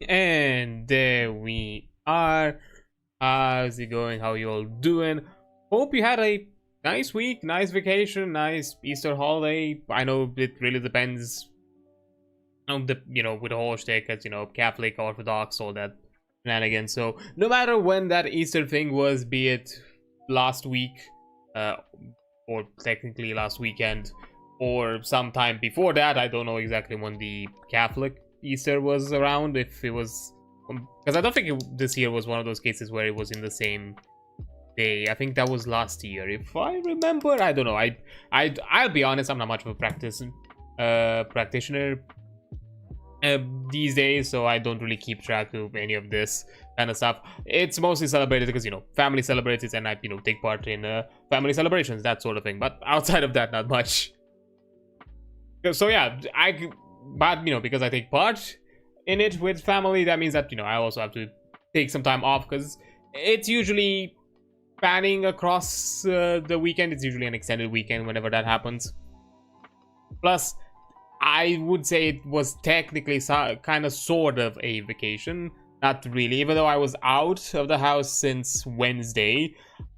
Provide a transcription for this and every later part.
And there we are. How's it going? How you all doing? Hope you had a nice week, nice vacation, nice Easter holiday. I know it really depends on the, with the whole shtick, as Catholic, Orthodox, all that shenanigans. So no matter when that Easter thing was, be it last week, or technically last weekend, or sometime before that, I don't know exactly when the Catholic Easter was around, if it was, because I don't think this year was one of those cases where it was in the same day. I think that was last year, if I remember. I don't know. I'll be honest, I'm not much of a practitioner these days, so I don't really keep track of any of this kind of stuff. It's mostly celebrated because family celebrates it, and I take part in family celebrations, that sort of thing. But outside of that, not much. So yeah, but because I take part in it with family, that means that I also have to take some time off, because it's usually spanning across the weekend. It's usually an extended weekend whenever that happens. Plus, I would say it was technically kind of sort of a vacation. Not really, even though I was out of the house since Wednesday.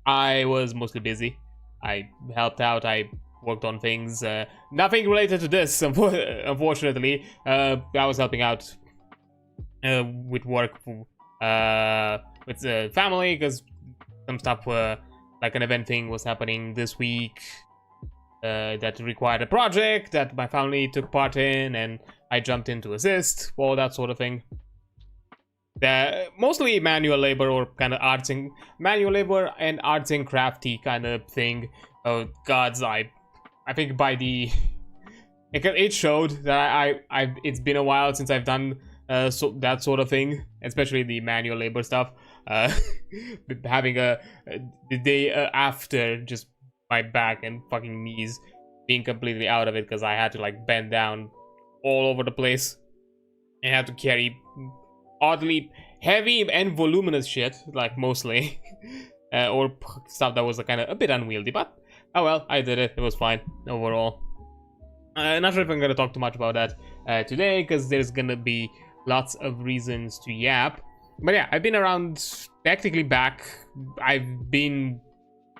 I was mostly busy. I helped out, I worked on things, nothing related to this, unfortunately. I was helping out with work, with the family, because some stuff, like an event thing, was happening this week that required a project that my family took part in, and I jumped in to assist, all that sort of thing. Mostly manual labor, or kind of manual labor and arts and crafty kind of thing. Oh gods, I think by the it showed that it's been a while since I've done that sort of thing, especially the manual labor stuff. Having the day after, just my back and fucking knees being completely out of it, because I had to like bend down all over the place and had to carry oddly heavy and voluminous shit, like mostly, or stuff that was kind of a bit unwieldy. But oh well, I did it. It was fine overall. Not sure if I'm gonna talk too much about that today, because there's gonna be lots of reasons to yap. But yeah, I've been around, technically back. I've been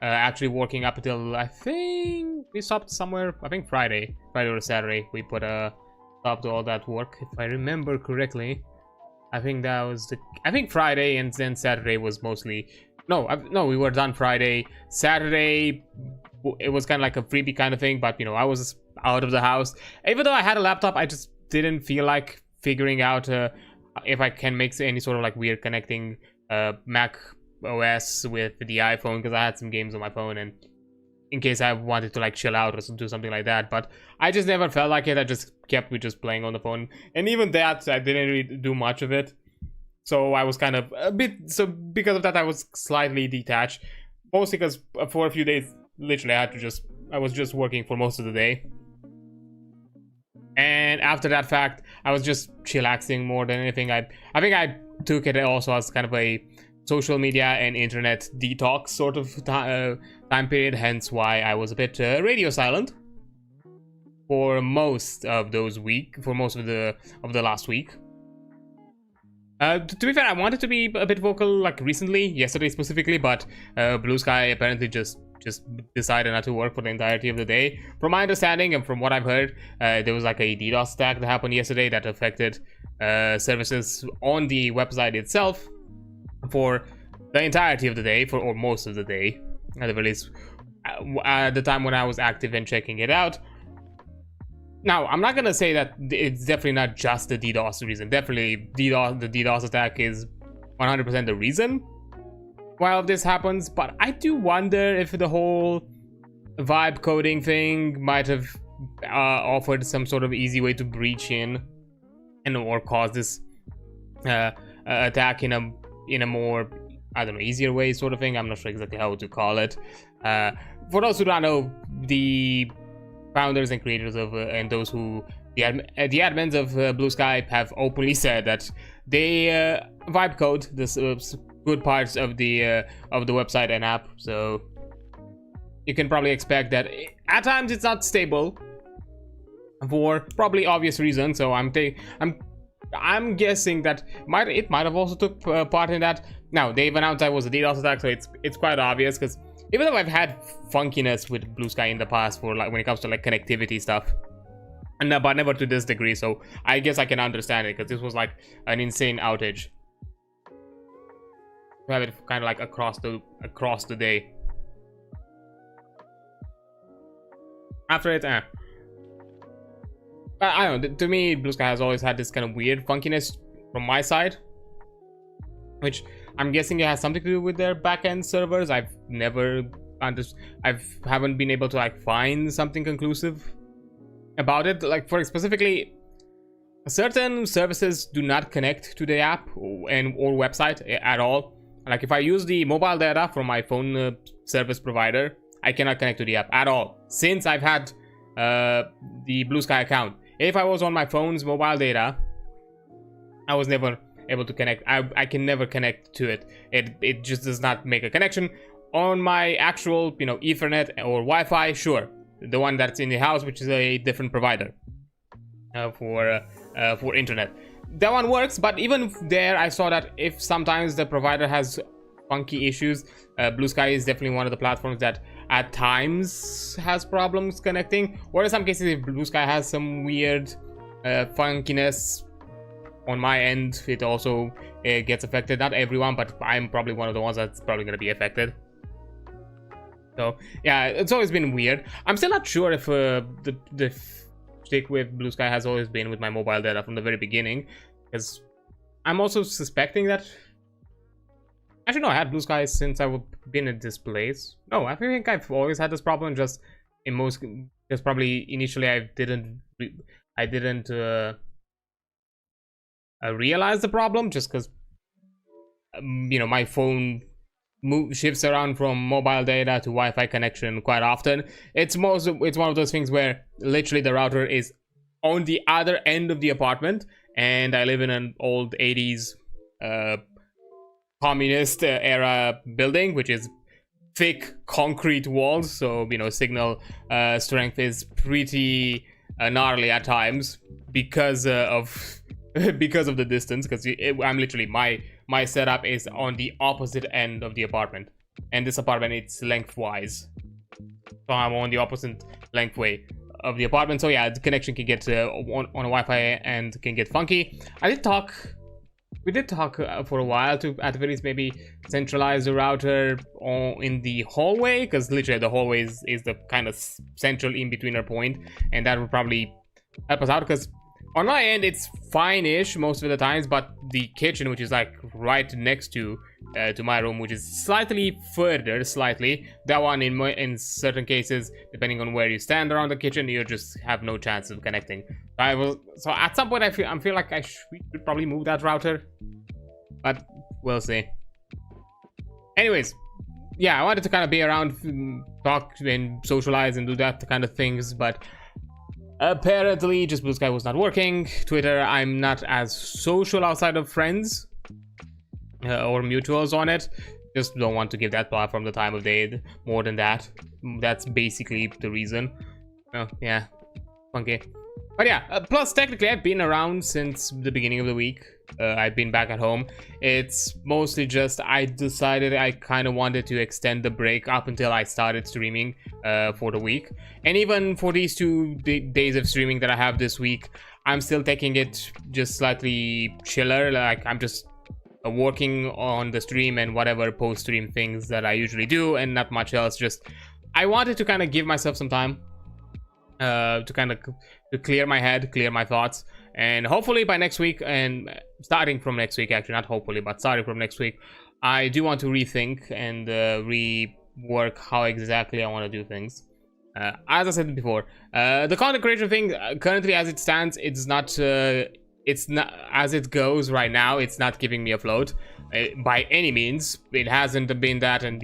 actually working up until, I think we stopped somewhere, I think Friday or Saturday. We put a stop to all that work, if I remember correctly. I think that was Friday, and then Saturday was mostly, no, we were done Friday. Saturday, it was kind of like a freebie kind of thing, but I was out of the house. Even though I had a laptop, I just didn't feel like figuring out if I can make any sort of like weird connecting Mac OS with the iPhone, because I had some games on my phone, and in case I wanted to like chill out or do something like that. But I just never felt like it. I just kept with just playing on the phone, and even that, I didn't really do much of it. So I was kind of a bit, so because of that, I was slightly detached, mostly because for a few days, literally, I was just working for most of the day. And after that fact, I was just chillaxing more than anything. I think I took it also as kind of a social media and internet detox sort of time period, hence why I was a bit radio silent for most of the last week. To be fair, I wanted to be a bit vocal like recently, yesterday specifically, but Blue Sky apparently just decided not to work for the entirety of the day. From my understanding and from what I've heard, there was like a DDoS attack that happened yesterday that affected services on the website itself for the entirety of the day, or most of the day, at the very least, at the time when I was active and checking it out. Now, I'm not gonna say that it's definitely not just the DDoS reason. Definitely, the DDoS attack is 100% the reason why all of this happens, but I do wonder if the whole vibe coding thing might have offered some sort of easy way to breach in and or cause this attack in a more, I don't know, easier way sort of thing. I'm not sure exactly how to call it. For those who don't know, the founders and creators of and those who the admins of Blue Sky have openly said that they vibe code this good parts of the website and app, so you can probably expect that at times it's not stable for probably obvious reasons. So I'm I'm guessing that it might have also took part in that. Now they've announced that was a DDoS attack, so it's quite obvious, because even though I've had funkiness with Blue Sky in the past for like when it comes to like connectivity stuff, and but never to this degree, so I guess I can understand it, because this was like an insane outage. To have it kind of like across the day. After it, I don't know, to me, Blue Sky has always had this kind of weird funkiness from my side, which I'm guessing it has something to do with their backend servers. I've never haven't been able to like find something conclusive about it. Like, for specifically, certain services do not connect to the app or website at all. Like, if I use the mobile data from my phone service provider, I cannot connect to the app at all since I've had the Blue Sky account. If I was on my phone's mobile data, I was never able to connect. I can never connect to it. It just does not make a connection. On my actual, Ethernet or Wi-Fi, sure, the one that's in the house, which is a different provider for internet. That one works, but even there, I saw that if sometimes the provider has funky issues, Blue Sky is definitely one of the platforms that at times has problems connecting, or in some cases if Blue Sky has some weird funkiness on my end, it also gets affected. Not everyone, but I'm probably one of the ones that's probably going to be affected. So yeah, it's always been weird. I'm still not sure if the stick with Blue Sky has always been with my mobile data from the very beginning, because I'm also suspecting that actually, no, I had Blue Sky since I've been at this place. No, I think I've always had this problem. Just probably initially I didn't realize the problem, just because my phone shifts around from mobile data to Wi-Fi connection quite often. It's one of those things where literally the router is on the other end of the apartment, and I live in an old 80s communist era building, which is thick concrete walls, so signal strength is pretty gnarly at times because of the distance, because I'm literally my setup is on the opposite end of the apartment, and this apartment, it's lengthwise, so I'm on the opposite length way of the apartment. So yeah, the connection can get on Wi-Fi and can get funky. We did talk for a while to at the very least maybe centralize the router in the hallway, because literally the hallway is the kind of central in-betweener point, and that would probably help us out, because on my end it's fine-ish most of the times, but the kitchen, which is like right next to my room, which is slightly further, that one in certain cases, depending on where you stand around the kitchen, you just have no chance of connecting. So at some point I feel like we should probably move that router, but we'll see. Anyways, yeah, I wanted to kind of be around, talk and socialize and do that kind of things, but apparently just Blue Sky was not working. Twitter, I'm not as social outside of friends or mutuals on it. Just don't want to give that platform the time of day more than that. That's basically the reason. Oh yeah, funky. But yeah, plus technically I've been around since the beginning of the week. I've been back at home. It's mostly just I decided I kind of wanted to extend the break up until I started streaming for the week. And even for these 2 days of streaming that I have this week, I'm still taking it just slightly chiller. Like, I'm just working on the stream and whatever post-stream things that I usually do, and not much else. Just I wanted to kind of give myself some time to clear my head, clear my thoughts, and hopefully by next week, and starting from next week, actually not hopefully, but starting from next week, I do want to rethink and rework how exactly I want to do things. As I said before, the content creation thing currently as it stands, it's not as it goes right now. It's not giving me a float by any means. It hasn't been that, and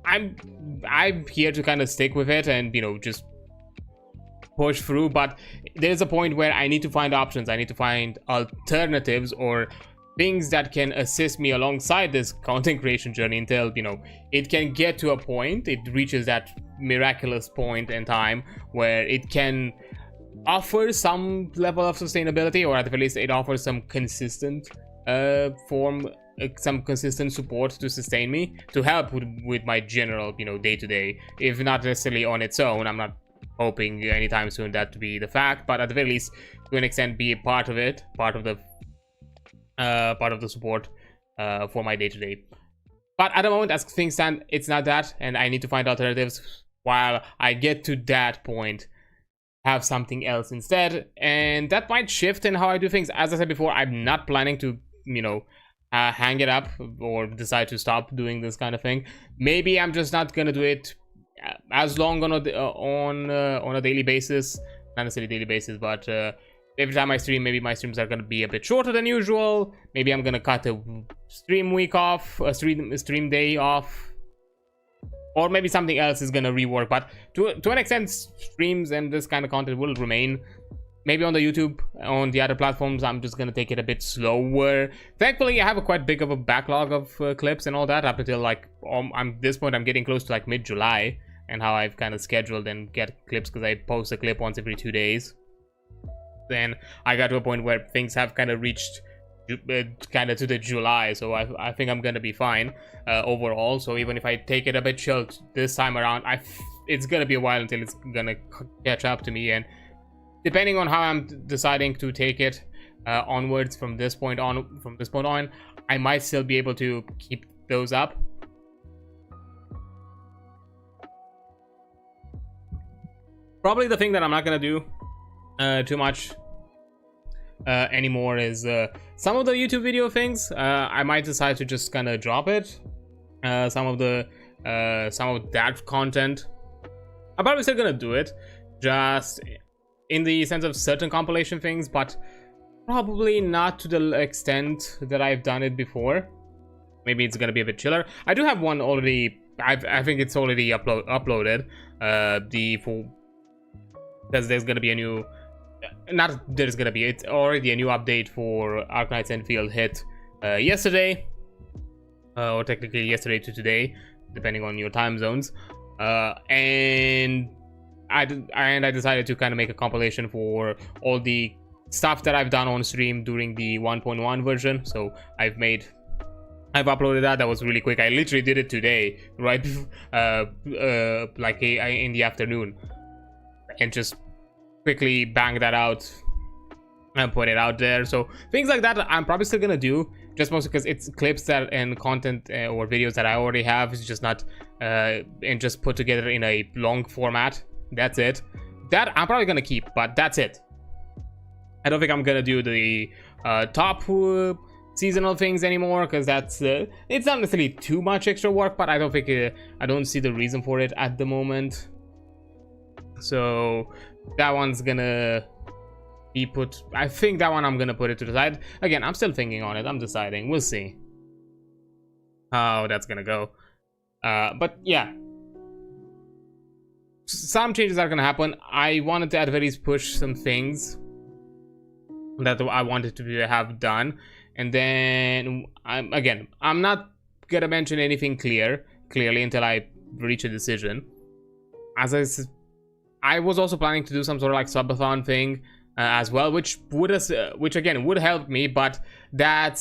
I'm here to kind of stick with it and just push through, but there's a point where I need to find options. I need to find alternatives or things that can assist me alongside this content creation journey until it can get to a point, it reaches that miraculous point in time where it can offers some level of sustainability, or at the very least it offers some consistent some consistent support to sustain me, to help with my general, you know, day-to-day, if not necessarily on its own. I'm not hoping anytime soon that to be the fact, but at the very least, to an extent, be a part of it, part of the support for my day-to-day. But at the moment, as things stand, it's not that, and I need to find alternatives while I get to that point, have something else instead, and that might shift in how I do things. As I said before, I'm not planning to, you know, hang it up or decide to stop doing this kind of thing. Maybe I'm just not gonna do it as long on a daily basis, not necessarily daily basis, but every time I stream, maybe my streams are gonna be a bit shorter than usual. Maybe I'm gonna cut a stream week off, a stream day off, or maybe something else is gonna rework. But to an extent, streams and this kind of content will remain. Maybe on the YouTube, on the other platforms, I'm just gonna take it a bit slower. Thankfully, I have a quite big of a backlog of clips and all that up until like this point. I'm getting close to like mid-July, and how I've kind of scheduled and get clips, because I post a clip once every 2 days. Then I got to a point where things have kind of reached kind of to the July, so I think I'm gonna be fine overall. So even if I take it a bit chilled this time around, it's gonna be a while until it's gonna catch up to me, and depending on how I'm deciding to take it onwards from this point on, I might still be able to keep those up. Probably the thing that I'm not gonna do too much anymore is some of the YouTube video things. I might decide to just kind of drop it. Some of that content, I'm probably still gonna do it, just in the sense of certain compilation things, but probably not to the extent that I've done it before. Maybe it's gonna be a bit chiller. I do have one already. I think it's already uploaded. Because there's gonna be a new. It's already a new update for Arknight's Enfield hit yesterday, or technically yesterday to today, depending on your time zones. And I decided to kind of make a compilation for all the stuff that I've done on stream during the 1.1 version. So I've uploaded that. That was really quick. I literally did it today, right before, like in the afternoon, and just quickly bang that out and put it out there. So things like that I'm probably still gonna do, just mostly because it's clips that and content or videos that I already have. It's just not and just put together in a long format. That's it. That I'm probably gonna keep, but that's it. I don't think I'm gonna do the top seasonal things anymore, because that's it's not necessarily too much extra work, but I don't think I don't see the reason for it at the moment. So that one's gonna be put. I think that one I'm gonna put it to the side. Again, I'm still thinking on it. I'm deciding. We'll see how that's gonna go. But yeah, some changes are gonna happen. I wanted to at very least push some things that I wanted to have done, and then I'm not gonna mention anything clearly until I reach a decision. As I was also planning to do some sort of like subathon thing as well, which again would help me, but that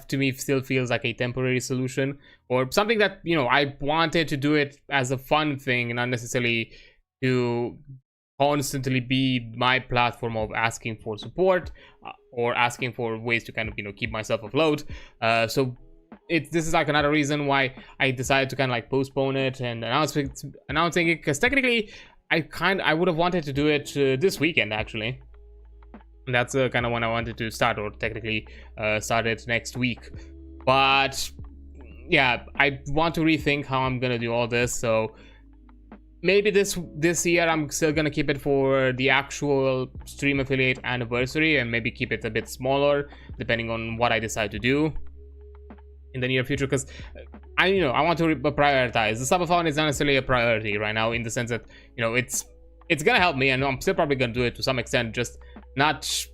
to me still feels like a temporary solution, or something that, you know, I wanted to do it as a fun thing and not necessarily to constantly be my platform of asking for support or asking for ways to kind of, you know, keep myself afloat. So this is like another reason why I decided to kind of like postpone it and announcing it, because technically I would have wanted to do it this weekend, actually. That's kind of when I wanted to start, or technically start it next week. But yeah, I want to rethink how I'm gonna do all this. So maybe this year I'm still gonna keep it for the actual stream affiliate anniversary, and maybe keep it a bit smaller depending on what I decide to do in the near future, because I want to prioritize. The subathon is not necessarily a priority right now, in the sense that, you know, it's gonna help me, and I'm still probably gonna do it to some extent, just not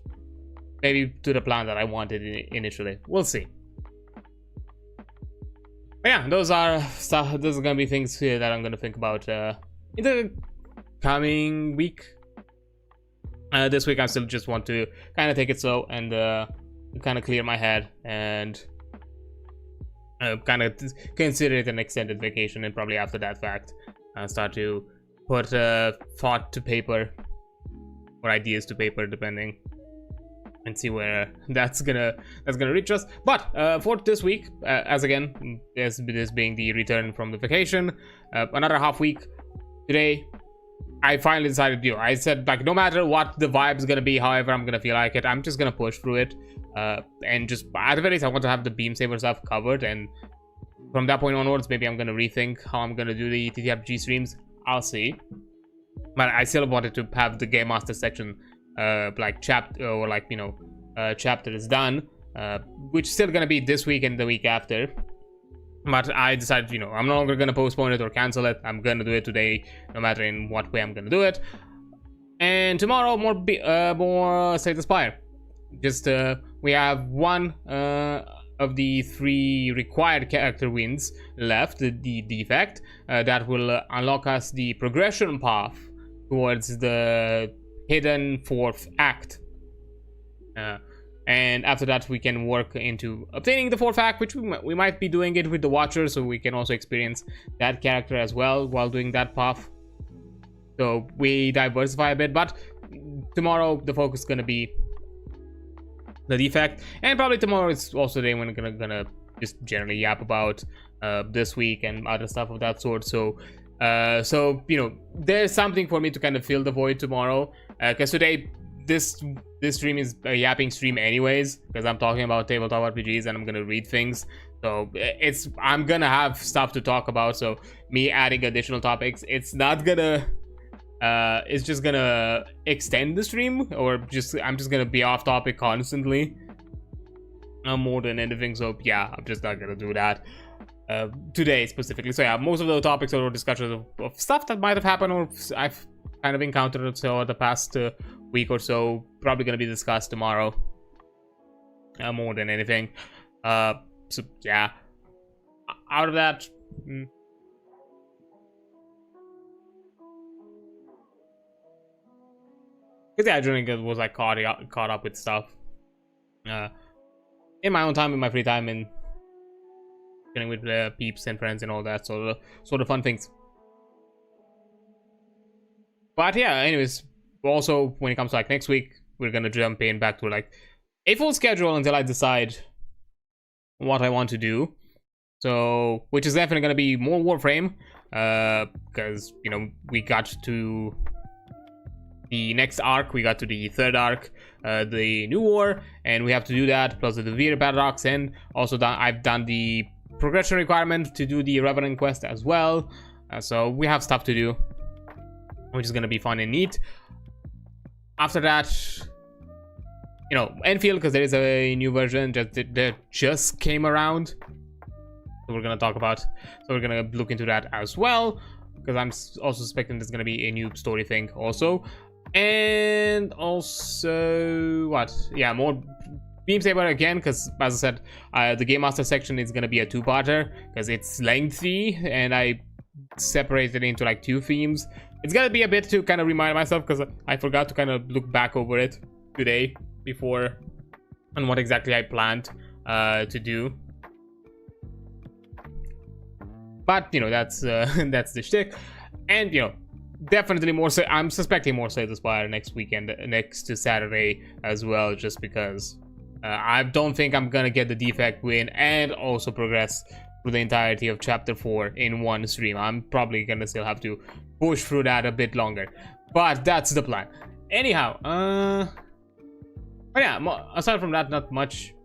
maybe to the plan that I wanted initially. We'll see. But yeah, those are gonna be things here that I'm gonna think about in the coming week. This week I still just want to kind of take it slow and kind of clear my head and kind of consider it an extended vacation, and probably after that fact start to put thought to paper or ideas to paper, depending, and see where that's gonna reach us. But for this week, as again, this being the return from the vacation, another half week today, I finally decided, I said, like, no matter what the vibe is gonna be, however I'm gonna feel like it, I'm just gonna push through it, and just at the very least I want to have the beamsaber stuff covered, and from that point onwards maybe I'm gonna rethink how I'm gonna do the ttrpg streams. I'll see, but I still wanted to have the game master section like chapter, or like, chapter is done, which is still gonna be this week and the week after. But I decided, I'm no longer gonna postpone it or cancel it. I'm gonna do it today, no matter in what way I'm gonna do it. And tomorrow, more Slay the Spire. Just we have one of the 3 required character wins left, the defect, that will unlock us the progression path towards the hidden 4th act. And after that we can work into obtaining the 4th act, which we might be doing it with the Watcher, so we can also experience that character as well while doing that path. So we diversify a bit, but tomorrow the focus is going to be the defect, and probably tomorrow is also the day when we're gonna just generally yap about this week and other stuff of that sort. So there's something for me to kind of fill the void tomorrow, because today this stream is a yapping stream anyways, because I'm talking about tabletop RPGs and I'm gonna read things, so I'm gonna have stuff to talk about. So me adding additional topics, it's not gonna it's just gonna extend the stream, or I'm just gonna be off topic constantly more than anything. So yeah, I'm just not gonna do that today specifically. So yeah, most of the topics or discussions of stuff that might have happened or I've kind of encountered so the past week or so, probably gonna be discussed tomorrow more than anything. So yeah, out of that, because yeah, I was like caught up with stuff in my own time, in my free time, and chilling with peeps and friends and all that sort of fun things. But yeah, anyways, also when it comes to like next week, we're gonna jump in back to like a full schedule until I decide what I want to do. So, which is definitely gonna be more Warframe, because we got to the next arc, we got to the 3rd arc, the New War, and we have to do that, plus the Vir Paradox, and also I've done the progression requirement to do the Revenant quest as well. So we have stuff to do, which is gonna be fun and neat. After that, Enfield, because there is a new version that just came around, so we're gonna talk about. So we're gonna look into that as well, because I'm also suspecting there's gonna be a new story thing also. And also, more Beamsaber again, because as I said, the Game Master section is going to be a 2-parter, because it's lengthy, and I separated it into like 2 themes. It's going to be a bit to kind of remind myself, because I forgot to kind of look back over it today before, on what exactly I planned to do. But, that's the shtick. And, definitely more so. I'm suspecting more Slay the Spire next weekend, next Saturday as well, just because I don't think I'm gonna get the defect win and also progress through the entirety of chapter 4 in one stream. I'm probably gonna still have to push through that a bit longer, but that's the plan. Anyhow, but yeah, aside from that, not much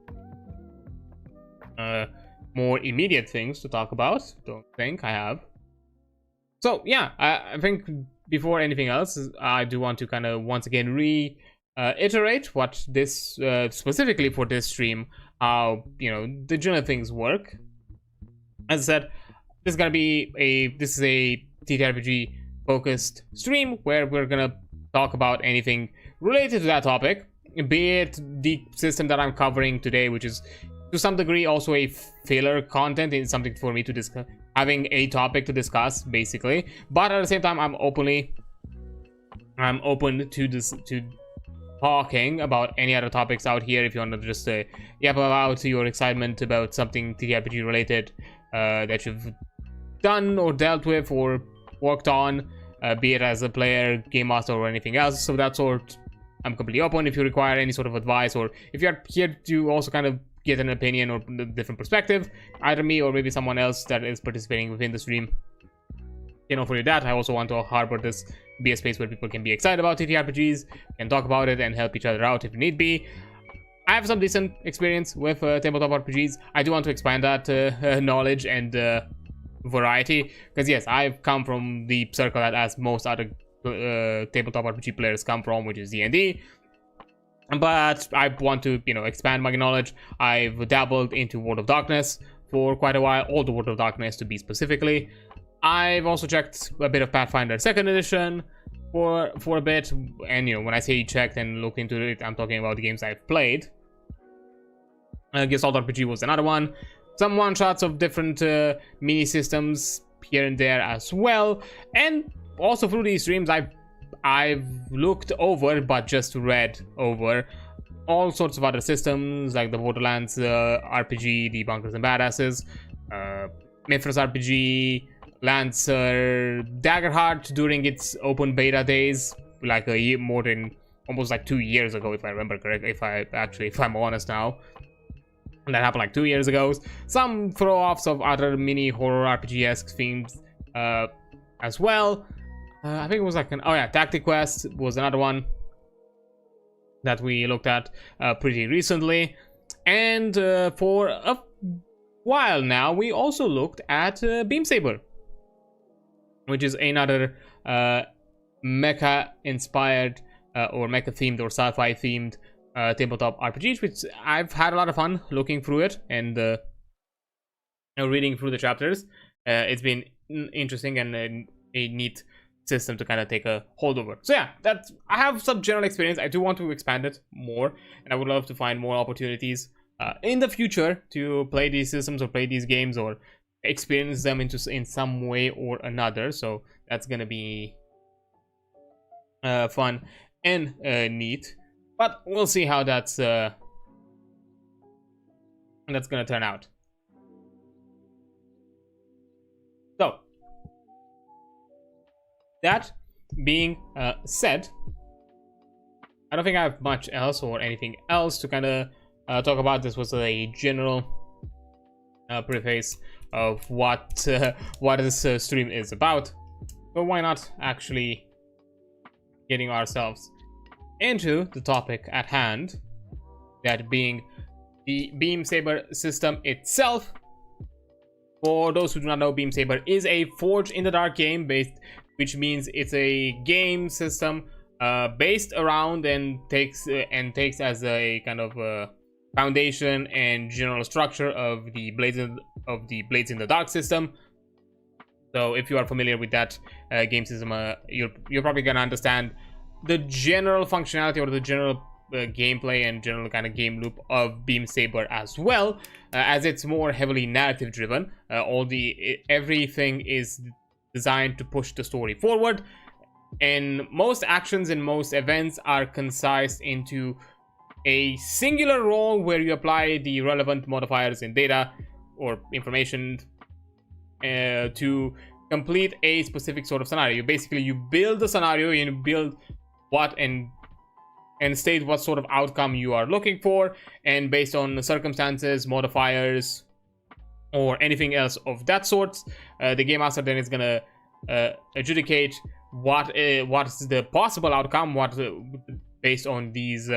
more immediate things to talk about. Don't think I have. So yeah, I think before anything else, I do want to kind of once again reiterate what this specifically for this stream, how the general things work. As I said, this is gonna be a TTRPG focused stream where we're gonna talk about anything related to that topic, be it the system that I'm covering today, which is to some degree also a filler content. It's something for me to discuss, having a topic to discuss basically, but at the same time I'm open to talking about any other topics out here, if you want to just yap about your excitement about something TTRPG related that you've done or dealt with or worked on, be it as a player, game master, or anything else. So that sort, I'm completely open. If you require any sort of advice, or if you're here to also kind of get an opinion or a different perspective, either me or maybe someone else that is participating within the stream, you know, for that. I also want to harbor this, be a space where people can be excited about TTRPGs, can talk about it and help each other out if need be. I have some decent experience with tabletop RPGs. I do want to expand that knowledge and variety, because yes, I've come from the circle that as most other tabletop RPG players come from, which is D&D. But I want to, you know, expand my knowledge. I've dabbled into World of Darkness for quite a while, all the World of Darkness to be specifically. I've also checked a bit of Pathfinder 2nd edition for a bit, and you know, when I say checked and looked into it, I'm talking about the games I've played. Assault RPG was another one. Some one-shots of different mini systems here and there as well, and also through these streams I've looked over, but just read over, all sorts of other systems like the Borderlands RPG, the Bunkers and Badasses, Mithras RPG, Lancer, Daggerheart during its open beta days, like a year, more than almost like 2 years ago, if I remember correctly. If I'm honest now, and that happened like 2 years ago. Some throw-offs of other mini horror RPG-esque themes as well. I think it was like oh yeah, Tactic Quest was another one that we looked at pretty recently, and for a while now we also looked at Beamsaber, which is another mecha inspired or mecha themed or sci-fi themed tabletop RPG, which I've had a lot of fun looking through it and reading through the chapters. It's been interesting and a neat system to kind of take a hold over. So yeah, I have some general experience. I do want to expand it more, and I would love to find more opportunities in the future to play these systems or play these games or experience them in some way or another. So that's gonna be fun and neat, but we'll see how that's gonna turn out. So that being said, I don't think I have much else or anything else to kind of talk about. This was a general preface of what this stream is about. So why not actually getting ourselves into the topic at hand, that being the Beamsaber system itself. For those who do not know, Beamsaber is a Forged in the Dark game which means it's a game system based around and takes as a kind of foundation and general structure of the Blades in the Dark system. So if you are familiar with that game system, you're probably gonna understand the general functionality or the general gameplay and general kind of game loop of Beamsaber as well, as it's more heavily narrative driven. Everything is designed to push the story forward, and most actions and most events are concised into a singular role where you apply the relevant modifiers and data or information to complete a specific sort of scenario. Basically, you build the scenario and you build what and state what sort of outcome you are looking for, and based on the circumstances, modifiers, or anything else of that sort, the game master then is gonna adjudicate what is the possible outcome, based on these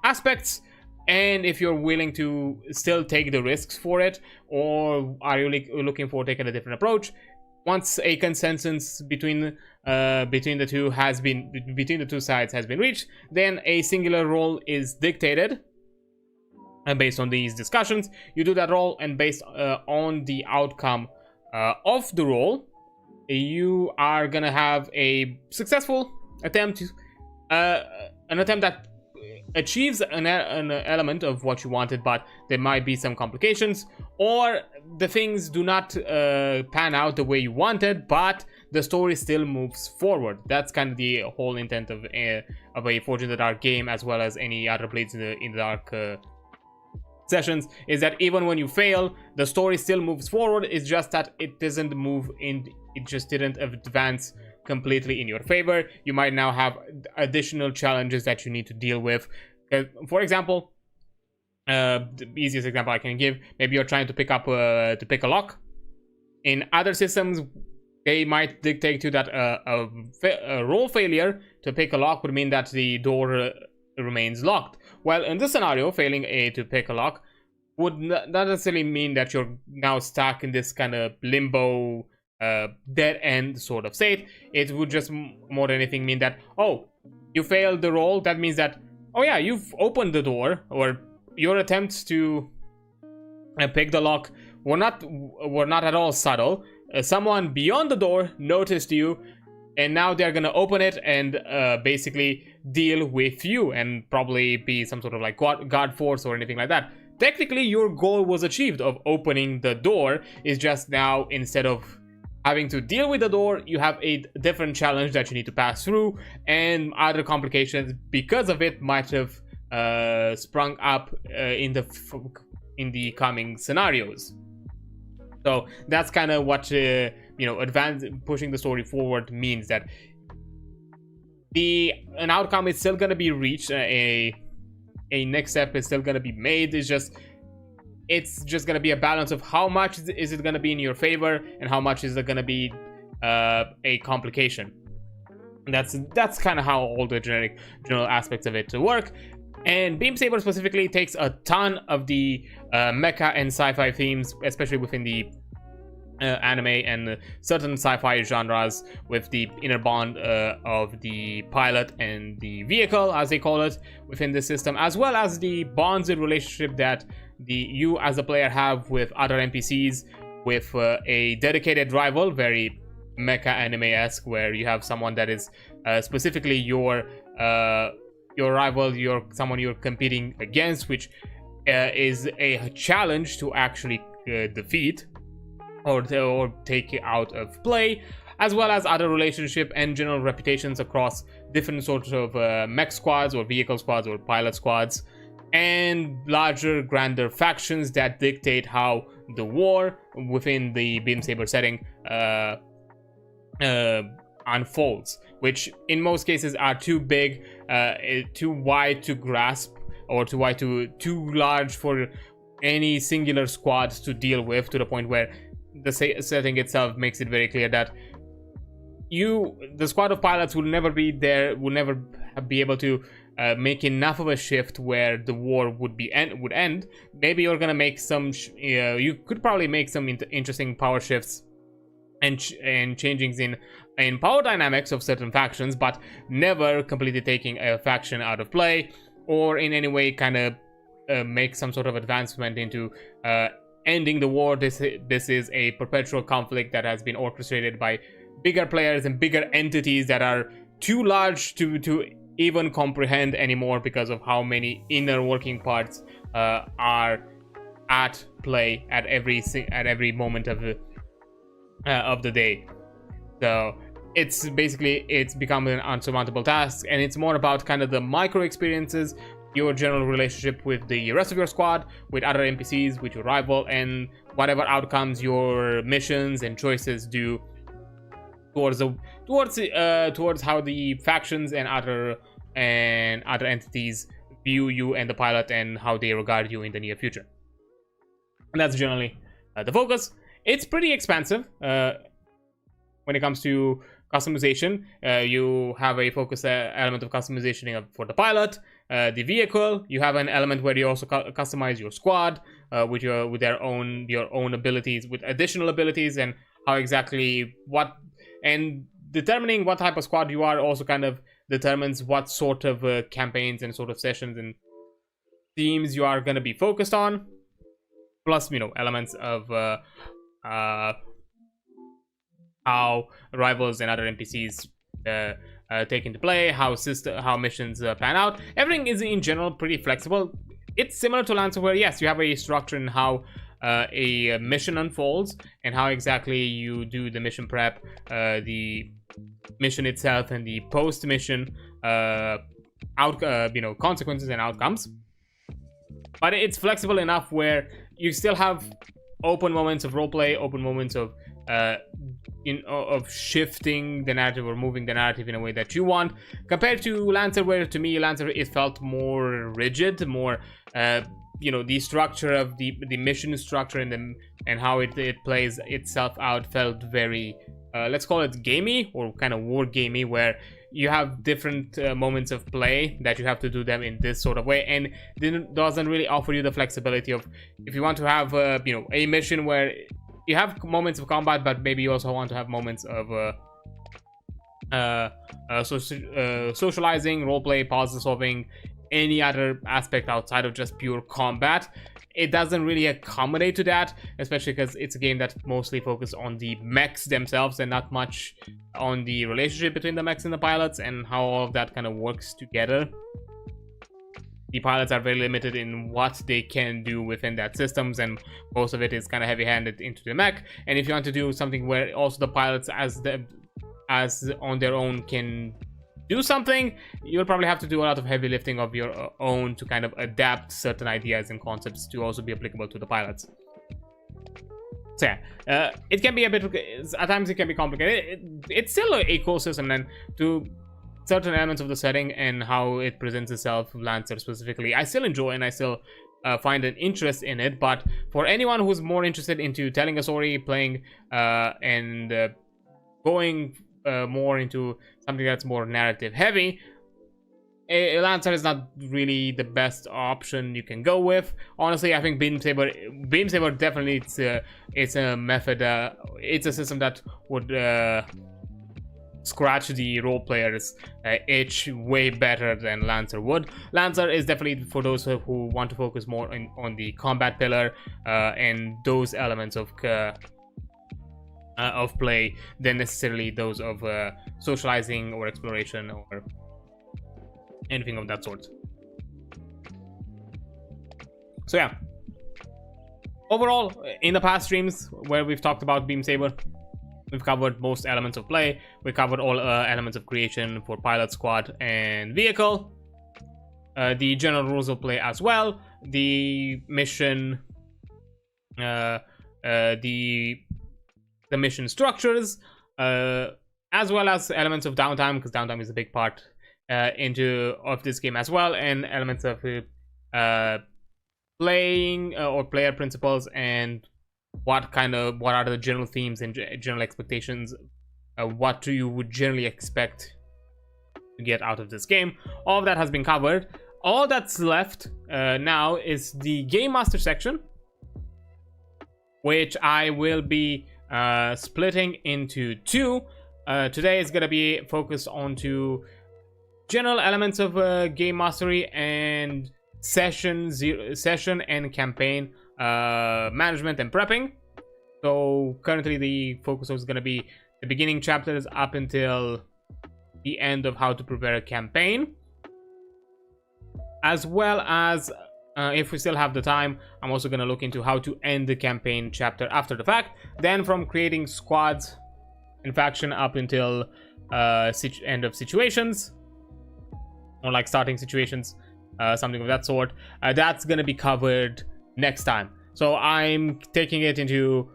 aspects, and if you're willing to still take the risks for it, or are you looking for taking a different approach. Once a consensus between the two sides has been reached, then a singular role is dictated. And based on these discussions, you do that role, and based on the outcome of the role, you are gonna have a successful attempt, an attempt that achieves an element of what you wanted, but there might be some complications, or the things do not pan out the way you wanted, but the story still moves forward. That's kind of the whole intent of a Forge in the Dark game, as well as any other Blades in the Dark sessions, is that even when you fail, the story still moves forward. It's just that it doesn't move in, it just didn't advance completely in your favor. You might now have additional challenges that you need to deal with. For example, the easiest example I can give, maybe you're trying to pick a lock. In other systems, they might dictate to that a roll failure to pick a lock would mean that the door remains locked. Well, in this scenario, failing to pick a lock would not necessarily mean that you're now stuck in this kind of limbo, dead end sort of state. It would just more than anything mean that, oh, you failed the roll. That means that, oh yeah, you've opened the door, or your attempts to pick the lock were not at all subtle. Someone beyond the door noticed you, and now they're gonna open it and basically deal with you, and probably be some sort of like guard force or anything like that. Technically, your goal was achieved of opening the door. Is just now, instead of having to deal with the door, you have a different challenge that you need to pass through, and other complications because of it might have sprung up in the coming scenarios. So that's kind of what pushing the story forward means, that an outcome is still going to be reached, a next step is still going to be made. It's just going to be a balance of how much is it going to be in your favor and how much is it going to be a complication. And that's kind of how all the general aspects of it work. And Beamsaber specifically takes a ton of the mecha and sci-fi themes, especially within the anime and certain sci-fi genres, with the inner bond of the pilot and the vehicle, as they call it, within the system, as well as the bonded relationship that you as a player have with other NPCs, with a dedicated rival, very mecha anime-esque, where you have someone that is specifically your rival, someone you're competing against, which is a challenge to actually defeat or take out of play, as well as other relationship and general reputations across different sorts of mech squads or vehicle squads or pilot squads, and larger, grander factions that dictate how the war within the Beamsaber setting unfolds, which in most cases are too big, too wide to grasp, or too large for any singular squad to deal with, to the point where the setting itself makes it very clear that the squad of pilots will never be able to make enough of a shift where the war would end. Maybe you're gonna make some you could probably make some interesting power shifts and changings in power dynamics of certain factions, but never completely taking a faction out of play, or in any way kind of make some sort of advancement into ending the war. This is a perpetual conflict that has been orchestrated by bigger players and bigger entities that are too large to even comprehend anymore, because of how many inner working parts are at play at every moment of the day. So it's become an unsurmountable task, and it's more about kind of the micro experiences, your general relationship with the rest of your squad, with other NPCs, with your rival, and whatever outcomes your missions and choices do towards how the factions and other entities view you and the pilot, and how they regard you in the near future. And that's generally the focus. It's pretty expansive when it comes to customization. You have a focus element of customization for the pilot, the vehicle. You have an element where you also customize your squad with your own abilities, with additional abilities, and how exactly and determining what type of squad you are also kind of determines what sort of campaigns and sort of sessions and themes you are going to be focused on. Plus, elements of how rivals and other NPCs take into play, how missions pan out. Everything is in general pretty flexible. It's similar to Lancer, where yes, you have a structure in how a mission unfolds and how exactly you do the mission prep, the mission itself, and the post-mission consequences and outcomes. But it's flexible enough where you still have open moments of roleplay, open moments of shifting the narrative or moving the narrative in a way that you want, compared to Lancer, where to me Lancer it felt more rigid, more the structure of the mission structure and how it plays itself out felt very let's call it gamey, or kind of war gamey, where you have different moments of play that you have to do them in this sort of way, and it doesn't really offer you the flexibility of, if you want to have a mission where you have moments of combat, but maybe you also want to have moments of socializing, roleplay, puzzle solving, any other aspect outside of just pure combat. It doesn't really accommodate to that, especially because it's a game that mostly focuses on the mechs themselves and not much on the relationship between the mechs and the pilots and how all of that kind of works together. The pilots are very limited in what they can do within that systems, and most of it is kind of heavy-handed into the mech. And if you want to do something where also the pilots as on their own can do something, you'll probably have to do a lot of heavy lifting of your own to kind of adapt certain ideas and concepts to also be applicable to the pilots. So yeah, it can be a bit, at times it can be complicated. It's still a cool system, and to certain elements of the setting and how it presents itself, Lancer specifically, I still enjoy and I still find an interest in it. But for anyone who's more interested into telling a story, playing and going more into something that's more narrative heavy, Lancer is not really the best option you can go with. Honestly, I think Beamsaber definitely it's a method, it's a system that would scratch the role players itch way better than Lancer would. Lancer is definitely for those who want to focus more on the combat pillar and those elements of play than necessarily those of socializing or exploration or anything of that sort. So yeah, overall, in the past streams where we've talked about Beamsaber, we've covered most elements of play. We covered all elements of creation for pilot, squad, and vehicle. The general rules of play as well. The mission, the mission structures, as well as elements of downtime, because downtime is a big part of this game as well, and elements of playing or player principles, and what are the general themes and general expectations, what you would generally expect to get out of this game. All of that has been covered. All that's left now is the game master section, which I will be splitting into two. Today is gonna be focused onto general elements of game mastery and session and campaign management and prepping. So currently the focus is gonna be the beginning chapters up until the end of how to prepare a campaign, as well as if we still have the time, I'm also going to look into how to end the campaign chapter after the fact. Then from creating squads and faction up until end of situations, or like starting situations, something of that sort. That's going to be covered next time. So I'm taking it into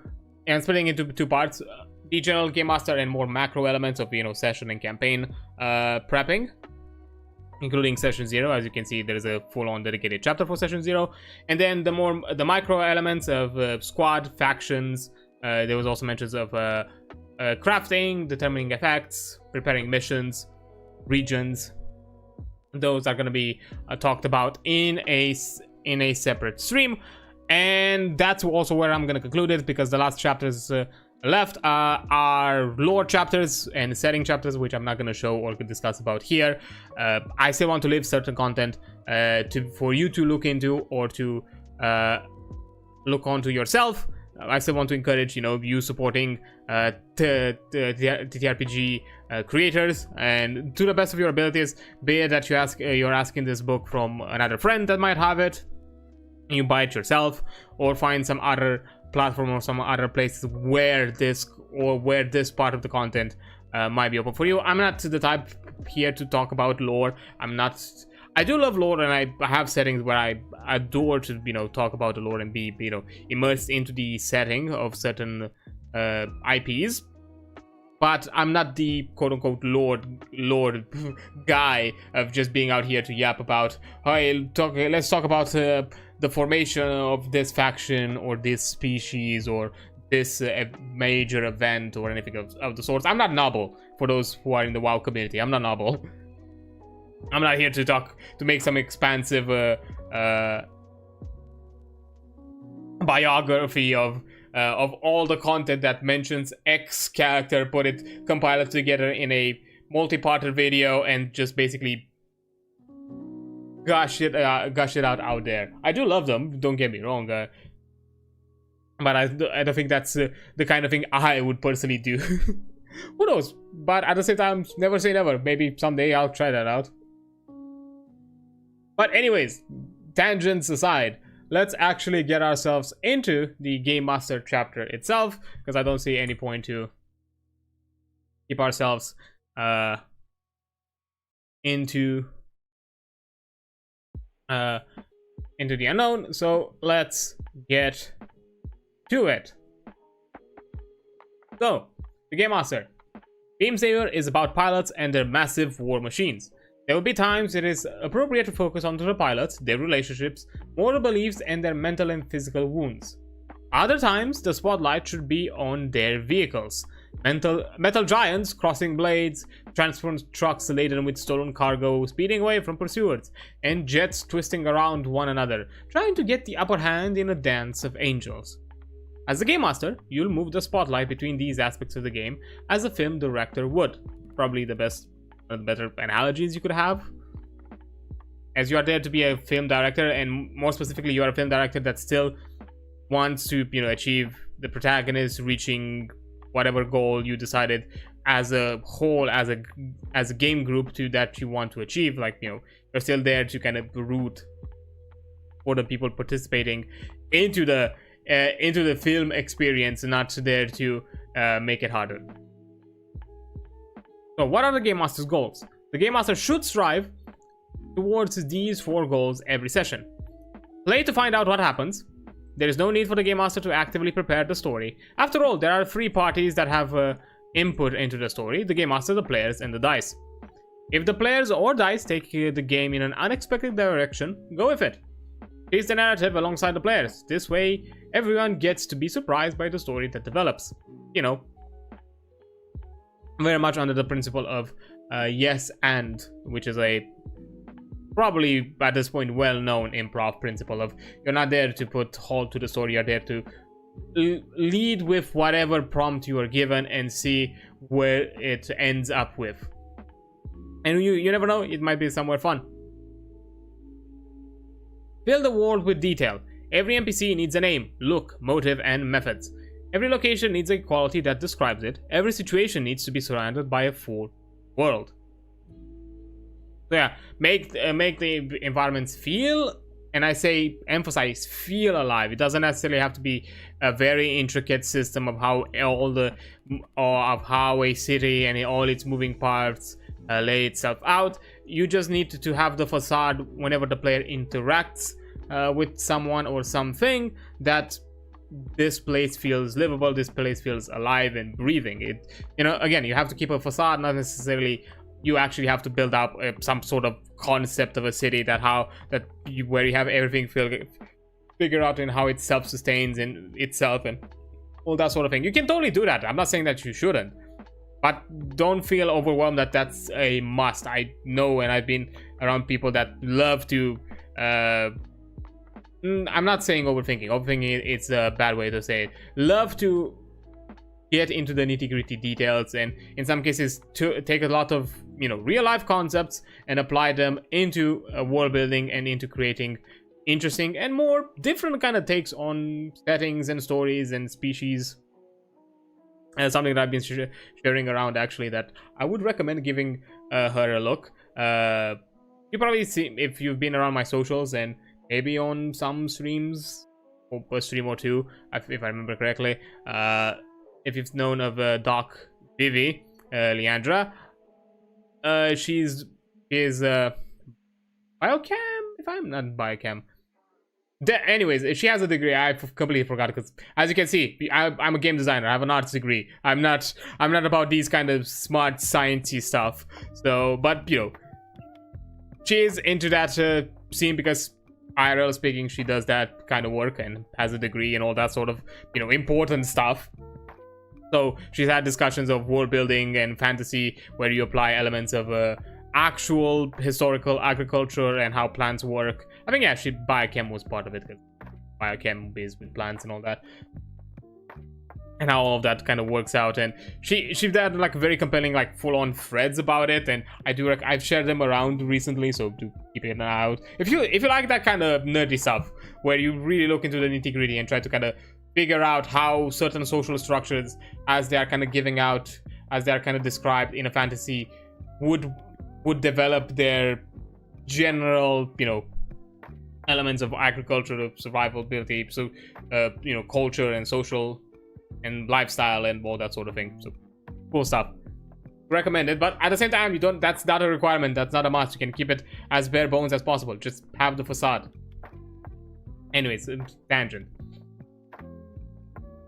and splitting into two parts: the general game master and more macro elements of session and campaign prepping, including session 0. As you can see, there is a full-on dedicated chapter for session 0, and then the micro elements of squad, factions. There was also mentions of crafting, determining effects, preparing missions, regions. Those are going to be talked about in a separate stream, and that's also where I'm going to conclude it, because the last chapters left are lore chapters and setting chapters, which I'm not going to show or discuss about here. I still want to leave certain content for you to look into or to look onto yourself. I still want to encourage you supporting ttrpg creators, and to the best of your abilities, be it that you're asking this book from another friend that might have it, you buy it yourself, or find some other platform or some other places where this part of the content might be open for you. I'm not the type here to talk about lore. I do love lore, and I have settings where I adore to, you know, talk about the lore and be, you know, immersed into the setting of certain IPs. But I'm not the quote-unquote lord guy of just being out here to yap about, hey, let's talk about the formation of this faction or this species or this major event or anything of the sorts. I'm not Noble, for those who are in the WoW community. I'm not Noble. I'm not here to make some expansive biography of all the content that mentions X character, compile it together in a multi-parter video and just basically gush it out there. I do love them, don't get me wrong, but I don't think that's the kind of thing I would personally do. Who knows? But at the same time, never say never. Maybe someday I'll try that out. But anyways, tangents aside, let's actually get ourselves into the Game Master chapter itself, because I don't see any point to keep ourselves into the unknown. So let's get to it. So, the Game Master. Beamsaber is about pilots and their massive war machines. There will be times it is appropriate to focus on the pilots, their relationships, moral beliefs, and their mental and physical wounds. Other times, the spotlight should be on their vehicles. Metal giants crossing blades, transport trucks laden with stolen cargo speeding away from pursuers, and jets twisting around one another, trying to get the upper hand in a dance of angels. As the Game Master, you'll move the spotlight between these aspects of the game as a film director would. Probably the better analogies you could have, as you are there to be a film director, and more specifically you are a film director that still wants to, you know, achieve the protagonist reaching whatever goal you decided as a whole, as a game group that you want to achieve. Like, you know, you're still there to kind of root for the people participating into the film experience, not there to make it harder. So what are the Game Master's goals? The Game Master should strive towards these 4 goals every session. Play to find out what happens. There is no need for the Game Master to actively prepare the story. After all, there are 3 parties that have input into the story: the Game Master, the players, and the dice. If the players or dice take the game in an unexpected direction, go with it. Pace the narrative alongside the players. This way, everyone gets to be surprised by the story that develops. You know, very much under the principle of yes and, which is a probably at this point well-known improv principle of you're not there to put halt to the story, you're there to lead with whatever prompt you are given and see where it ends up with. And you never know, it might be somewhere fun. Fill the world with detail. Every NPC needs a name, look, motive, and methods. Every location needs a quality that describes it. Every situation needs to be surrounded by a full world. So yeah, make the environments feel, and I say emphasize, feel alive. It doesn't necessarily have to be a very intricate system of how how a city and all its moving parts lay itself out. You just need to have the facade whenever the player interacts with someone or something, that this place feels livable, this place feels alive and breathing. It, you know, again, you have to keep a facade, not necessarily you actually have to build up some sort of concept of a city where you have everything figure out and how it self-sustains in itself and all that sort of thing. You can totally do that. I'm not saying that you shouldn't, but don't feel overwhelmed that that's a must. I know, and I've been around people that love to I'm not saying overthinking. Overthinking, it's a bad way to say it. Love to get into the nitty-gritty details, and in some cases to take a lot of, you know, real-life concepts and apply them into world building and into creating interesting and more different kind of takes on settings and stories and species. And something that I've been sharing around, actually, that I would recommend giving her a look. You probably see, if you've been around my socials and maybe on some streams, or a stream or two, if I remember correctly. If you've known of Doc Vivi, Leandra, she's biochem, if I'm not biochem. Anyways, she has a degree. I completely forgot, because as you can see, I'm a game designer. I have an arts degree. I'm not about these kind of smart sciencey stuff. So, but you know, she is into that scene because, IRL speaking, she does that kind of work and has a degree and all that sort of, you know, important stuff. So she's had discussions of world building and fantasy where you apply elements of actual historical agriculture and how plants work. I think, yeah, biochem was part of it, because biochem is with plants and all that, and how all of that kind of works out. And she had like very compelling, like full-on threads about it, and I've shared them around recently, so do keep an eye out if you like that kind of nerdy stuff where you really look into the nitty-gritty and try to kind of figure out how certain social structures, as they are kind of giving out, as they are kind of described in a fantasy, would develop their general, you know, elements of agriculture, of survivability, so you know, culture and social and lifestyle and all that sort of thing. So cool stuff. Recommended, but at the same time, that's not a requirement, that's not a must. You can keep it as bare bones as possible. Just have the facade. Anyways, tangent.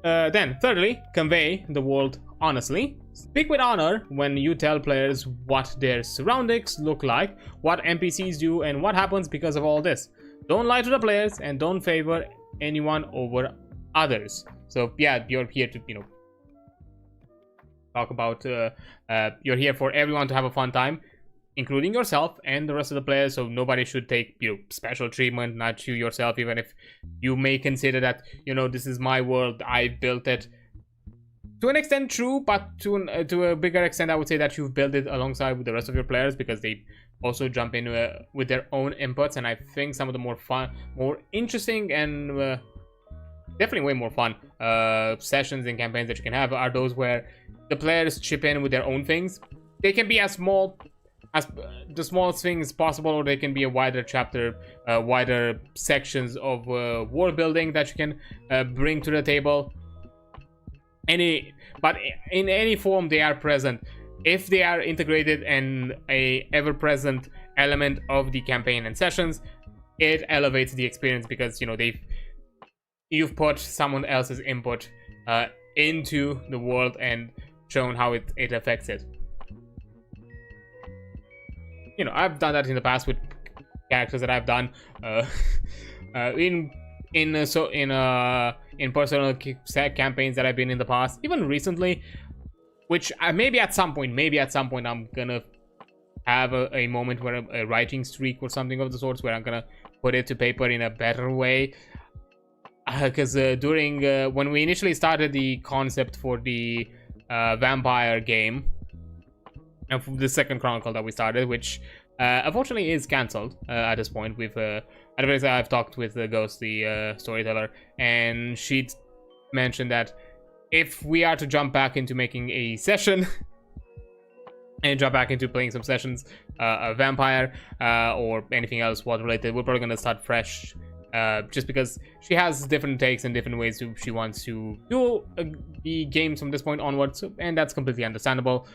Then, thirdly, convey the world honestly. Speak with honor when you tell players what their surroundings look like, what NPCs do, and what happens because of all this. Don't lie to the players, and don't favor anyone over others. So yeah, you're here to, you know, talk about, you're here for everyone to have a fun time, including yourself and the rest of the players. So nobody should take, you know, special treatment, not you yourself, even if you may consider that, you know, this is my world, I built it. To an extent, true, but to a bigger extent, I would say that you've built it alongside with the rest of your players, because they also jump in with their own inputs. And I think some of the more fun, more interesting, and definitely way more fun sessions and campaigns that you can have are those where the players chip in with their own things. They can be as small as the smallest things possible, or they can be a wider chapter, wider sections of world building that you can bring to the table. But in any form they are present, if they are integrated and a ever-present element of the campaign and sessions, it elevates the experience, because, you know, you've put someone else's input into the world and shown how it affects it. You know, I've done that in the past with characters that I've done in personal campaigns that I've been in the past, even recently, which maybe at some point I'm gonna have a moment where a writing streak or something of the sorts, where I'm gonna put it to paper in a better way. Because during when we initially started the concept for the vampire game, and for the second chronicle that we started, which unfortunately is cancelled at this point. I've talked with Ghost, the storyteller, and she mentioned that if we are to jump back into making a session and jump back into playing some sessions, a vampire or anything else what related, we're probably gonna start fresh, just because she has different takes and different ways she wants to do the games from this point onwards, and that's completely understandable.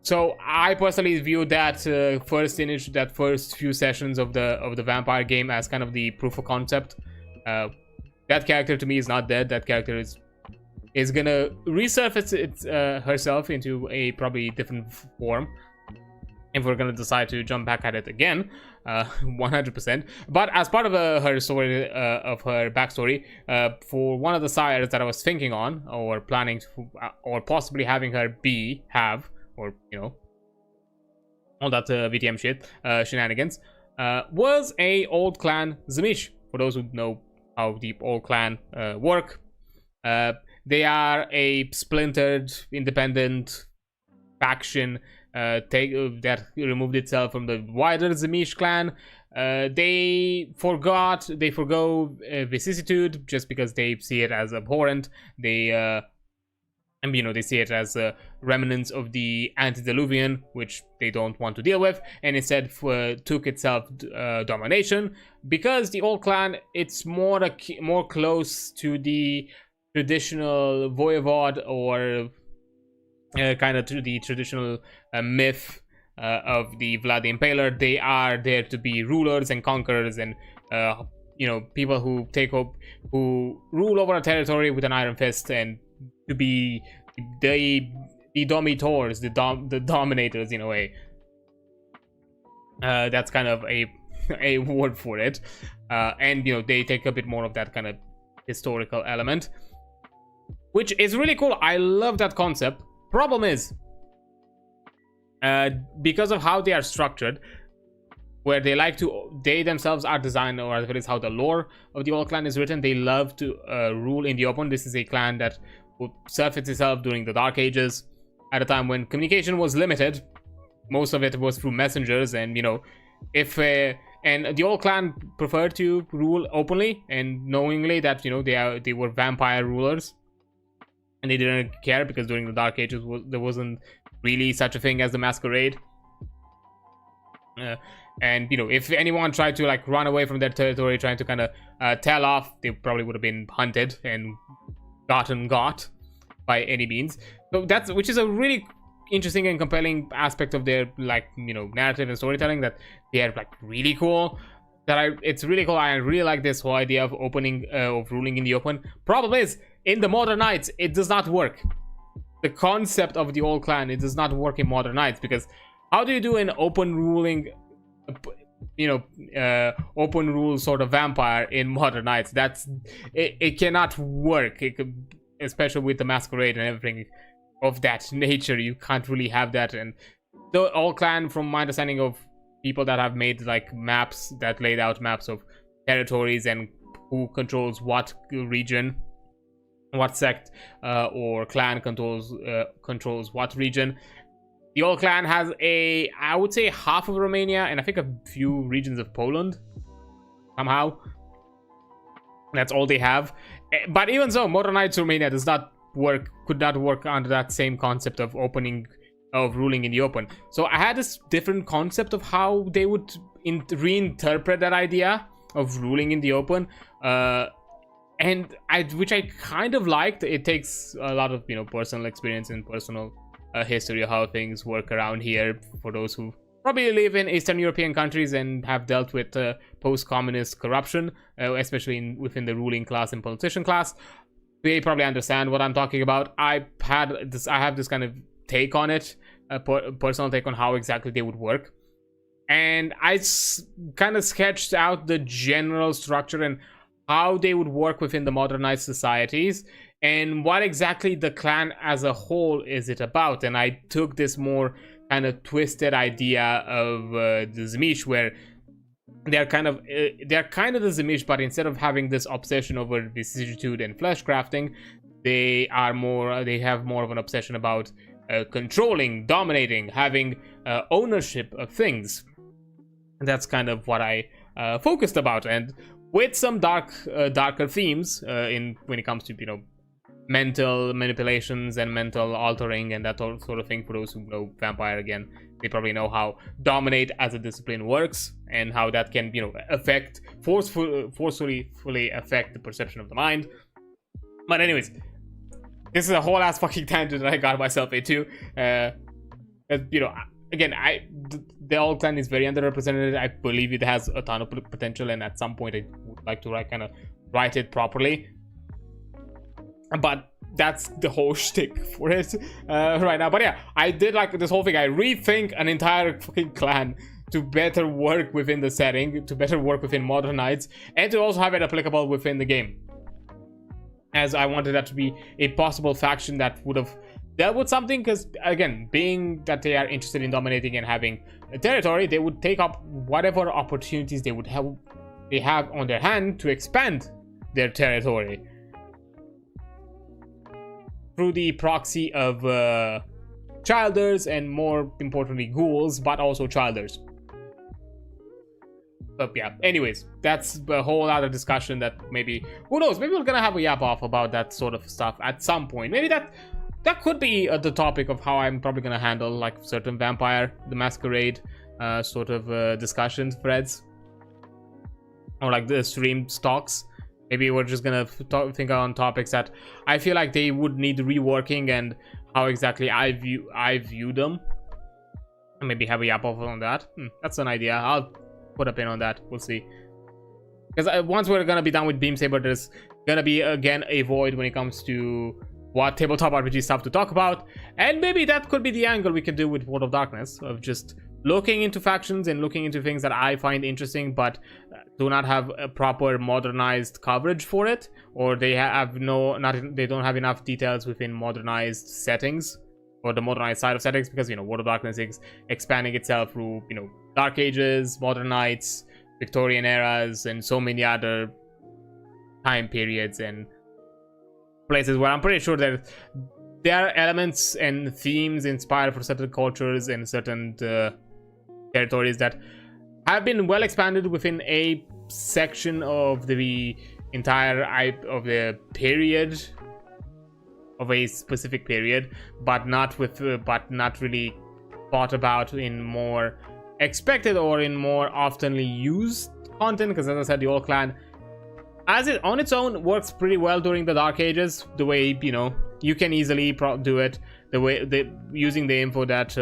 So I personally view that first few sessions of the vampire game as kind of the proof of concept. That character to me is not dead. That character is gonna resurface herself into a probably different form, if we're gonna decide to jump back at it again, 100%. But as part of her story, of her backstory, for one of the sires that I was thinking on, or planning to, or possibly having her have, or, you know, all that VTM shit, shenanigans, was a old clan Zamish. For those who know how the old clan work, they are a splintered, independent faction that removed itself from the wider Zamish clan. They forgo vicissitude just because they see it as abhorrent. They and, you know, they see it as remnants of the antediluvian, which they don't want to deal with, and instead took itself domination, because the old clan, it's more close to the traditional voivode, or kind of to the traditional myth of the Vlad the Impaler. They are there to be rulers and conquerors, and people who rule over a territory with an iron fist, and to be the domitors, the dominators in a way. That's kind of a word for it, and they take a bit more of that kind of historical element, which is really cool. I love that concept. Problem is, because of how they are structured, where they themselves are designed, or that is how the lore of the old clan is written, they love to rule in the open. This is a clan that would surface itself during the Dark Ages, at a time when communication was limited. Most of it was through messengers, and and the old clan preferred to rule openly and knowingly that they were vampire rulers, and they didn't care, because during the Dark Ages there wasn't really such a thing as the masquerade. And if anyone tried to like run away from their territory, trying to kind of tell off, they probably would have been hunted and got by any means. So which is a really interesting and compelling aspect of their narrative and storytelling, that they are like really cool. It's really cool. I really like this whole idea of ruling in the open. Problem is, in the Modern Knights, it does not work. The concept of the old clan, it does not work in Modern Knights, because how do you do an open ruling, open rule sort of vampire in Modern Knights? It cannot work. Especially with the masquerade and everything of that nature, you can't really have that. And the old clan, from my understanding of people that have made like maps that laid out maps of territories and who controls what region, what sect or clan controls what region. The old clan has I would say half of Romania, and I think a few regions of Poland somehow. That's all they have. But even so, Modern Knights Romania could not work under that same concept of ruling in the open. So I had this different concept of how they would reinterpret that idea of ruling in the open, which I kind of liked. It takes a lot of personal experience and personal history of how things work around here, for those who probably live in Eastern European countries and have dealt with post-communist corruption, especially within the ruling class and politician class. They probably understand what I'm talking about. I have this kind of take on it, a personal take on how exactly they would work, and I kind of sketched out the general structure and how they would work within the modernized societies, and what exactly the clan as a whole is it about. And I took this more kind of twisted idea of the Tzimisce, where they're kind of the Tzimisce, but instead of having this obsession over vicissitude and flesh crafting, they have more of an obsession about controlling, dominating, having ownership of things. And that's kind of what I focused about, and with some darker themes when it comes to mental manipulations and mental altering and that sort of thing. For those who know Vampire, again, they probably know how dominate as a discipline works, and how that can forcefully affect the perception of the mind. But anyways, this is a whole ass fucking tangent that I got myself into. Again, the old clan is very underrepresented. I believe it has a ton of potential, and at some point I would like to write it properly. But that's the whole shtick for it right now. But yeah, I did like this whole thing. I rethink an entire fucking clan to better work within the setting, to better work within Modern Knights, and to also have it applicable within the game. As I wanted that to be a possible faction that would have dealt with something, because again, being that they are interested in dominating and having a territory, they would take up whatever opportunities they have on their hand to expand their territory through the proxy of childers, and more importantly ghouls, but also childers. But yeah, anyways, that's a whole other discussion that maybe, who knows, maybe we're gonna have a yap off about that sort of stuff at some point. Maybe that, that could be the topic of how I'm probably gonna handle like certain Vampire the Masquerade sort of discussion threads, or like the stream talks. Maybe we're just gonna think on topics that I feel like they would need reworking and how exactly I view them. And maybe have a yap off on that. That's an idea. I'll put a pin on that. We'll see. Because once we're gonna be done with Beamsaber, there's gonna be again a void when it comes to what tabletop RPG stuff to talk about, and maybe that could be the angle we could do with World of Darkness, of just looking into factions and looking into things that I find interesting but do not have a proper modernized coverage for it, or they have they don't have enough details within modernized settings, or the modernized side of settings, because, you know, World of Darkness is expanding itself through, you know, Dark Ages, Modern Knights, Victorian eras, and so many other time periods and places where I'm pretty sure that there are elements and themes inspired for certain cultures and certain territories that have been well expanded within a section of the entire of the period, of a specific period, but not really thought about in more expected or in more oftenly used content. Because, as I said, the old clan as it on its own works pretty well during the Dark Ages, the way, you know, you can easily do it the way using the info that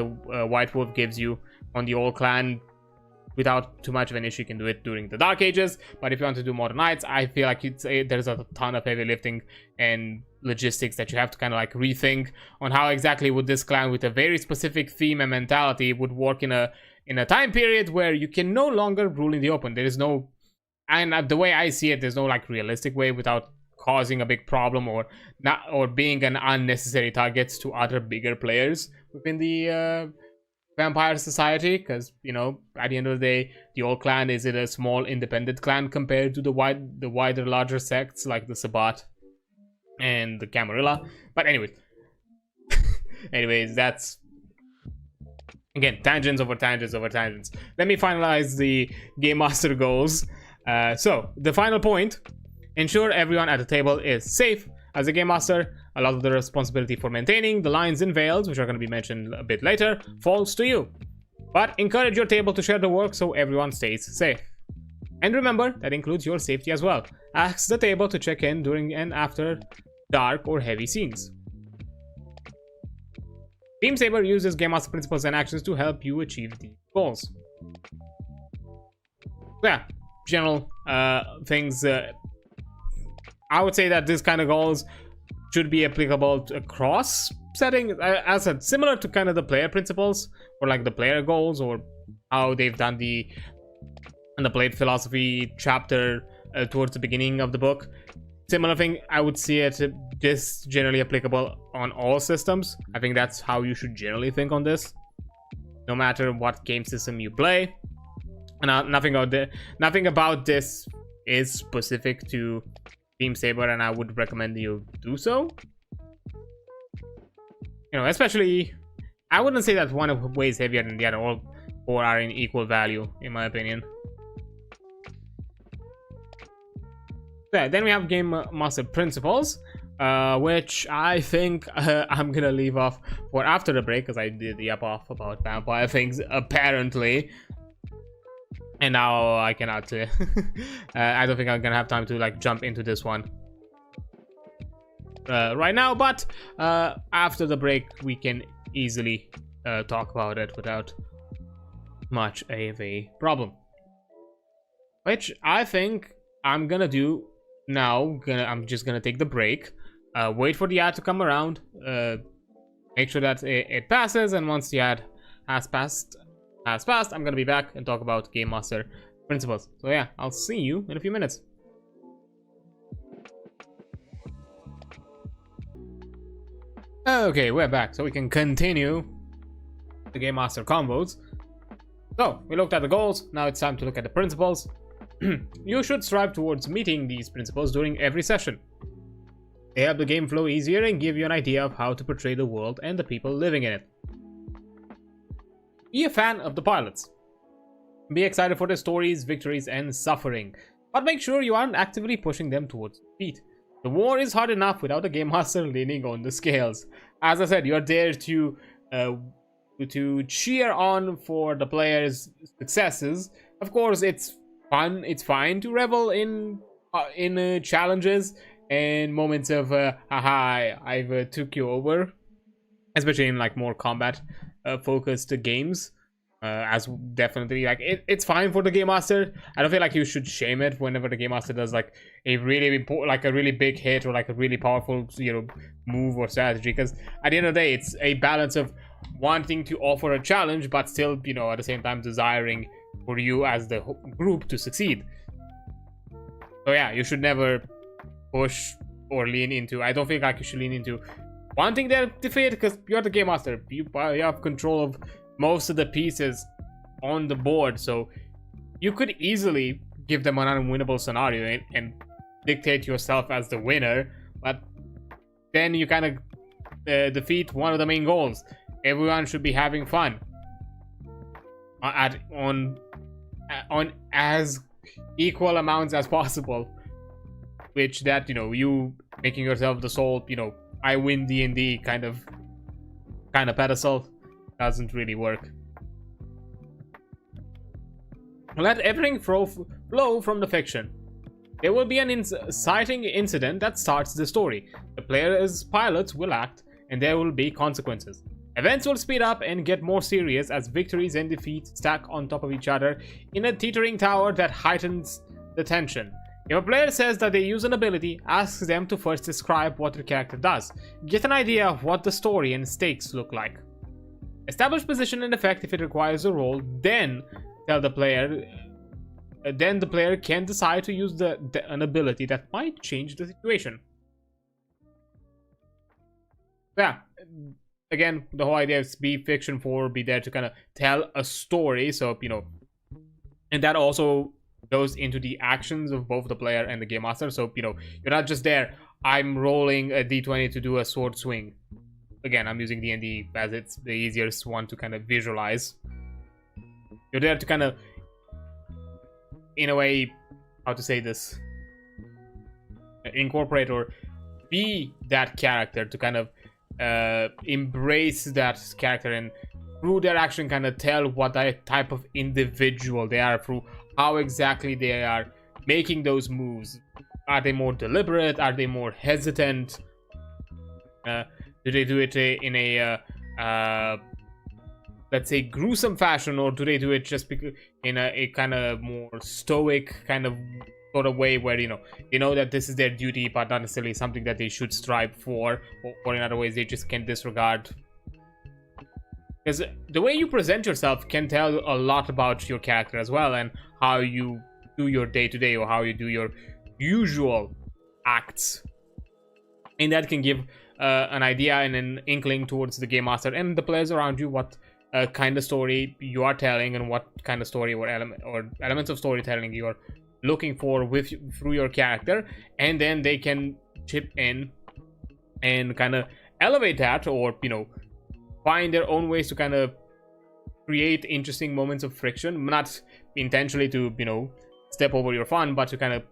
White Wolf gives you on the old clan without too much of an issue. You can do it during the Dark Ages, but if you want to do Modern Knights, I feel like there's a ton of heavy lifting and logistics that you have to kind of like rethink on how exactly would this clan with a very specific theme and mentality would work in a time period where you can no longer rule in the open. There is no, and the way I see it, there's no like realistic way without causing a big problem or not, or being an unnecessary target to other bigger players within the Vampire Society. Because, you know, at the end of the day, the old clan is a small independent clan compared to the wider larger sects like the Sabbat and the Camarilla. But anyways, that's again tangents over tangents over tangents. Let me finalize the Game Master goals. So the final point: ensure everyone at the table is safe. As a Game Master, a lot of the responsibility for maintaining the lines and veils, which are going to be mentioned a bit later, falls to you. But encourage your table to share the work so everyone stays safe. And remember, that includes your safety as well. Ask the table to check in during and after dark or heavy scenes. Beamsaber uses Game Master principles and actions to help you achieve these goals. Yeah, general things. I would say that this kind of goals should be applicable across settings, as I said, similar to kind of the player principles, or like the player goals, or how they've done the Blade Philosophy chapter towards the beginning of the book. Similar thing, I would see it just generally applicable on all systems. I think that's how you should generally think on this, no matter what game system you play. And nothing about this is specific to Beamsaber, and I would recommend you do so. You know, especially, I wouldn't say that one weighs heavier than the other. All four are in equal value, in my opinion. Yeah, then we have Game Master Principles, which I think I'm gonna leave off for after the break, because I did the off about vampire things, apparently. And now I cannot I don't think I'm gonna have time to like jump into this one right now, but after the break we can easily talk about it without much of a problem, which I think I'm gonna do now. I'm just gonna take the break, wait for the ad to come around, make sure that it passes, and once the ad has passed, I'm gonna be back and talk about Game Master Principles. So yeah, I'll see you in a few minutes. Okay, we're back, so we can continue the Game Master combos. So, we looked at the goals, now it's time to look at the principles. You should strive towards meeting these principles during every session. They help the game flow easier and give you an idea of how to portray the world and the people living in it. Be a fan of the pilots. Be excited for their stories, victories, and suffering, but make sure you aren't actively pushing them towards defeat. The war is hard enough without the game master leaning on the scales. As I said, you're there to cheer on for the players' successes. Of course, it's fun. It's fine to revel in challenges and moments of haha, I've took you over, especially in like more combat focused games. As definitely like it's fine for the game master. I don't feel like you should shame it whenever the game master does like a really important, like a really big hit or like a really powerful, you know, move or strategy, because at the end of the day it's a balance of wanting to offer a challenge but still, you know, at the same time desiring for you as the group to succeed. So yeah, you should never push or lean into, I don't think like you should lean into wanting their defeat, because you're the game master. You have control of most of the pieces on the board, so you could easily give them an unwinnable scenario and dictate yourself as the winner, but then you kind of defeat one of the main goals. Everyone should be having fun on as equal amounts as possible, which that, you know, you making yourself the sole, you know, I win D&D kind of pedestal doesn't really work. Let everything flow from the fiction. There will be an inciting incident that starts the story. The player's pilots will act, and there will be consequences. Events will speed up and get more serious as victories and defeats stack on top of each other in a teetering tower that heightens the tension. If a player says that they use an ability, ask them to first describe what their character does. Get an idea of what the story and stakes look like. Establish position and effect if it requires a roll, then tell the player. Then the player can decide to use an ability that might change the situation. Yeah, again, the whole idea is be fiction for, be there to kind of tell a story. So, you know, and that also goes into the actions of both the player and the game master. So, you know, you're not just there, I'm rolling a d20 to do a sword swing. Again, I'm using D&D as it's the easiest one to kind of visualize. You're there to kind of, in a way, how to say this, incorporate or be that character, to kind of embrace that character and through their action kind of tell what type of individual they are, through how exactly they are making those moves. Are they more deliberate? Are they more hesitant? Do they do it in a let's say gruesome fashion, or do they do it just in a kind of more stoic kind of sort of way where, you know that this is their duty but not necessarily something that they should strive for, or in other ways they just can disregard? Because the way you present yourself can tell a lot about your character as well, and how you do your day-to-day or how you do your usual acts, and that can give an idea and an inkling towards the game master and the players around you what kind of story you are telling, and what kind of story or elements of storytelling you are looking for through your character, and then they can chip in and kind of elevate that, or, you know, find their own ways to kind of create interesting moments of friction, not intentionally to, you know, step over your fun, but to kind of,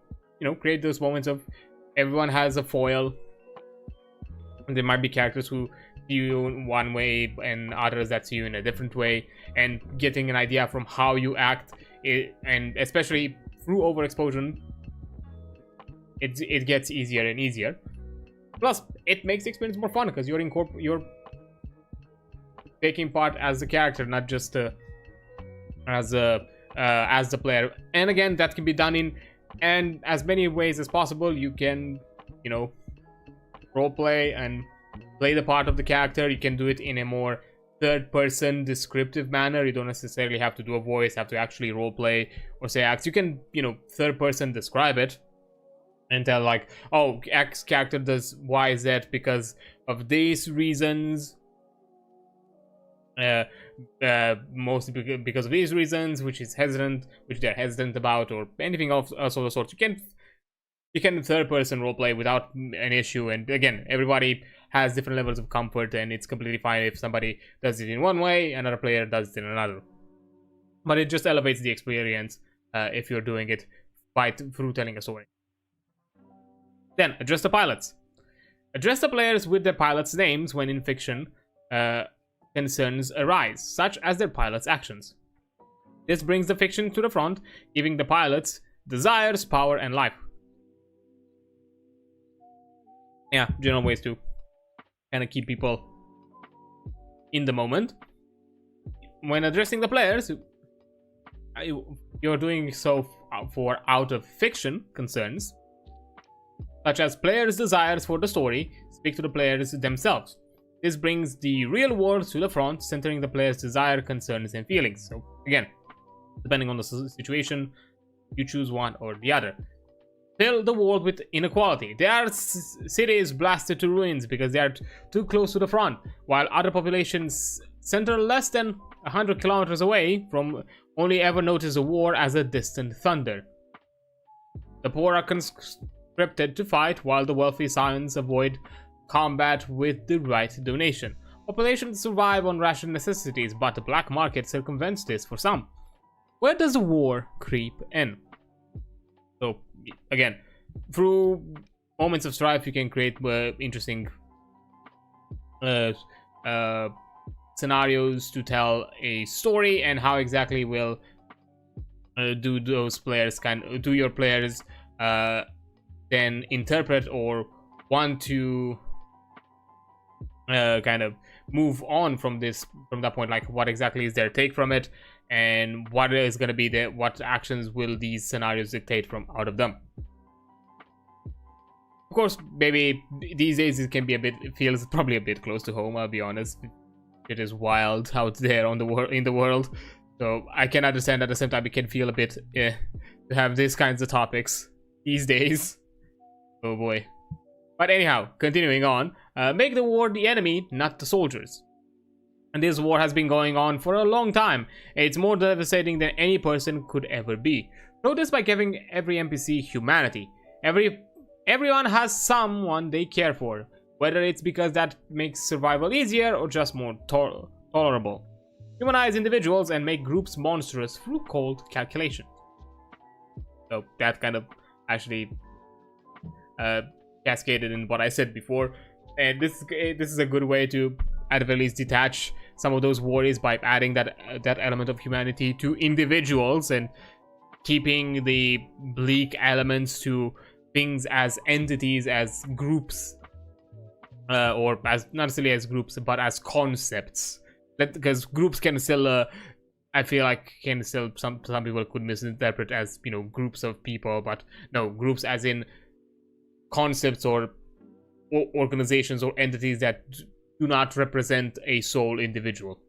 you know, create those moments of everyone has a foil. There might be characters who see you in one way and others that see you in a different way, and getting an idea from how you act, and especially through overexposure, it gets easier and easier. Plus, it makes the experience more fun because you're taking part as the character, not just as the player. And again, that can be done in as many ways as possible. You can, you know, roleplay and play the part of the character. You can do it in a more third-person descriptive manner. You don't necessarily have to do a voice, have to actually roleplay or say acts. You can, you know, third-person describe it and tell, like, oh, X character does Y, Z because of these reasons. Mostly because of these reasons, which they're hesitant about, or anything of the sort. You can third-person roleplay without an issue, and again, everybody has different levels of comfort, and it's completely fine if somebody does it in one way, another player does it in another. But it just elevates the experience if you're doing it through telling a story. Then, address the pilots. Address the players with their pilots' names when in fiction concerns arise, such as their pilots' actions. This brings the fiction to the front, giving the pilots desires, power, and life. Yeah, general ways to kind of keep people in the moment. When addressing the players, you're doing so for out of fiction concerns, such as players' desires for the story, speak to the players themselves. This brings the real world to the front, centering the players' desire, concerns, and feelings. So again, depending on the situation, you choose one or the other. Fill the world with inequality. There are cities blasted to ruins because they are too close to the front, while other populations center less than 100 kilometers away from only ever notice a war as a distant thunder. The poor are conscripted to fight, while the wealthy scions avoid combat with the right donation. Populations survive on ration necessities, but the black market circumvents this for some. Where does the war creep in? So, again, through moments of strife, you can create interesting scenarios to tell a story, and how exactly will do those players do your players then interpret or want to kind of move on from that point, like what exactly is their take from it, and what is going to be what actions will these scenarios dictate from out of them. Of course, maybe these days it can be it feels probably a bit close to home, I'll be honest. It is wild out there in the world, so I can understand at the same time it can feel a bit to have these kinds of topics these days. Oh boy. But anyhow, continuing on, make the war the enemy, not the soldiers. And this war has been going on for a long time. It's more devastating than any person could ever be. Show this by giving every NPC humanity. Everyone has someone they care for, whether it's because that makes survival easier or just more tolerable. Humanize individuals and make groups monstrous through cold calculation. So that kind of actually cascaded in what I said before, and this is a good way to at the very least detach some of those worries by adding that element of humanity to individuals and keeping the bleak elements to things as entities, as groups, or as not necessarily as groups but as concepts. Because groups can still I feel like some people could misinterpret as, you know, groups of people, but no, groups as in concepts or organizations or entities that do not represent a sole individual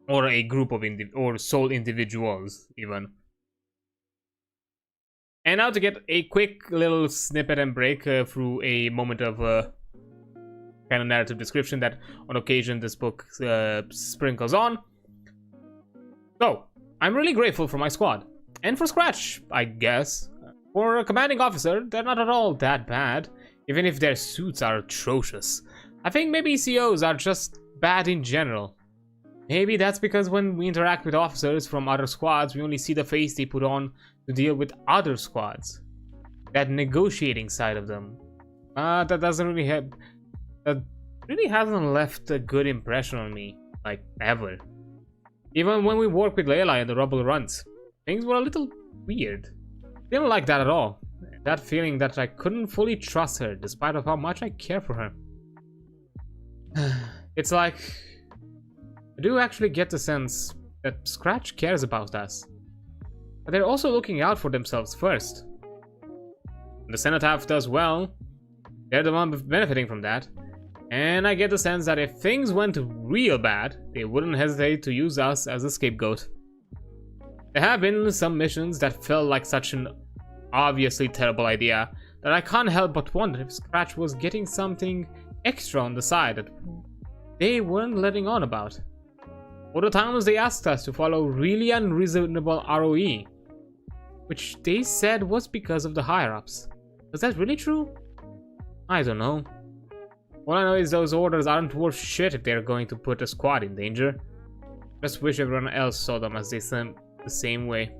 or a group of or sole individuals even. And now to get a quick little snippet and break through a moment of kind of narrative description that on occasion this book sprinkles on. So, I'm really grateful for my squad. And for Scratch, I guess. For a commanding officer, they're not at all that bad, even if their suits are atrocious. I think maybe COs are just bad in general. Maybe that's because when we interact with officers from other squads, we only see the face they put on to deal with other squads. That negotiating side of them. That really hasn't left a good impression on me, like, ever. Even when we worked with Layla in the Rubble runs, things were a little weird. Didn't like that at all. That feeling that I couldn't fully trust her, despite of how much I care for her. It's like, I do actually get the sense that Scratch cares about us. But they're also looking out for themselves first. When the Cenotaph does well, they're the one benefiting from that. And I get the sense that if things went real bad, they wouldn't hesitate to use us as a scapegoat. There have been some missions that felt like such an obviously terrible idea that I can't help but wonder if Scratch was getting something extra on the side that they weren't letting on about. Or the times they asked us to follow really unreasonable ROE, which they said was because of the higher-ups. Was that really true? I don't know. All I know is those orders aren't worth shit if they're going to put a squad in danger. Just wish everyone else saw them as the same way.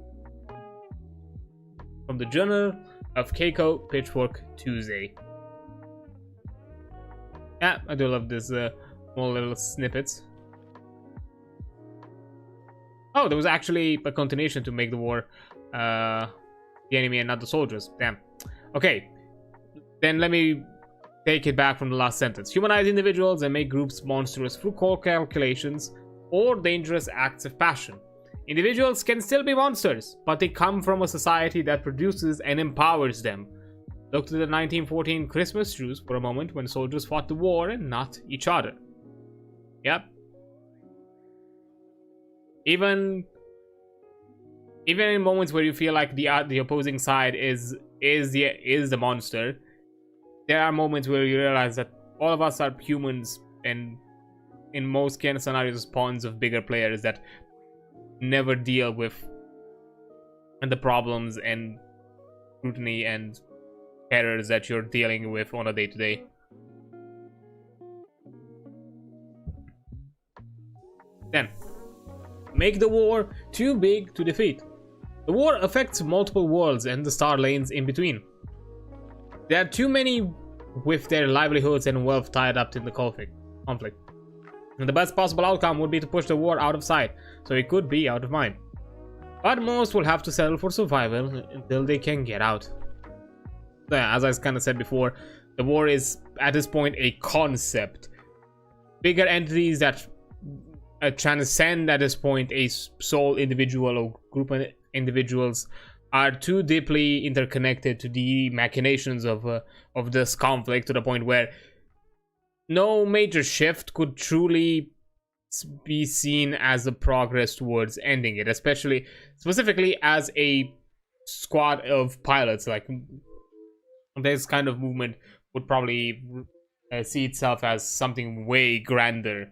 From the journal of Keiko Pitchfork Tuesday. Yeah, I do love this small little snippets. Oh, there was actually a continuation to make the war the enemy and not the soldiers. Damn. Okay, then let me take it back from the last sentence. Humanize individuals and make groups monstrous through cold calculations or dangerous acts of passion. Individuals can still be monsters, but they come from a society that produces and empowers them. Look to the 1914 Christmas truce for a moment when soldiers fought the war and not each other. Yep. Even in moments where you feel like the opposing side is the monster, there are moments where you realize that all of us are humans, and in most kind of scenarios, pawns of bigger players that never deal with the problems and scrutiny and errors that you're dealing with on a day-to-day. Then, make the war too big to defeat. The war affects multiple worlds and the star lanes in between. There are too many with their livelihoods and wealth tied up in the conflict. And the best possible outcome would be to push the war out of sight, so it could be out of mind. But most will have to settle for survival until they can get out. As I kind of said before, the war is at this point a concept. Bigger entities that transcend at this point a sole individual or group of individuals are too deeply interconnected to the machinations of this conflict, to the point where no major shift could truly be seen as a progress towards ending it, specifically as a squad of pilots. Like, this kind of movement would probably see itself as something way grander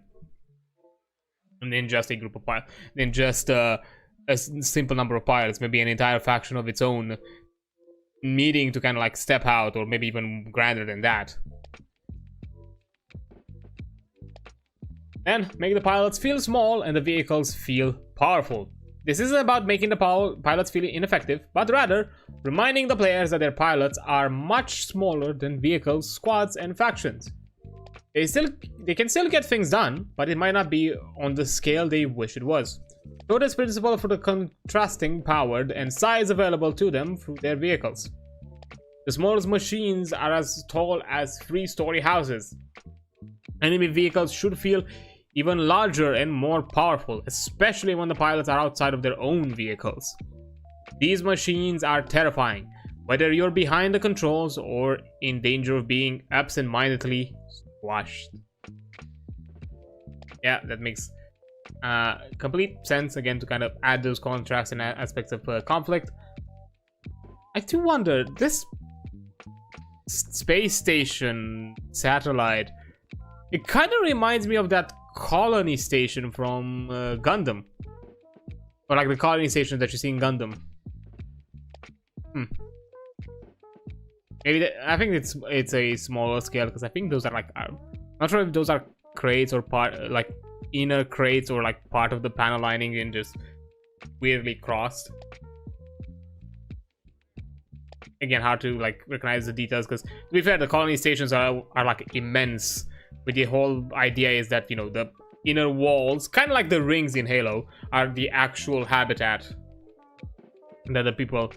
than just a group of pilots, than just a simple number of pilots, maybe an entire faction of its own needing to kind of like step out, or maybe even grander than that. And make the pilots feel small and the vehicles feel powerful. This isn't about making the pilots feel ineffective, but rather reminding the players that their pilots are much smaller than vehicles, squads, and factions. They can still get things done, but it might not be on the scale they wish it was. Show this principle for the contrasting power and size available to them through their vehicles. The smallest machines are as tall as 3-story houses. Enemy vehicles should feel even larger and more powerful, especially when the pilots are outside of their own vehicles. These machines are terrifying, whether you're behind the controls or in danger of being absent-mindedly squashed. Yeah, that makes complete sense, again, to kind of add those contrasts and aspects of conflict. I do wonder, this space station satellite, it kind of reminds me of that colony station from Gundam, or like the colony station that you see in Gundam. Maybe I think it's a smaller scale, because I think those are like, I'm not sure if those are crates or like inner crates, or like part of the panel lining and just weirdly crossed. Again, hard to like recognize the details, because to be fair, the colony stations are like immense. But the whole idea is that, you know, the inner walls, kind of like the rings in Halo, are the actual habitat that the people,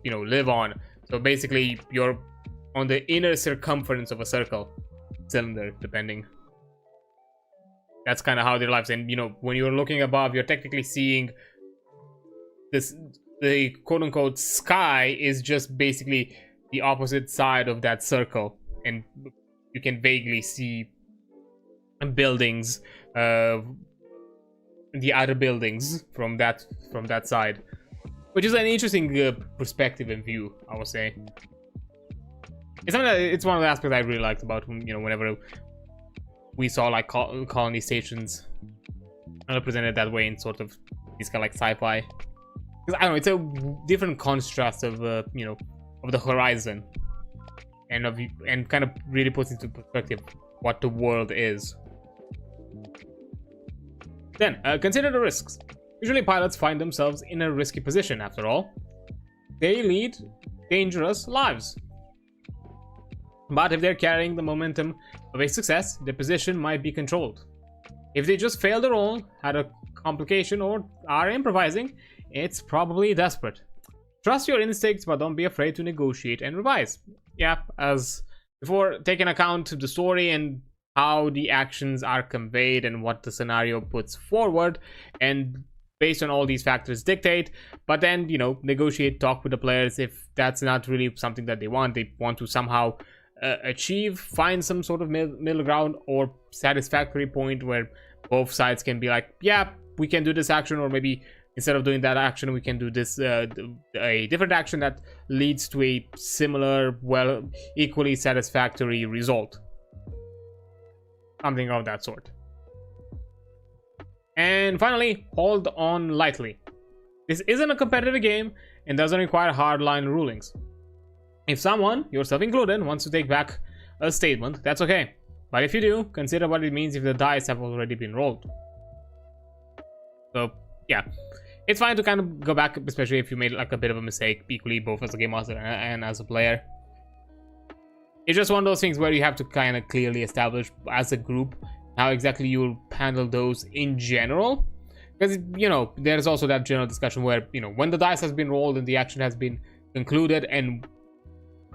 you know, live on. So basically, you're on the inner circumference of a circle, cylinder, depending. That's kind of how their lives. And, you know, when you're looking above, you're technically seeing this. The quote-unquote sky is just basically the opposite side of that circle, and you can vaguely see buildings, the other buildings from that side, which is an interesting perspective and view, I would say. It's one of the aspects I really liked about, you know, whenever we saw like colony stations represented that way in sort of these kind of like sci-fi. Because I don't know, it's a different contrast of you know, of the horizon, and kind of really puts into perspective what the world is. Then, consider the risks. Usually pilots find themselves in a risky position, after all. They lead dangerous lives. But if they're carrying the momentum of a success, their position might be controlled. If they just failed a roll, had a complication, or are improvising, it's probably desperate. Trust your instincts, but don't be afraid to negotiate and revise. Yeah, as before, take into account the story and how the actions are conveyed and what the scenario puts forward, and based on all these factors dictate. But then, you know, negotiate, talk with the players if that's not really something that they want to somehow achieve, find some sort of middle ground or satisfactory point where both sides can be like, yeah, we can do this action, or maybe instead of doing that action we can do this a different action that leads to a similar, well, equally satisfactory result, something of that sort. And finally, hold on lightly. This isn't a competitive game and doesn't require hardline rulings. If someone, yourself included, wants to take back a statement, that's okay. But if you do, consider what it means if the dice have already been rolled. So, yeah. It's fine to kind of go back, especially if you made like a bit of a mistake, equally both as a game master and as a player. It's just one of those things where you have to kind of clearly establish as a group how exactly you'll handle those in general. Because, you know, there's also that general discussion where, you know, when the dice has been rolled and the action has been concluded and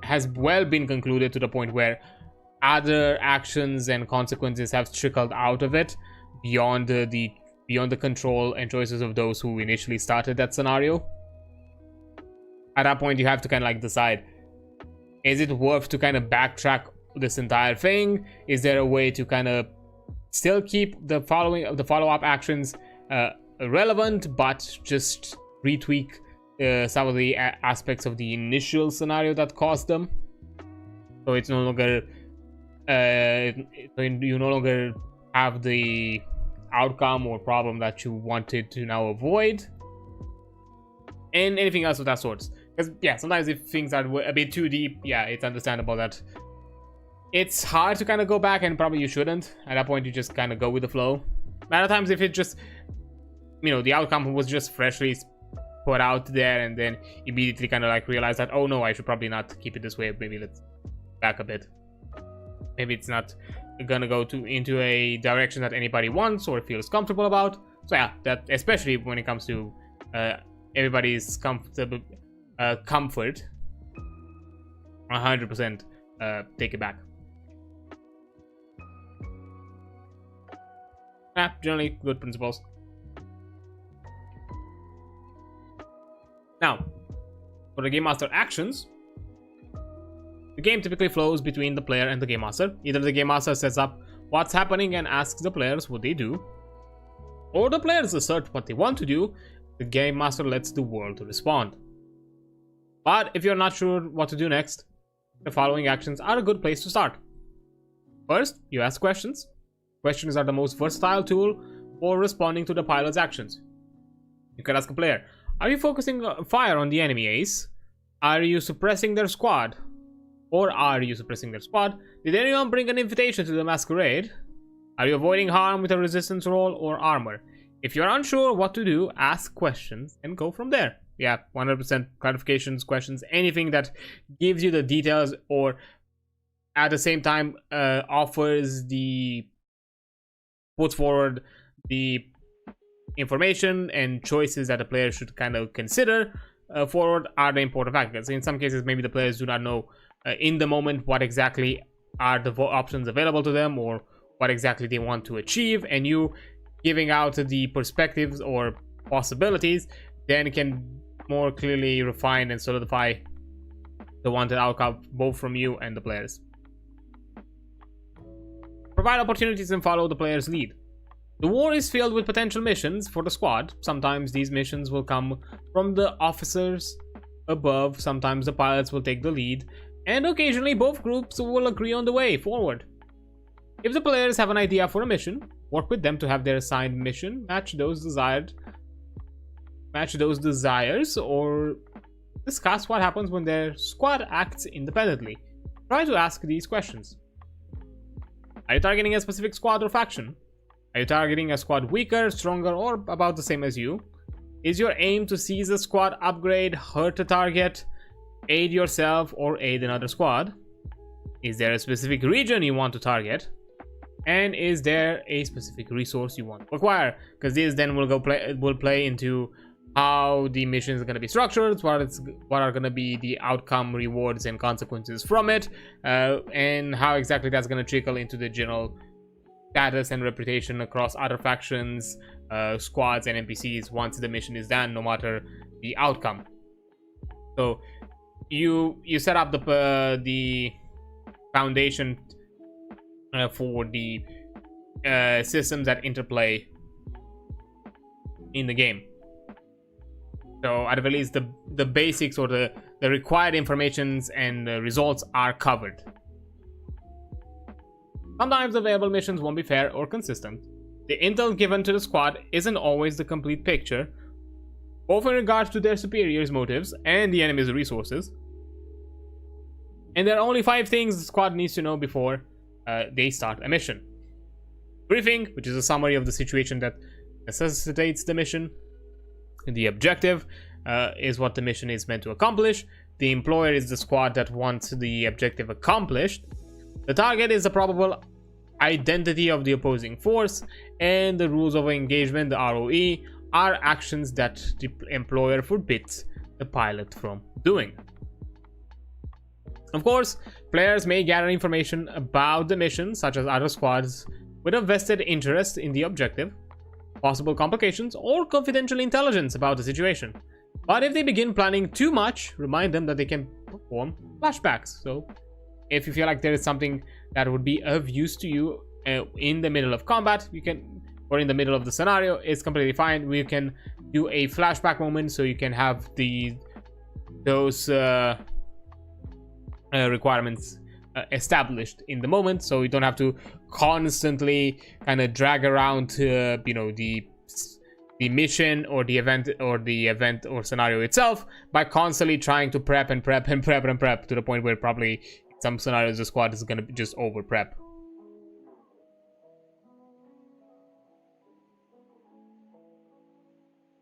has well been concluded to the point where other actions and consequences have trickled out of it beyond the control and choices of those who initially started that scenario. At that point, you have to kind of like decide, is it worth to kind of backtrack this entire thing? Is there a way to kind of still keep the follow-up actions relevant, but just retweak some of the aspects of the initial scenario that caused them? So it's no longer you no longer have the outcome or problem that you wanted to now avoid, and anything else of that sort. Because yeah, sometimes if things are a bit too deep, yeah, it's understandable that it's hard to kind of go back, and probably you shouldn't. At that point, you just kind of go with the flow. But other times, if it just, you know, the outcome was just freshly put out there, and then immediately kind of like realize that, oh no, I should probably not keep it this way. Maybe let's back a bit. Maybe it's not gonna go into a direction that anybody wants or feels comfortable about. So yeah, that especially when it comes to everybody's comfort, 100% take it back. Generally good principles. Now, for the Game Master actions, the game typically flows between the player and the Game Master. Either the Game Master sets up what's happening and asks the players what they do, or the players assert what they want to do. The Game Master lets the world respond. But if you're not sure what to do next, the following actions are a good place to start. First, you ask questions. Questions are the most versatile tool for responding to the pilot's actions. You can ask a player, are you focusing fire on the enemy, Ace? Are you suppressing their squad? Or are you suppressing their squad? Did anyone bring an invitation to the masquerade? Are you avoiding harm with a resistance roll or armor? If you're unsure what to do, ask questions and go from there. Yeah, 100% clarifications, questions, anything that gives you the details or at the same time puts forward the information and choices that the player should kind of consider forward are the important factors. In some cases, maybe the players do not know in the moment what exactly are the options available to them or what exactly they want to achieve, and you giving out the perspectives or possibilities then can more clearly refine and solidify the wanted outcome both from you and the players. Provide opportunities and follow the player's lead. The war is filled with potential missions for the squad. Sometimes these missions will come from the officers above, sometimes the pilots will take the lead, and occasionally both groups will agree on the way forward. If the players have an idea for a mission, work with them to have their assigned mission match those desires, or discuss what happens when their squad acts independently. Try to ask these questions. Are you targeting a specific squad or faction? Are you targeting a squad weaker, stronger, or about the same as you? Is your aim to seize a squad upgrade, hurt a target, aid yourself or aid another squad? Is there a specific region you want to target? And is there a specific resource you want to acquire? Because this then will play into how the mission is going to be structured, what are going to be the outcome, rewards, and consequences from it, and how exactly that's going to trickle into the general status and reputation across other factions, squads, and NPCs once the mission is done, no matter the outcome. So you set up the foundation for the systems that interplay in the game. So at the very least, the basics or the required informations and the results are covered. Sometimes available missions won't be fair or consistent. The intel given to the squad isn't always the complete picture, both in regards to their superiors' motives and the enemy's resources. And there are only 5 things the squad needs to know before they start a mission. Briefing, which is a summary of the situation that necessitates the mission. The objective is what the mission is meant to accomplish. The employer is the squad that wants the objective accomplished. The target is the probable identity of the opposing force. And the rules of engagement, the ROE, are actions that the employer forbids the pilot from doing. Of course, players may gather information about the mission, such as other squads with a vested interest in the objective, possible complications, or confidential intelligence about the situation. But if they begin planning too much, remind them that they can perform flashbacks. So if you feel like there is something that would be of use to you in the middle of combat, you can, or in the middle of the scenario, it's completely fine. We can do a flashback moment so you can have those requirements established in the moment, so you don't have to constantly kind of drag around you know, the mission or the event or scenario itself by constantly trying to prep to the point where probably some scenarios the squad is gonna just over prep.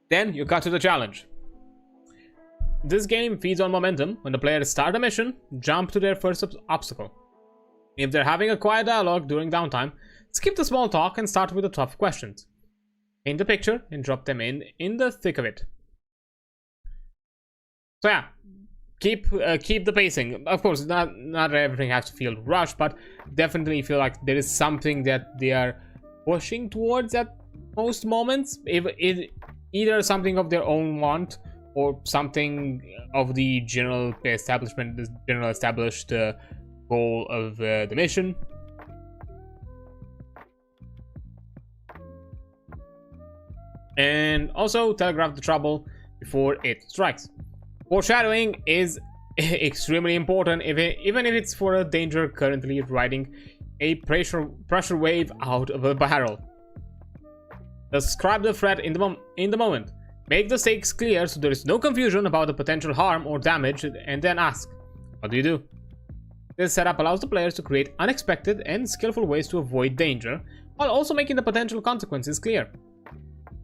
Then you cut to the challenge. This game feeds on momentum. When the players start a mission, jump to their first obstacle. If they're having a quiet dialogue during downtime, skip the small talk and start with the tough questions. Paint the picture and drop them in the thick of it. So yeah, keep the pacing. Of course, not everything has to feel rushed, but definitely feel like there is something that they are pushing towards at most moments. Either something of their own want, or something of the general establishment, the general established goal of the mission. And also telegraph the trouble before it strikes. Foreshadowing is extremely important, even if it's for a danger currently riding a pressure wave out of a barrel. Describe the threat in the moment. Make the stakes clear so there is no confusion about the potential harm or damage, and then ask, what do you do? This setup allows the players to create unexpected and skillful ways to avoid danger, while also making the potential consequences clear.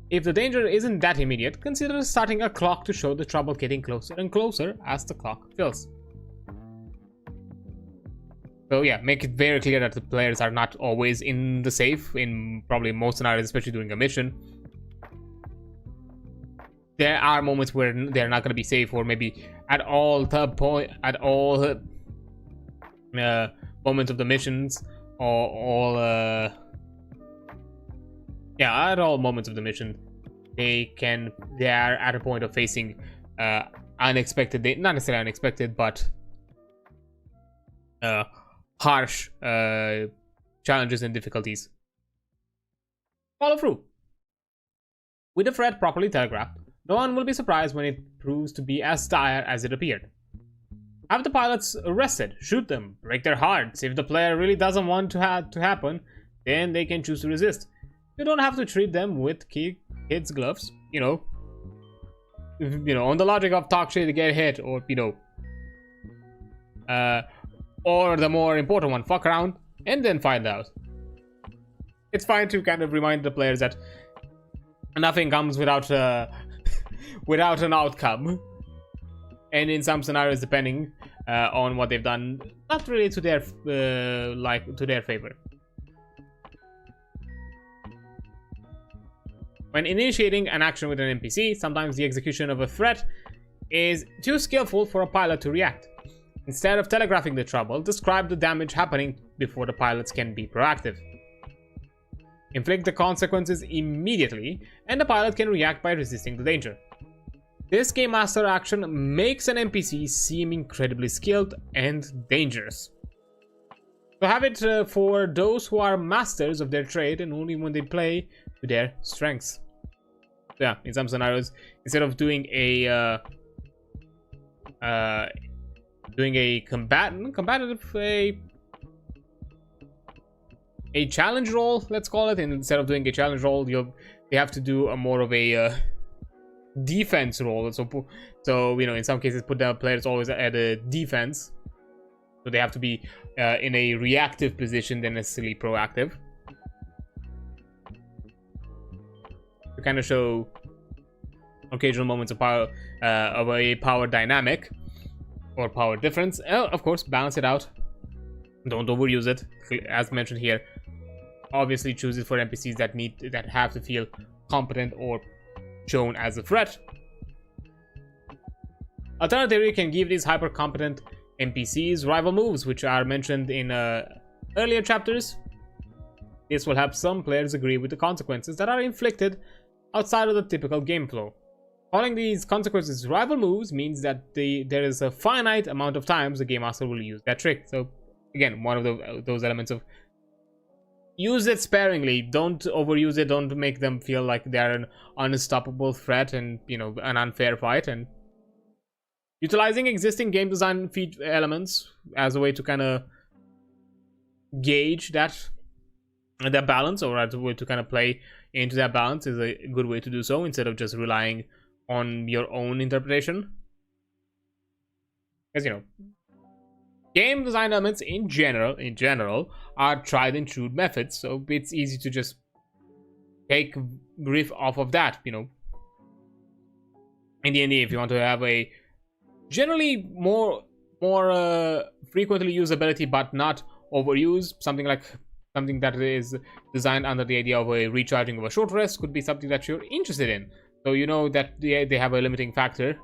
If the danger isn't that immediate, consider starting a clock to show the trouble getting closer and closer as the clock fills. So yeah, make it very clear that the players are not always in the safe, in probably most scenarios, especially during a mission. There are moments where they're not going to be safe, or maybe at all moments of the missions, or at all moments of the mission, they are at a point of facing unexpected, not necessarily unexpected, but harsh challenges and difficulties. Follow through. With the threat properly telegraphed, no one will be surprised when it proves to be as dire as it appeared. Have the pilots arrested, shoot them, break their hearts. If the player really doesn't want to happen, then they can choose to resist. You don't have to treat them with kids' gloves, you know, on the logic of talk shit to get hit, or or the more important one, fuck around and then find out. It's fine to kind of remind the players that nothing comes without without an outcome, and in some scenarios, depending on what they've done, not really to their to their favor. When initiating an action with an NPC, sometimes the execution of a threat is too skillful for a pilot to react. Instead of telegraphing the trouble, describe the damage happening before the pilots can be proactive. Inflict the consequences immediately, and the pilot can react by resisting the danger. This Game Master action makes an NPC seem incredibly skilled and dangerous. So have it for those who are masters of their trade and only when they play to their strengths. Yeah, in some scenarios, instead of doing a challenge roll, let's call it, and instead of doing a challenge roll, they have to do a more of a defense roll. So you know, in some cases, put the players always at a defense, so they have to be in a reactive position than necessarily proactive, to kind of show occasional moments of power, of a power dynamic or power difference. Of course, balance it out. Don't overuse it, as mentioned here. Obviously, choose it for NPCs that have to feel competent or shown as a threat. Alternatively, you can give these hyper competent NPCs rival moves, which are mentioned in earlier chapters. This will help some players agree with the consequences that are inflicted outside of the typical game flow. Calling these consequences rival moves means that there is a finite amount of times the Game Master will use that trick. So again, one of those elements of use it sparingly, don't overuse it, don't make them feel like they're an unstoppable threat and, you know, an unfair fight. And utilizing existing game design elements as a way to kind of gauge that balance, or as a way to kind of play into that balance, is a good way to do so, instead of just relying on your own interpretation. Because, you know, game design elements in general are tried and true methods, so it's easy to just take riff off of that, you know. In the end, if you want to have a generally more frequently used ability but not overused, something that is designed under the idea of a recharging of a short rest could be something that you're interested in. So you know that they have a limiting factor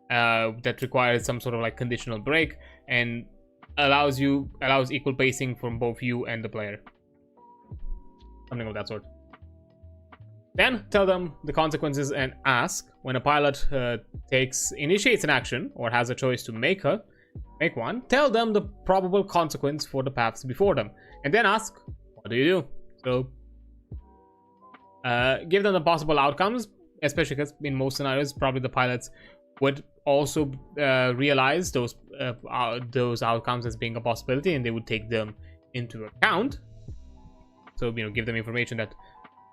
that requires some sort of like conditional break and allows equal pacing from both you and the player, something of that sort. Then tell them the consequences and ask, when a pilot initiates an action or has a choice to make one, tell them the probable consequence for the paths before them, and then ask, what do you do? So give them the possible outcomes, especially because in most scenarios probably the pilots would also realize those outcomes as being a possibility, and they would take them into account. So, you know, give them information that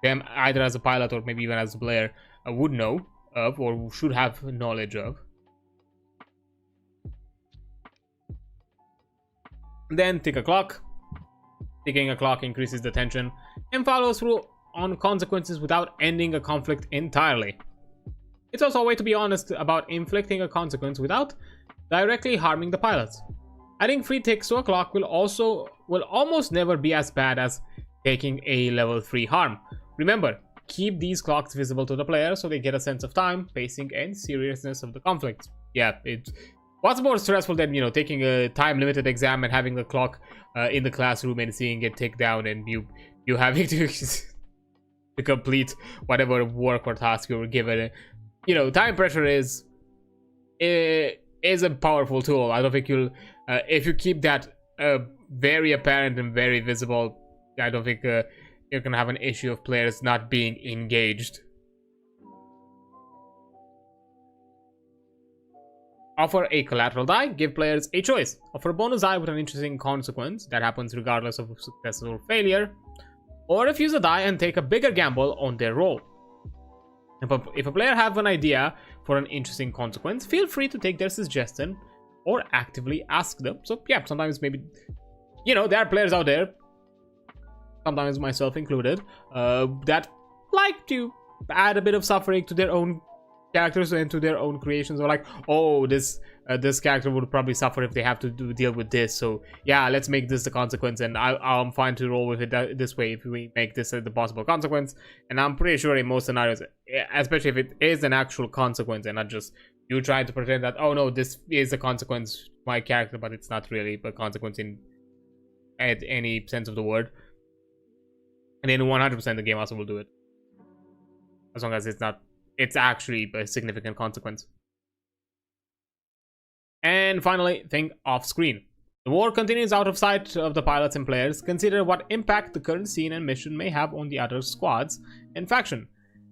them, either as a pilot or maybe even as a player, would know of or should have knowledge of. Then tick a clock. Ticking a clock increases the tension and follows through on consequences without ending a conflict entirely. It's also a way to be honest about inflicting a consequence without directly harming the pilots. Adding free ticks to a clock will almost never be as bad as taking a level 3 harm. Remember, keep these clocks visible to the player so they get a sense of time, pacing, and seriousness of the conflict. Yeah, what's more stressful than, you know, taking a time-limited exam and having the clock in the classroom and seeing it tick down, and you having to to complete whatever work or task you were given. You know, time pressure is a powerful tool. I don't think you'll if you keep that very apparent and very visible, I don't think you're gonna have an issue of players not being engaged. Offer a collateral die. Give players a choice. Offer a bonus die with an interesting consequence that happens regardless of success or failure, or refuse a die and take a bigger gamble on their roll. If a player have an idea for an interesting consequence, feel free to take their suggestion or actively ask them. So yeah, sometimes maybe, you know, there are players out there, sometimes myself included, that like to add a bit of suffering to their own characters into their own creations, or like, oh, this character would probably suffer if they have to deal with this, so yeah, let's make this the consequence, and I'm fine to roll with it this way if we make this the possible consequence. And I'm pretty sure in most scenarios, especially if it is an actual consequence and not just you trying to pretend that, oh no, this is a consequence to my character, but it's not really a consequence in any sense of the word, and then 100% the game master will do it, as long as it's actually a significant consequence. And finally, think off screen. The war continues out of sight of the pilots and players. Consider what impact the current scene and mission may have on the other squads and faction.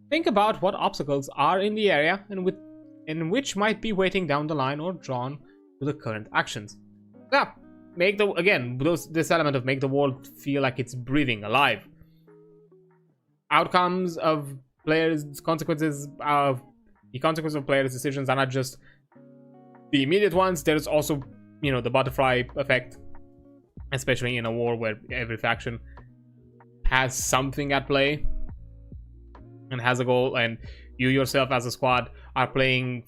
Think about what obstacles are in the area and which might be waiting down the line or drawn to the current actions. Yeah, make this element of make the world feel like it's breathing, alive. Outcomes of players' consequences of the consequences of players' decisions are not just the immediate ones. There's also, the butterfly effect, especially in a war where every faction has something at play and has a goal, and you yourself as a squad are playing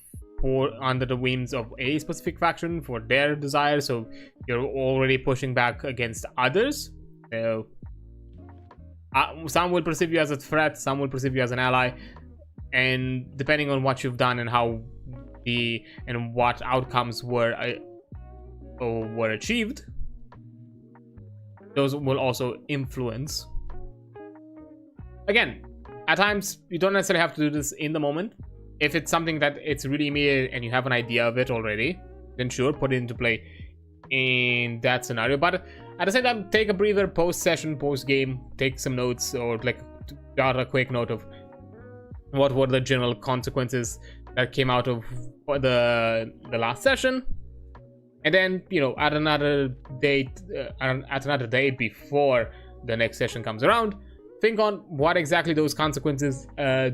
under the whims of a specific faction for their desire, so you're already pushing back against others. So some will perceive you as a threat, some will perceive you as an ally, and depending on what you've done and what outcomes were achieved, those will also influence. Again, at times you don't necessarily have to do this in the moment. If it's something that it's really immediate and you have an idea of it already, then sure, put it into play in that scenario. But at the same time, take a breather post-session, post-game, take some notes, or like jot a quick note of what were the general consequences that came out of the last session, and then at another day before the next session comes around, think on what exactly those consequences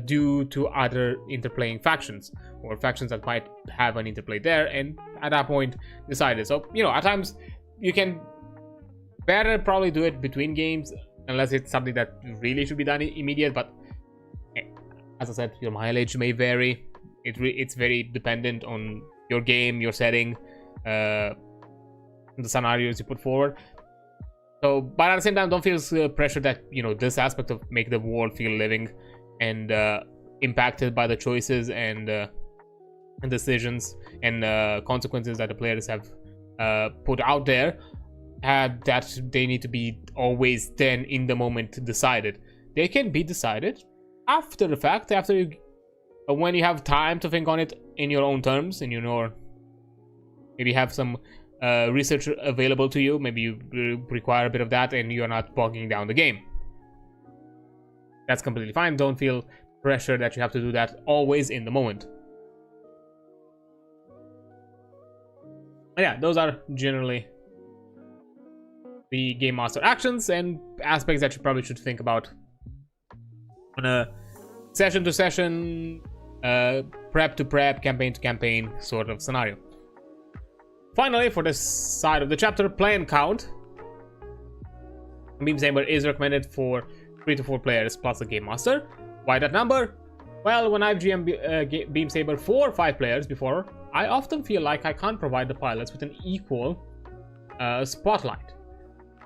do to other interplaying factions or factions that might have an interplay there, and at that point decide it. So at times you can better probably do it between games unless it's something that really should be done immediate, but as I said, your mileage may vary. It's very dependent on your game, your setting, the scenarios you put forward. So, but at the same time, don't feel pressure that this aspect of make the world feel living and impacted by the choices and decisions and consequences that the players have put out there, that they need to be always then in the moment decided. They can be decided after the fact, when you have time to think on it in your own terms, and maybe have some research available to you. Maybe you require a bit of that and you're not bogging down the game. That's completely fine. Don't feel pressure that you have to do that always in the moment. But yeah, those are generally the Game Master actions and aspects that you probably should think about on a session to session, prep to prep, campaign to campaign sort of scenario. Finally, for this side of the chapter, player count. Beamsaber is recommended for 3 to 4 players plus a Game Master. Why that number? Well, when I've GM'd Beamsaber for 5 players before, I often feel like I can't provide the pilots with an equal spotlight.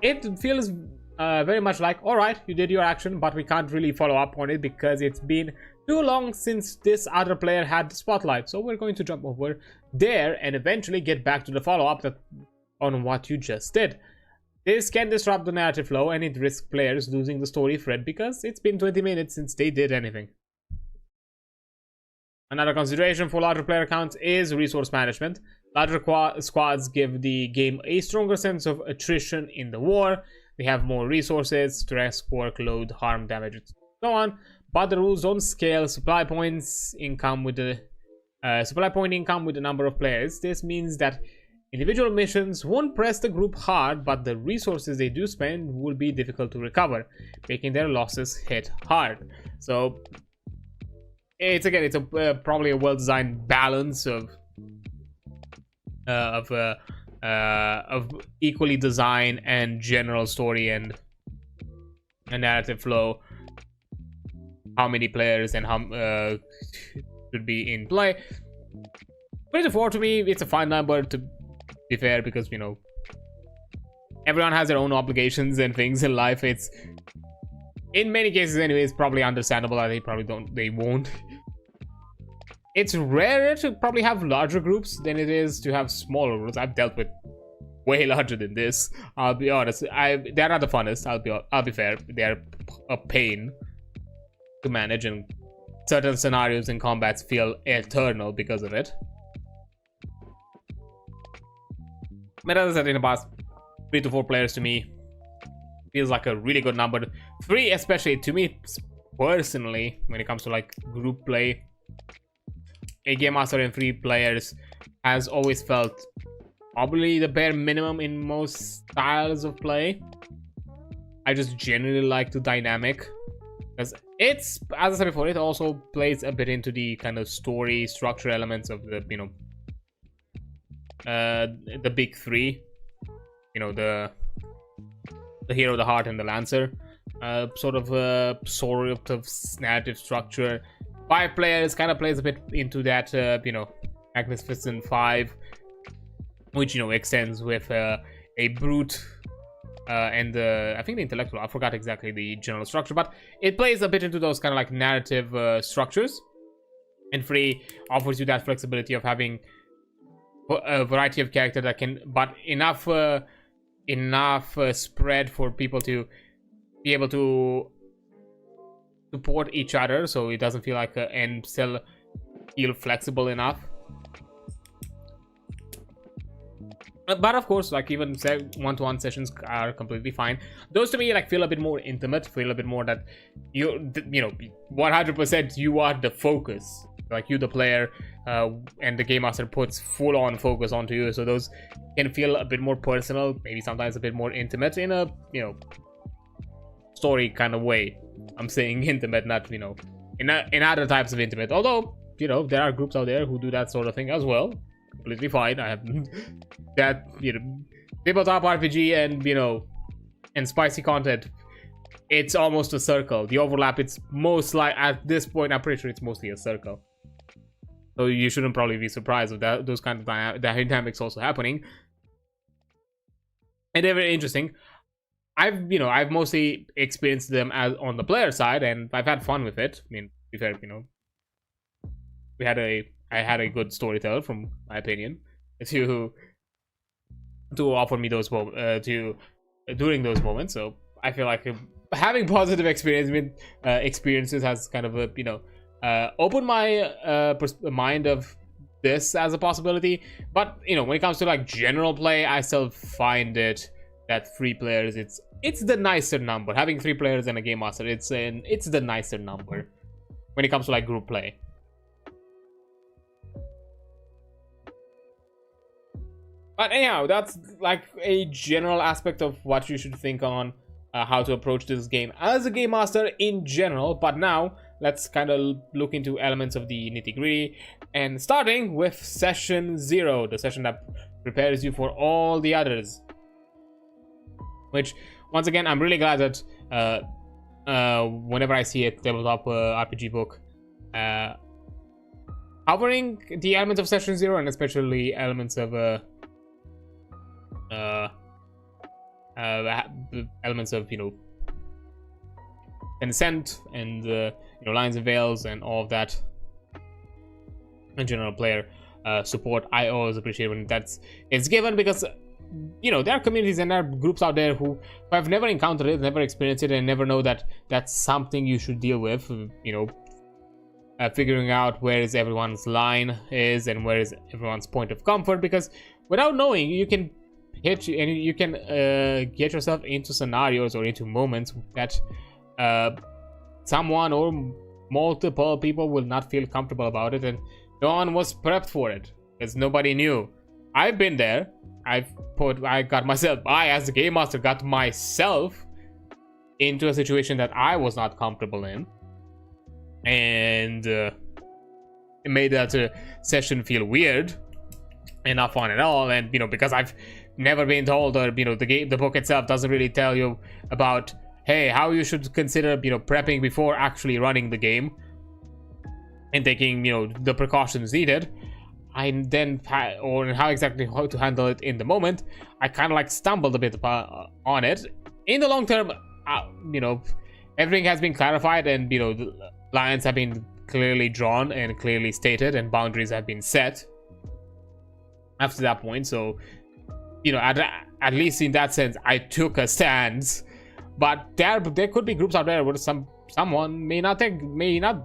It feels very much like, alright, you did your action, but we can't really follow up on it because it's been too long since this other player had the spotlight. So we're going to jump over there and eventually get back to the follow-up on what you just did. This can disrupt the narrative flow and it risks players losing the story thread because it's been 20 minutes since they did anything. Another consideration for larger player counts is resource management. Larger squads give the game a stronger sense of attrition in the war. They have more resources, stress, workload, harm, damage, and so on. But the rules don't scale supply point income with the number of players. This means that individual missions won't press the group hard, but the resources they do spend will be difficult to recover, making their losses hit hard. So it's probably a well-designed balance of equally design and general story and narrative flow. How many players and how should be in play. 3 to 4 to me, it's a fine number, to be fair, because, you know, everyone has their own obligations and things in life. It's, in many cases anyways, probably understandable that they won't. It's rarer to probably have larger groups than it is to have smaller groups. I've dealt with way larger than this. I'll be honest. They're not the funnest. I'll be fair. They're a pain to manage, and certain scenarios and combats feel eternal because of it. But as I said in the past, 3 to 4 players to me feels like a really good number. 3, especially to me personally, when it comes to like group play, a game master and 3 players has always felt probably the bare minimum in most styles of play. I just generally like the dynamic, because it's, as I said before, it also plays a bit into the kind of story structure elements of the, you know, the big 3, you know, the hero, the heart, and the lancer, sort of narrative structure. 5 players kind of plays a bit into that, you know, Magnificent 5, which, you know, extends with a brute and I think the intellectual. I forgot exactly the general structure, but it plays a bit into those kind of like narrative structures. And 3 offers you that flexibility of having a variety of characters that can, but enough spread for people to be able to support each other, so it doesn't feel like and still feel flexible enough. But of course, like, even one-to-one sessions are completely fine. Those to me like feel a bit more intimate, feel a bit more that you know, 100% you are the focus, like you the player, and the game master puts full-on focus onto you, so those can feel a bit more personal, maybe sometimes a bit more intimate in a, you know, story kind of way. I'm saying intimate, not, you know, in other types of intimate, although, you know, there are groups out there who do that sort of thing as well. Completely fine. I have that, you know, tabletoprpg and, you know, and spicy content, it's almost a circle. The overlap, it's most like, at this point, I'm pretty sure it's mostly a circle. So you shouldn't probably be surprised with that, those kind of dynamics also happening. And they're very interesting. I've mostly experienced them as on the player side, and I've had fun with it. I mean, to be fair, you know, I had a good storyteller, from my opinion, to offer me those during those moments. So I feel like having positive experiences has kind of, you know, opened my mind of this as a possibility. But, you know, when it comes to like general play, I still find it that 3 players, it's the nicer number. Having 3 players and a game master, it's the nicer number when it comes to like group play. But anyhow, that's like a general aspect of what you should think on how to approach this game as a game master in general. But now let's kind of look into elements of the nitty-gritty, and starting with session 0, the session that prepares you for all the others. Which, once again, I'm really glad that whenever I see a tabletop RPG book covering the elements of session 0, and especially elements of elements of, you know, consent and you know, lines and veils and all of that, and general player support, I always appreciate when it's given, because, you know, there are communities and there are groups out there who have never encountered it, never experienced it, and never know that that's something you should deal with. You know, figuring out where is everyone's line is and where is everyone's point of comfort, because without knowing, you can get yourself into scenarios or into moments that someone or multiple people will not feel comfortable about it, and no one was prepped for it because nobody knew. I've been there. I as the game master got myself into a situation that I was not comfortable in, and it made that session feel weird and not fun at all. And, you know, because I've never been told, or, you know, the book itself doesn't really tell you about, hey, how you should consider, you know, prepping before actually running the game. and taking, you know, the precautions needed, I then, or how exactly how to handle it in the moment, I kind of like stumbled a bit on it. In the long term, you know, everything has been clarified, and, you know, the lines have been clearly drawn and clearly stated, and boundaries have been set after that point. So, you know, at least in that sense, I took a stance. But there could be groups out there where someone may not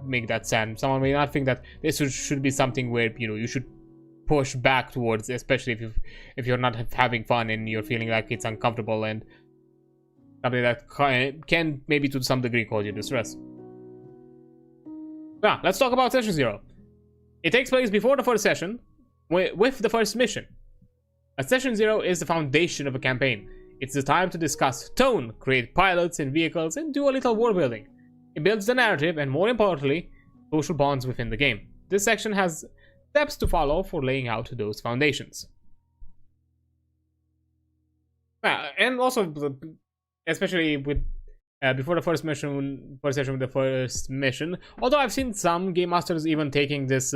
make that stand. Someone may not think that this should be something where, you know, you should push back towards, especially if you're not having fun and you're feeling like it's uncomfortable and something that can maybe to some degree cause you distress. Now, let's talk about Session 0. It takes place before the first session with the first mission. A Session 0 is the foundation of a campaign. It's the time to discuss tone, create pilots and vehicles, and do a little world building. It builds the narrative and, more importantly, social bonds within the game. This section has steps to follow for laying out those foundations. And also, especially with before the first session with the first mission, although I've seen some game masters even taking this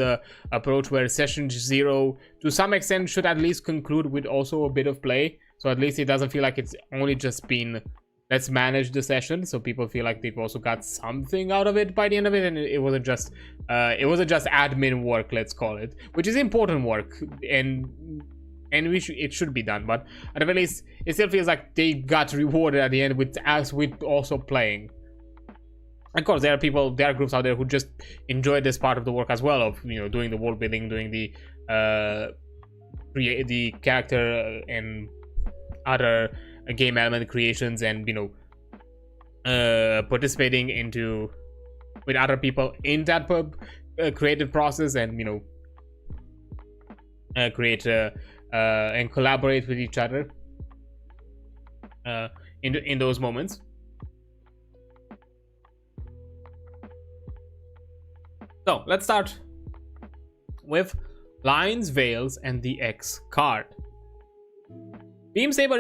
approach where Session 0 to some extent should at least conclude with also a bit of play, so at least it doesn't feel like it's only just been let's manage the session, so people feel like they've also got something out of it by the end of it, and it wasn't just admin work, let's call it, which is important work, and it should be done, but at the very least, it still feels like they got rewarded at the end with also playing. Of course, there are groups out there who just enjoy this part of the work as well, of, you know, doing the world building, doing the character and other game element creations, and, you know, participating with other people in that creative process, and, you know, create and collaborate with each other in those moments. So let's start with lines, veils, and the X card. Beamsaber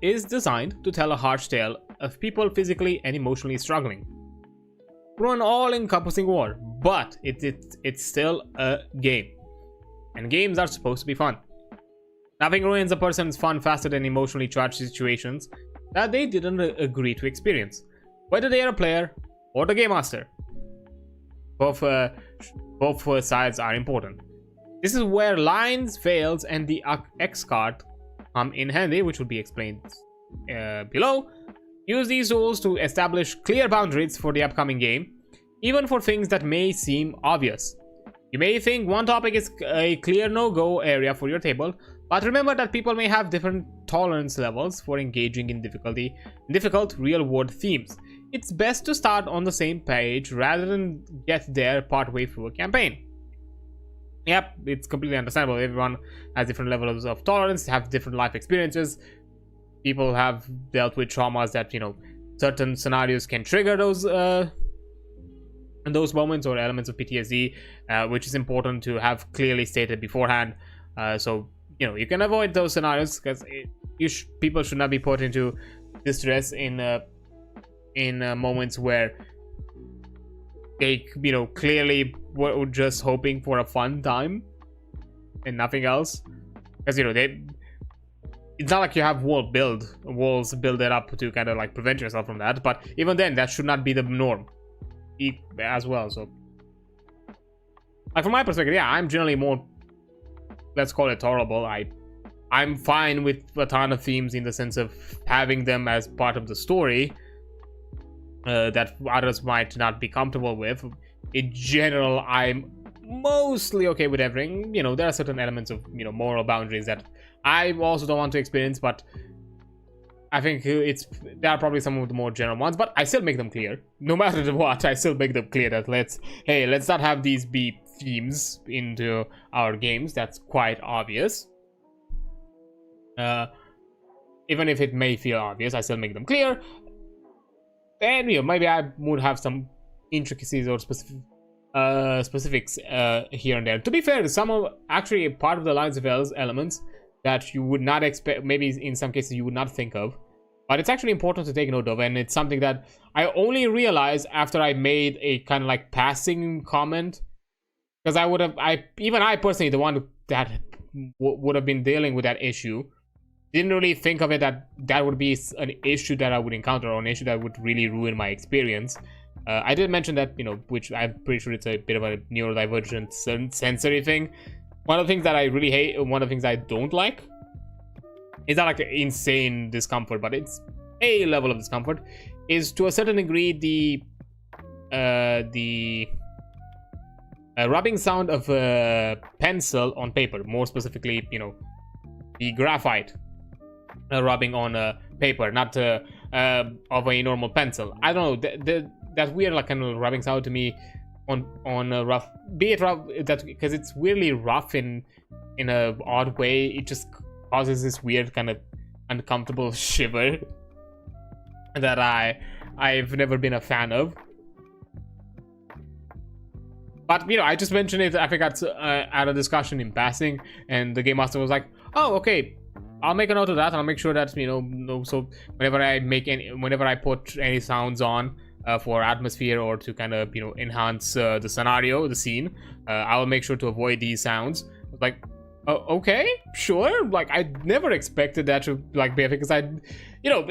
is designed to tell a harsh tale of people physically and emotionally struggling through an all-encompassing war, but it's still a game, and games are supposed to be fun. Nothing ruins a person's fun faster than emotionally charged situations that they didn't agree to experience, whether they are a player or the game master. Both sides are important. This is where lines, veils, and the X card come in handy, which will be explained below. Use these tools to establish clear boundaries for the upcoming game, even for things that may seem obvious. You may think one topic is a clear no-go area for your table, but remember that people may have different tolerance levels for engaging in difficult real-world themes. It's best to start on the same page rather than get there partway through a campaign. Yep, it's completely understandable. Everyone has different levels of tolerance, have different life experiences. People have dealt with traumas that, you know, certain scenarios can trigger those moments or elements of PTSD, which is important to have clearly stated beforehand. So, you know, you can avoid those scenarios, because people should not be put into distress in moments where they, you know, clearly were just hoping for a fun time and nothing else. Because, you know, it's not like you have walls build it up to kind of like prevent yourself from that, but even then, that should not be the norm as well. So, like, from my perspective, yeah, I'm generally more, let's call it, tolerable. I'm fine with a ton of themes in the sense of having them as part of the story that others might not be comfortable with. In general, I'm mostly okay with everything. You know, there are certain elements of, you know, moral boundaries that I also don't want to experience, but I think there are probably some of the more general ones, but I still make them clear. No matter what, I still make them clear that let's not have these be themes into our games. That's quite obvious. Even if it may feel obvious, I still make them clear. And, you know, maybe I would have some intricacies or specifics here and there. To be fair, some of actually part of the lines of elements that you would not expect, maybe in some cases you would not think of, but it's actually important to take note of, and it's something that I only realized after I made a kind of like passing comment because I personally, the one that would have been dealing with that issue, didn't really think of it that would be an issue that I would encounter, or an issue that would really ruin my experience. I did mention that, you know, which I'm pretty sure it's a bit of a neurodivergent sensory thing. One of the things that I really hate, and one of the things I don't like, is not like insane discomfort, but it's a level of discomfort, is to a certain degree the rubbing sound of a pencil on paper, more specifically, you know, the graphite rubbing on a paper, not of a normal pencil. I don't know, that weird like kind of rubbing sound to me on a rough, be it rough, that because it's weirdly rough in a odd way, it just causes this weird kind of uncomfortable shiver that I've never been a fan of. But, you know, I just mentioned it, I forgot at a discussion in passing, and the game master was like, oh, okay, I'll make a note of that, and I'll make sure that, you know, so whenever I put any sounds on for atmosphere, or to kind of, you know, enhance the scenario, the scene, I'll make sure to avoid these sounds. Like, okay, sure. Like, I never expected that to, like, be, because I, you know,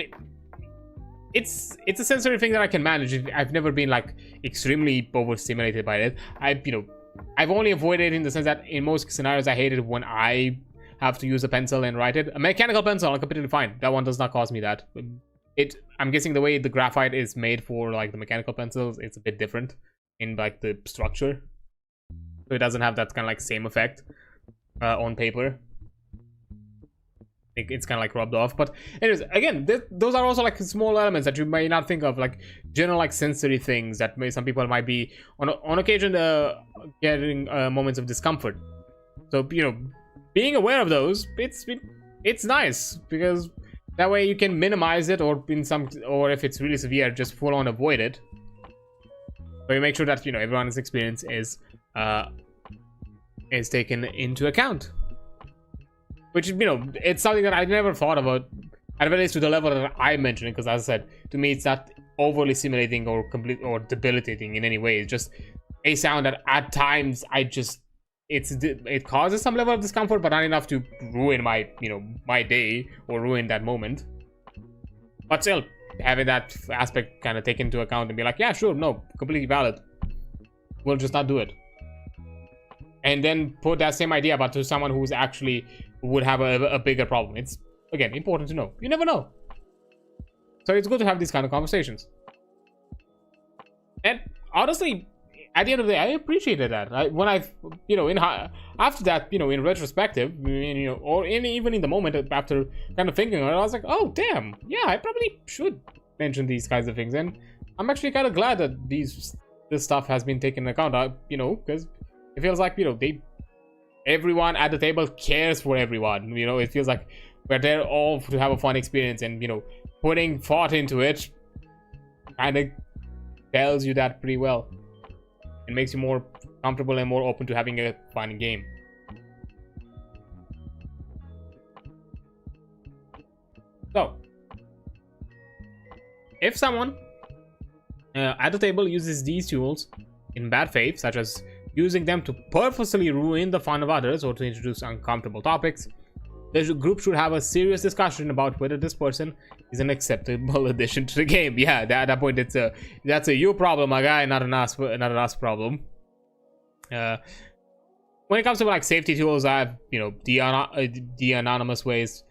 it's a sensory thing that I can manage. I've never been like extremely overstimulated by it. I've only avoided it in the sense that in most scenarios I hate it when I have to use a pencil and write it. A mechanical pencil, I'm completely fine. That one does not cause me that. I'm guessing the way the graphite is made for like the mechanical pencils, it's a bit different in like the structure, so it doesn't have that kind of like same effect on paper. It's kind of like rubbed off. But anyways, again, those are also like small elements that you may not think of, like general like sensory things that some people might be on occasion getting moments of discomfort. So, you know, being aware of those, it's nice, because that way you can minimize it, or if it's really severe, just full on avoid it. So you make sure that, you know, everyone's experience is taken into account. Which, you know, it's something that I never thought about, at least to the level that I mentioned it, because as I said, to me it's not overly stimulating or complete or debilitating in any way. It's just a sound that at times it causes some level of discomfort, but not enough to ruin my, you know, my day or ruin that moment. But still, having that aspect kind of taken into account and be like, yeah, sure, no, completely valid, we'll just not do it. And then put that same idea but to someone who's actually would have a bigger problem. It's, again, important to know. You never know. So it's good to have these kind of conversations. And honestly, at the end of the day, I appreciated that. When I've, you know, after that, you know, in retrospective, you know, or even in the moment after kind of thinking on it, I was like, oh, damn, yeah, I probably should mention these kinds of things. And I'm actually kind of glad that this stuff has been taken into account, you know, because it feels like, you know, everyone at the table cares for everyone. You know, it feels like we're there all to have a fun experience, and, you know, putting thought into it kind of tells you that pretty well. It makes you more comfortable and more open to having a fun game. So, if someone at the table uses these tools in bad faith, such as using them to purposely ruin the fun of others or to introduce uncomfortable topics, the group should have a serious discussion about whether this person is an acceptable addition to the game. Yeah, at that point, that's a you problem, my guy, not an us problem. When it comes to like safety tools, I have, you know, the anonymous way is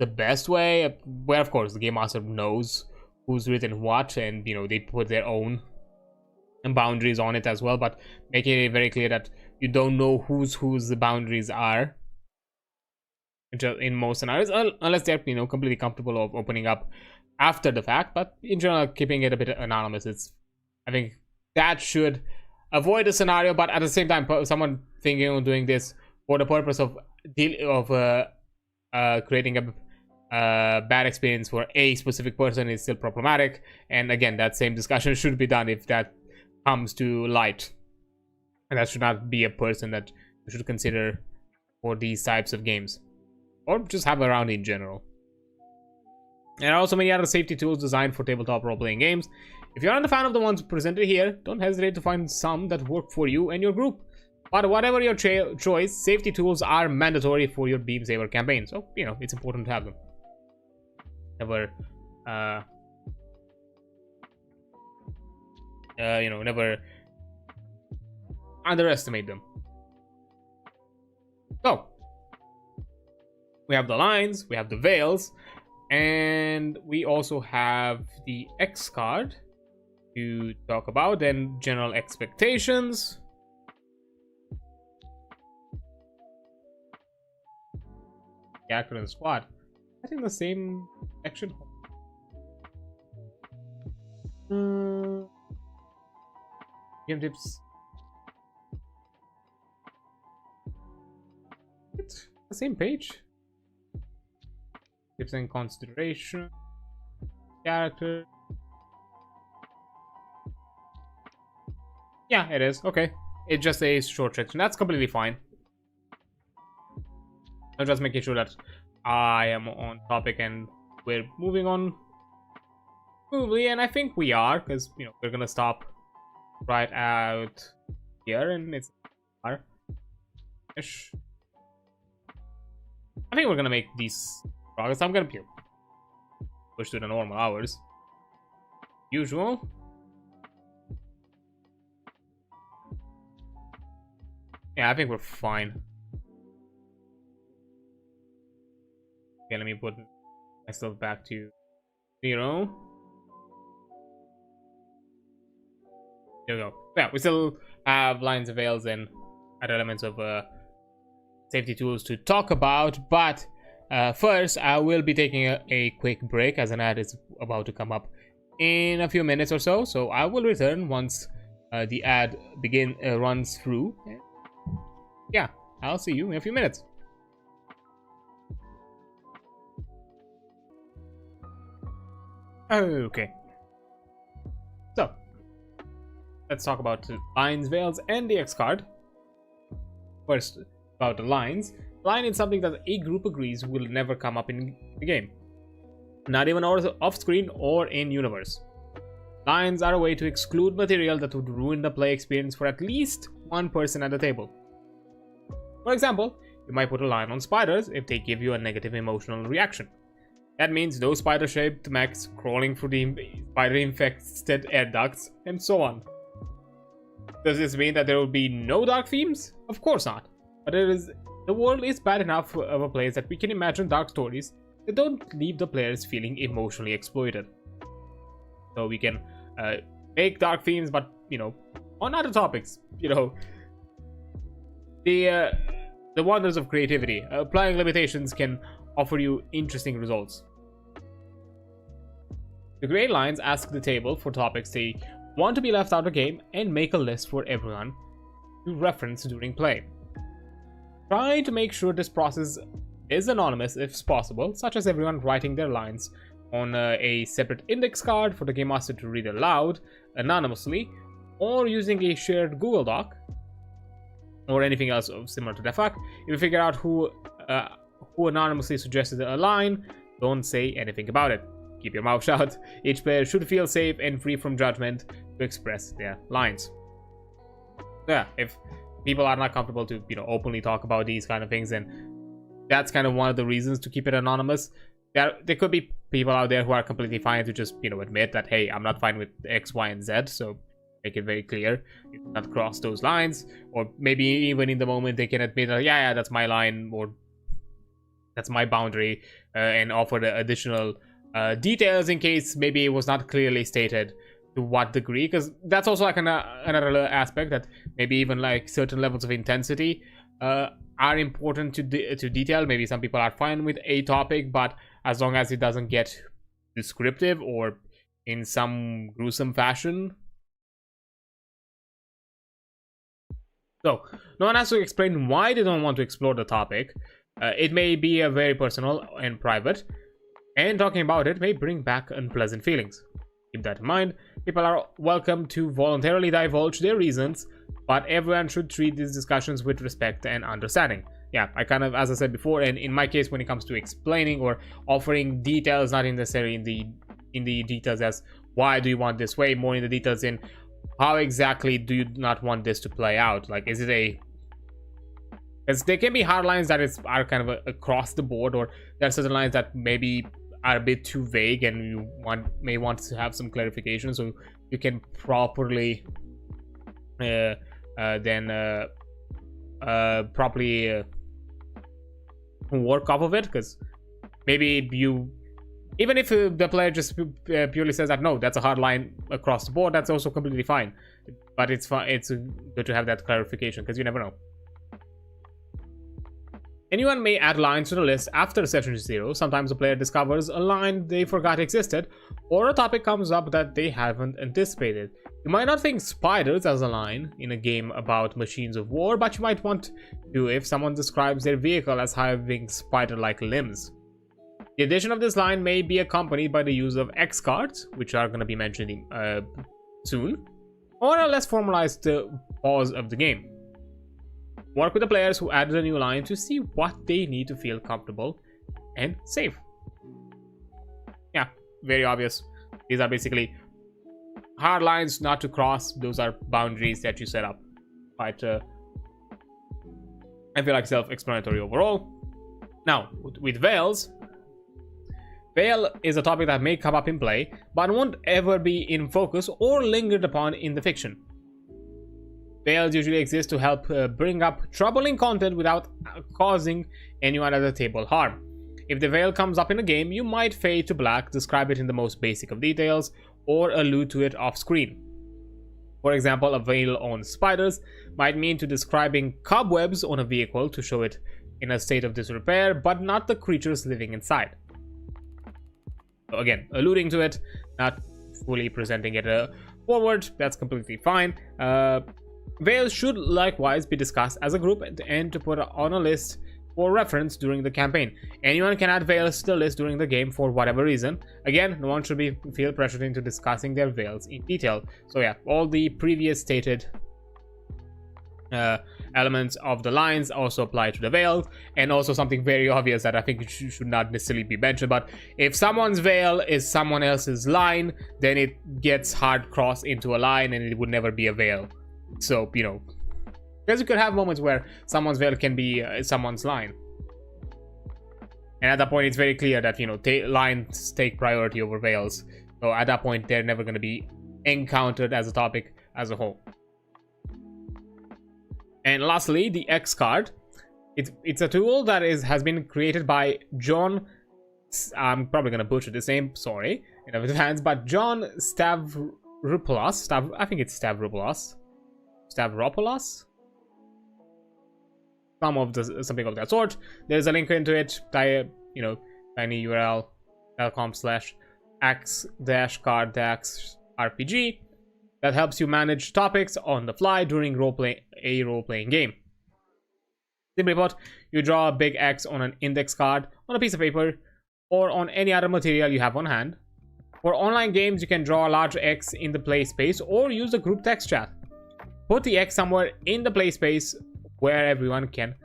the best way, where of course the game master knows who's written what, and, you know, they put their own boundaries on it as well, but making it very clear that you don't know whose the boundaries are in most scenarios, unless they're, you know, completely comfortable of opening up after the fact. But in general, keeping it a bit anonymous, I think that should avoid the scenario. But at the same time, someone thinking of doing this for the purpose of creating a bad experience for a specific person is still problematic. And again, that same discussion should be done if that comes to light, and that should not be a person that you should consider for these types of games, or just have around in general. And also many other safety tools designed for tabletop role-playing games. If you're not a fan of the ones presented here, don't hesitate to find some that work for you and your group. But whatever your choice, safety tools are mandatory for your Beamsaber campaign. So, you know, it's important to have them. Never, you know, never underestimate them. So, we have the lines, we have the veils, and we also have the X card to talk about, then general expectations. Character and squad. I think the same section. Game tips. It's the same page. Tips and consideration. Character. Yeah, it is. Okay. It's just a short section. That's completely fine. I'm just making sure that I am on topic and we're moving on smoothly, and I think we are, because, you know, we're gonna stop right out here, and it's ish. I think we're gonna make these progress. I'm gonna push to the normal hours. Usual. Yeah, I think we're fine. Okay, let me put myself back to 0. There we go. Yeah, we still have lines of veils and other elements of safety tools to talk about, but first I will be taking a quick break, as an ad is about to come up in a few minutes or so. So I will return once the ad runs through. Yeah, I'll see you in a few minutes. Okay, so let's talk about the lines, veils, and the X card. First, about the lines. Line is something that a group agrees will never come up in the game, not even off screen or in universe. Lines are a way to exclude material that would ruin the play experience for at least one person at the table. For example, you might put a line on spiders if they give you a negative emotional reaction. That means no spider-shaped mechs crawling through the spider-infested air ducts, and so on. Does this mean that there will be no dark themes? Of course not. But the world is bad enough of a place that we can imagine dark stories that don't leave the players feeling emotionally exploited. So we can make dark themes, but, you know, on other topics, you know. The wonders of creativity. Applying limitations can offer you interesting results. The gray lines ask the table for topics they want to be left out of the game and make a list for everyone to reference during play. Try to make sure this process is anonymous if possible, such as everyone writing their lines on a separate index card for the game master to read aloud anonymously, or using a shared Google Doc, or anything else similar to the fact. If you figure out who anonymously suggested a line, don't say anything about it. Keep your mouth shut. Each player should feel safe and free from judgment to express their lines. Yeah, if people are not comfortable to, you know, openly talk about these kind of things, then that's kind of one of the reasons to keep it anonymous. There could be people out there who are completely fine to just, you know, admit that, hey, I'm not fine with X, Y, and Z, so make it very clear. You cannot cross those lines. Or maybe even in the moment they can admit that, yeah, that's my line, or that's my boundary, and offer the additional details in case maybe it was not clearly stated to what degree, because that's also like another aspect, that maybe even like certain levels of intensity are important to detail. Maybe some people are fine with a topic, but as long as it doesn't get descriptive or in some gruesome fashion. So no one has to explain why they don't want to explore the topic. It may be a very personal and private, and talking about it may bring back unpleasant feelings. Keep that in mind. People are welcome to voluntarily divulge their reasons, but everyone should treat these discussions with respect and understanding. Yeah, I kind of, as I said before, and in my case, when it comes to explaining or offering details, not necessarily in the details as why do you want this way, more in the details in how exactly do you not want this to play out. Like, is it a Because there can be hard lines that are kind of across the board, or there are certain lines that maybe are a bit too vague and you may want to have some clarification, so you can properly properly work off of it. Because maybe even if the player just purely says that no, that's a hard line across the board, that's also completely fine. But it's good to have that clarification, because you never know. Anyone may add lines to the list after session 0. Sometimes the player discovers a line they forgot existed, or a topic comes up that they haven't anticipated. You might not think spiders as a line in a game about machines of war, but you might want to if someone describes their vehicle as having spider-like limbs. The addition of this line may be accompanied by the use of X cards, which are going to be mentioned soon, or a less formalized pause of the game. Work with the players who added a new line to see what they need to feel comfortable and safe. Yeah, very obvious. These are basically hard lines not to cross. Those are boundaries that you set up. But I feel like self-explanatory overall. Now, with veils, veil is a topic that may come up in play, but won't ever be in focus or lingered upon in the fiction. Veils usually exist to help bring up troubling content without causing anyone at the table harm. If the veil comes up in a game, you might fade to black, describe it in the most basic of details, or allude to it off screen. For example, a veil on spiders might mean to describing cobwebs on a vehicle to show it in a state of disrepair, but not the creatures living inside. So again, alluding to it, not fully presenting it forward, that's completely fine. Veils should likewise be discussed as a group and to put on a list for reference during the campaign. Anyone can add veils to the list during the game for whatever reason. Again, no one should feel pressured into discussing their veils in detail. So yeah, all the previous stated elements of the lines also apply to the veil, and also something very obvious that I think should not necessarily be mentioned, but if someone's veil is someone else's line, then it gets hard crossed into a line and it would never be a veil. So, you know, because you could have moments where someone's veil can be someone's line. And at that point, it's very clear that, you know, lines take priority over veils. So at that point, they're never going to be encountered as a topic as a whole. And lastly, the X card. It's a tool that has been created by John. I'm probably going to butcher this name, sorry, in advance, but John Stavropoulos. I think it's Stavropoulos. Stavropoulos? Something of that sort. There's a link into it, tinyurl.com/x-card-rpg that helps you manage topics on the fly during a role-playing game. Simply put, you draw a big X on an index card, on a piece of paper, or on any other material you have on hand. For online games, you can draw a large X in the play space or use a group text chat. Put the X somewhere in the play space where everyone can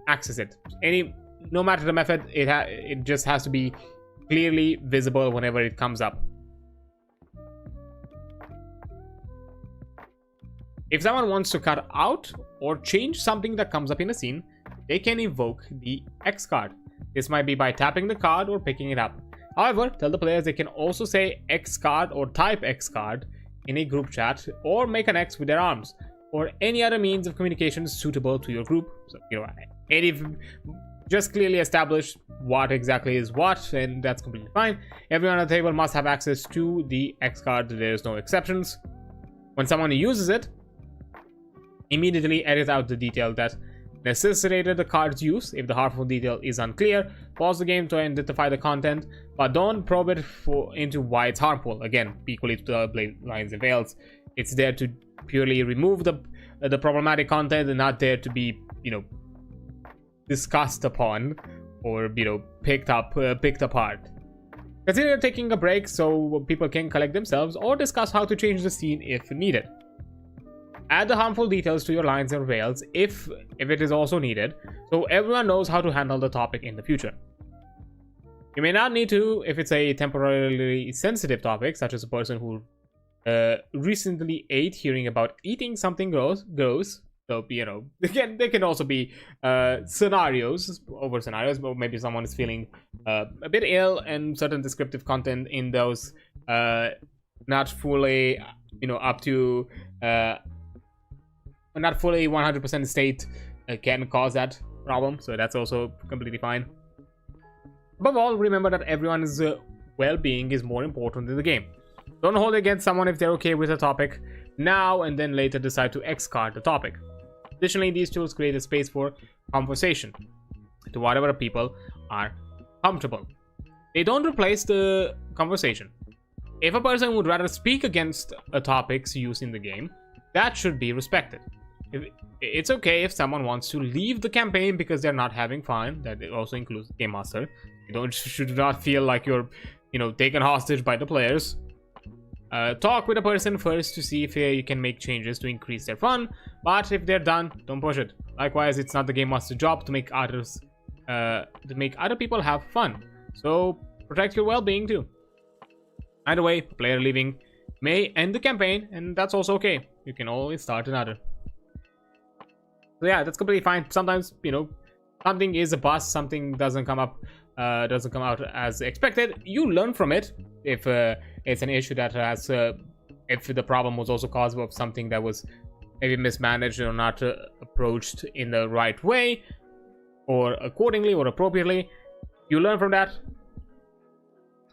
access it. No matter the method, it just has to be clearly visible whenever it comes up. If someone wants to cut out or change something that comes up in a scene, they can evoke the X card. This might be by tapping the card or picking it up. However, tell the players they can also say X card or type X card in a group chat, or make an X with their arms, or any other means of communication suitable to your group. So, you know, just clearly establish what exactly is what, and that's completely fine. Everyone at the table must have access to the X card. There's no exceptions. When someone uses it, immediately edit out the detail that necessitated the card's use. If the harmful detail is unclear, pause the game to identify the content, but don't probe it into why it's harmful. Again, equally to the blade lines and veils, it's there to purely remove the problematic content, and not there to be, you know, discussed upon or, you know, picked apart. Consider taking a break so people can collect themselves, or discuss how to change the scene if needed. Add the harmful details to your lines and veils if it is also needed, so everyone knows how to handle the topic in the future. You may not need to if it's a temporarily sensitive topic, such as a person who recently ate hearing about eating something gross. So, you know, they can also be scenarios, but maybe someone is feeling a bit ill, and certain descriptive content in those not fully, you know, up to not fully 100% state can cause that problem. So that's also completely fine. Above all, remember that everyone's well-being is more important in the game. Don't hold it against someone if they're okay with a topic now and then later decide to X-card the topic. Additionally, these tools create a space for conversation to whatever people are comfortable. They don't replace the conversation. If a person would rather speak against a topic's use in the game, that should be respected. It's okay if someone wants to leave the campaign because they're not having fun. That also includes the game master. You should not feel like you're, you know, taken hostage by the players. Talk with a person first to see if you can make changes to increase their fun, but if they're done, don't push it. Likewise, it's not the game master's job to make other people have fun. So protect your well-being too. Either way, player leaving may end the campaign, and that's also okay. You can always start another. So yeah, that's completely fine. Sometimes, you know, something is a bust, something doesn't come out as expected. You learn from it. If it's an issue that has, if the problem was also caused by something that was maybe mismanaged or not approached in the right way, or accordingly or appropriately, you learn from that.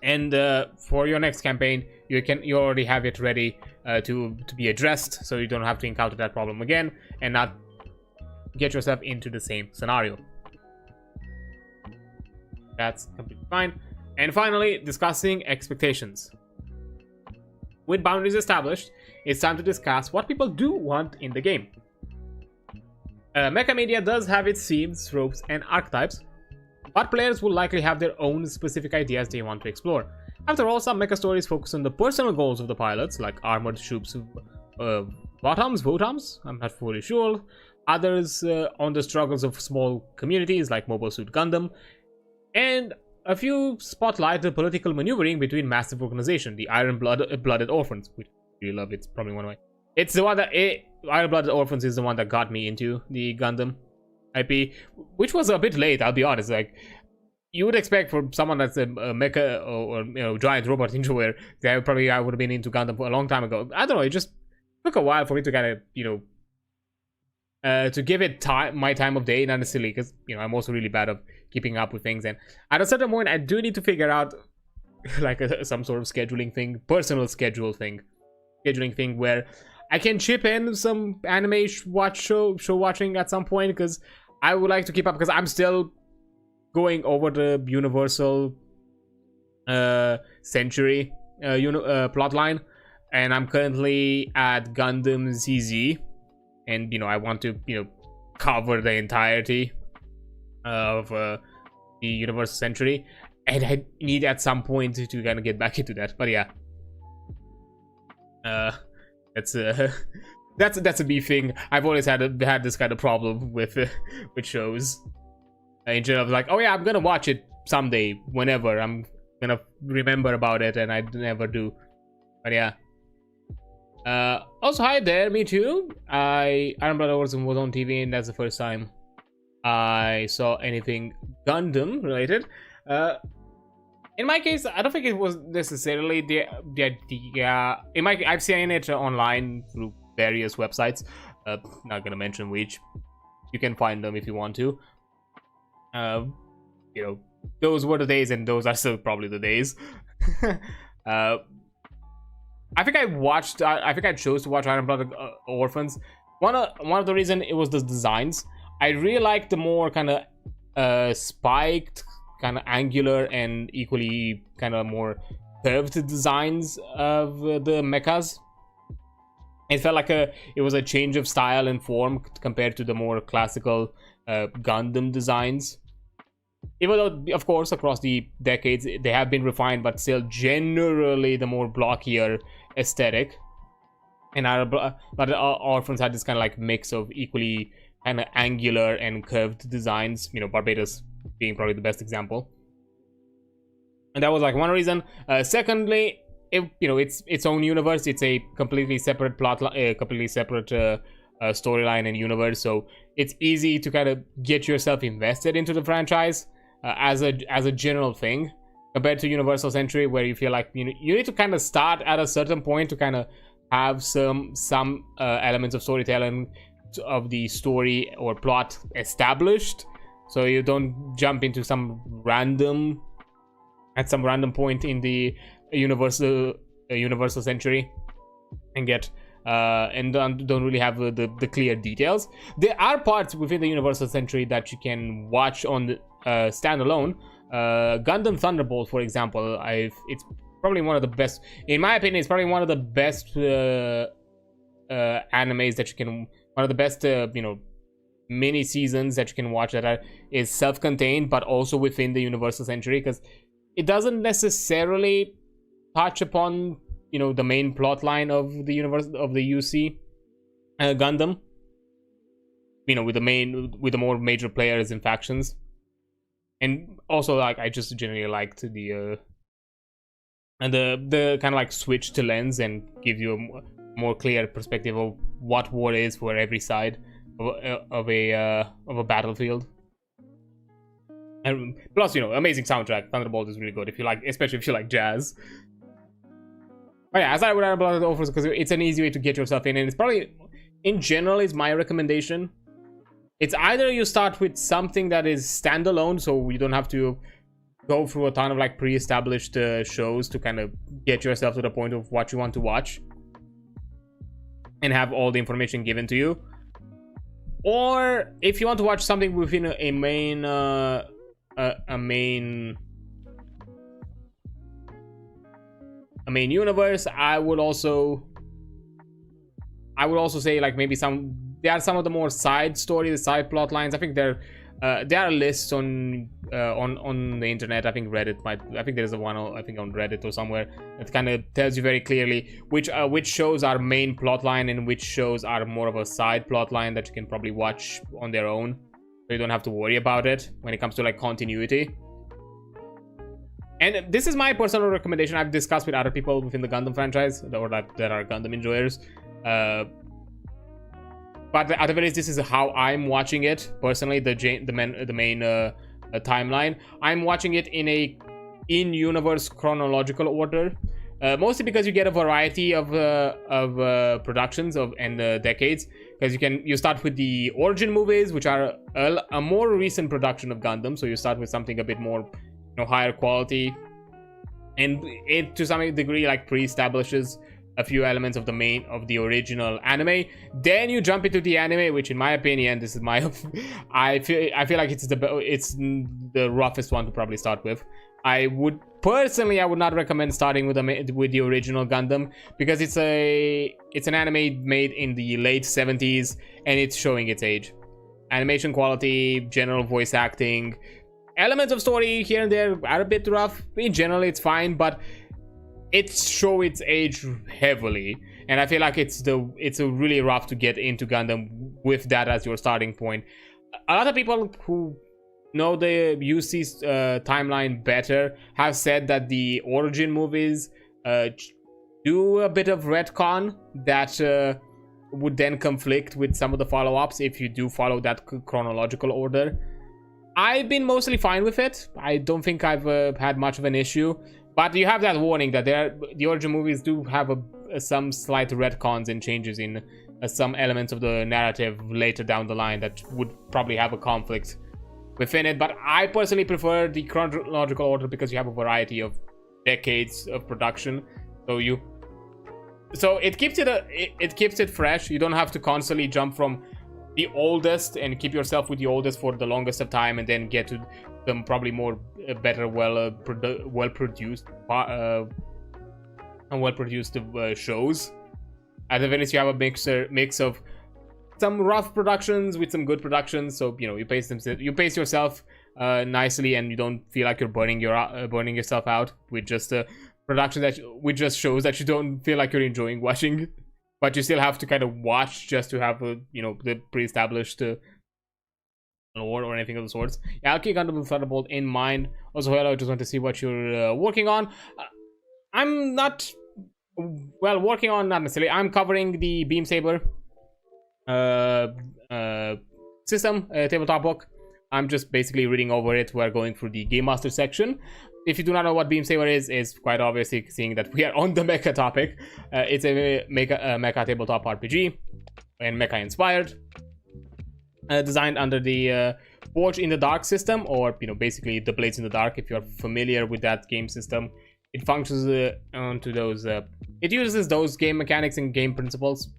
And for your next campaign, you already have it ready to be addressed, so you don't have to encounter that problem again and not get yourself into the same scenario. That's completely fine. And finally, discussing expectations. With boundaries established, it's time to discuss what people do want in the game. Mecha media does have its themes, tropes, and archetypes, but players will likely have their own specific ideas they want to explore. After all, some mecha stories focus on the personal goals of the pilots, like armored troops, Votams, I'm not fully sure. Others on the struggles of small communities, like Mobile Suit Gundam. And a few spotlight the political maneuvering between massive organizations, the Iron-Blooded Orphans, which I really love. It's probably one of my... It's the one that... Iron-Blooded Orphans is the one that got me into the Gundam IP, which was a bit late, I'll be honest. Like, you would expect for someone that's a mecha or you know, giant robot ninja, that probably I would have been into Gundam for a long time ago. I don't know, it just took a while for me to kind of, you know, to give it my time of day, not necessarily because, you know, I'm also really bad at keeping up with things, and at a certain point I do need to figure out like some sort of scheduling thing, personal scheduling thing where I can chip in some anime show watching at some point, because I would like to keep up, because I'm still going over the Universal Century plotline, and I'm currently at Gundam ZZ, and you know, I want to, you know, cover the entirety of the Universal Century, and I need at some point to kind of get back into that. But yeah, that's a me thing. I've always had this kind of problem with shows in general. Like, oh yeah, I'm gonna watch it someday, whenever I'm gonna remember about it, and I never do. But yeah. Also, hi there, me too. Iron Blood Orphans was on TV, and that's the first time I saw anything Gundam related. In my case, I don't think it was necessarily the idea. I've seen it online through various websites. Not gonna mention which. You can find them if you want to. You know, those were the days, and those are still probably the days. I think I chose to watch Iron Blood Orphans. One of the reasons, it was the designs. I really like the more kind of spiked, kind of angular, and equally kind of more curved designs of the mechas. It felt like it was a change of style and form compared to the more classical Gundam designs. Even though, of course, across the decades they have been refined, but still generally the more blockier aesthetic. And Orphans had this kind of like mix of equally kind of angular and curved designs, you know, Barbados being probably the best example. And that was like one reason. Secondly, you know, it's its own universe. It's a completely separate plot, a completely separate storyline and universe, so it's easy to kind of get yourself invested into the franchise as a general thing, compared to Universal Century, where you feel like you need to kind of start at a certain point to kind of have some elements of storytelling of the story or plot established, so you don't jump into some random point in the Universal Century and get and don't really have the clear details. There are parts within the Universal Century that you can watch on the standalone. Gundam Thunderbolt, for example, it's probably one of the best, in my opinion. It's probably one of the best animes that you can, one of the best mini seasons that you can watch that is self-contained but also within the Universal Century, because it doesn't necessarily touch upon the main plot line of the UC Gundam, with the more major players and factions. And also, like, I just generally liked the kind of like switch to lens and give you a more clear perspective of what war is for every side of a battlefield. And plus, amazing soundtrack. Thunderbolt is really good especially if you like jazz. But yeah, as I would have about the offers, because it's an easy way to get yourself in, and it's probably, in general, is my recommendation. It's either you start with something that is standalone, so you don't have to go through a ton of like pre-established shows to kind of get yourself to the point of what you want to watch and have all the information given to you, or if you want to watch something within a main universe, I would also say, like, maybe there are some of the more side stories, the side plot lines. I think there are lists on the internet. I think there's one on Reddit or somewhere that kind of tells you very clearly which shows are main plot line and which shows are more of a side plot line that you can probably watch on their own, so you don't have to worry about it when it comes to like continuity. And this is my personal recommendation. I've discussed with other people within the Gundam franchise, or that are Gundam enjoyers. But at the very least, this is how I'm watching it personally. The main timeline. I'm watching it in universe chronological order, mostly because you get a variety of productions and decades. Because you start with the origin movies, which are a more recent production of Gundam. So you start with something a bit more higher quality, and it to some degree like pre-establishes a few elements of the original anime. Then you jump into the anime, which in my opinion, this is my I feel like it's the roughest one to probably start with. I would not recommend starting with the original Gundam, because it's an anime made in the late 70s and it's showing its age. Animation quality, general voice acting, elements of story here and there are a bit rough. In general, it's fine, but it's show its age heavily, and I feel like it's a really rough to get into Gundam with that as your starting point. A lot of people who know the UC's timeline better have said that the origin movies do a bit of retcon that would then conflict with some of the follow-ups if you do follow that chronological order. I've been mostly fine with it. I don't think I've had much of an issue. But you have that warning that the origin movies do have some slight retcons and changes in some elements of the narrative later down the line that would probably have a conflict within it. But I personally prefer the chronological order because you have a variety of decades of production. So it keeps it fresh. You don't have to constantly jump from the oldest and keep yourself with the oldest for the longest of time and then get to them probably more better, well produced shows. At the very least, you have a mix of some rough productions with some good productions, so you pace yourself nicely, and you don't feel like you're burning yourself out with just production with just shows that you don't feel like you're enjoying watching, but you still have to kind of watch just to have the pre-established lore or anything of the sorts. Yeah, I'll keep Gundam Thunderbolt in mind. Also, hello, I just want to see what you're working on. I'm not working on, not necessarily. I'm covering the beamsaber system tabletop book. I'm just basically reading over it. We're going through the Game Master section. If you do not know what Beamsaber is quite obviously seeing that we are on the mecha topic. It's a mecha tabletop RPG and mecha inspired. Designed under the Forge in the Dark system, or basically the Blades in the Dark. If you're familiar with that game system, it functions onto those. It uses those game mechanics and game principles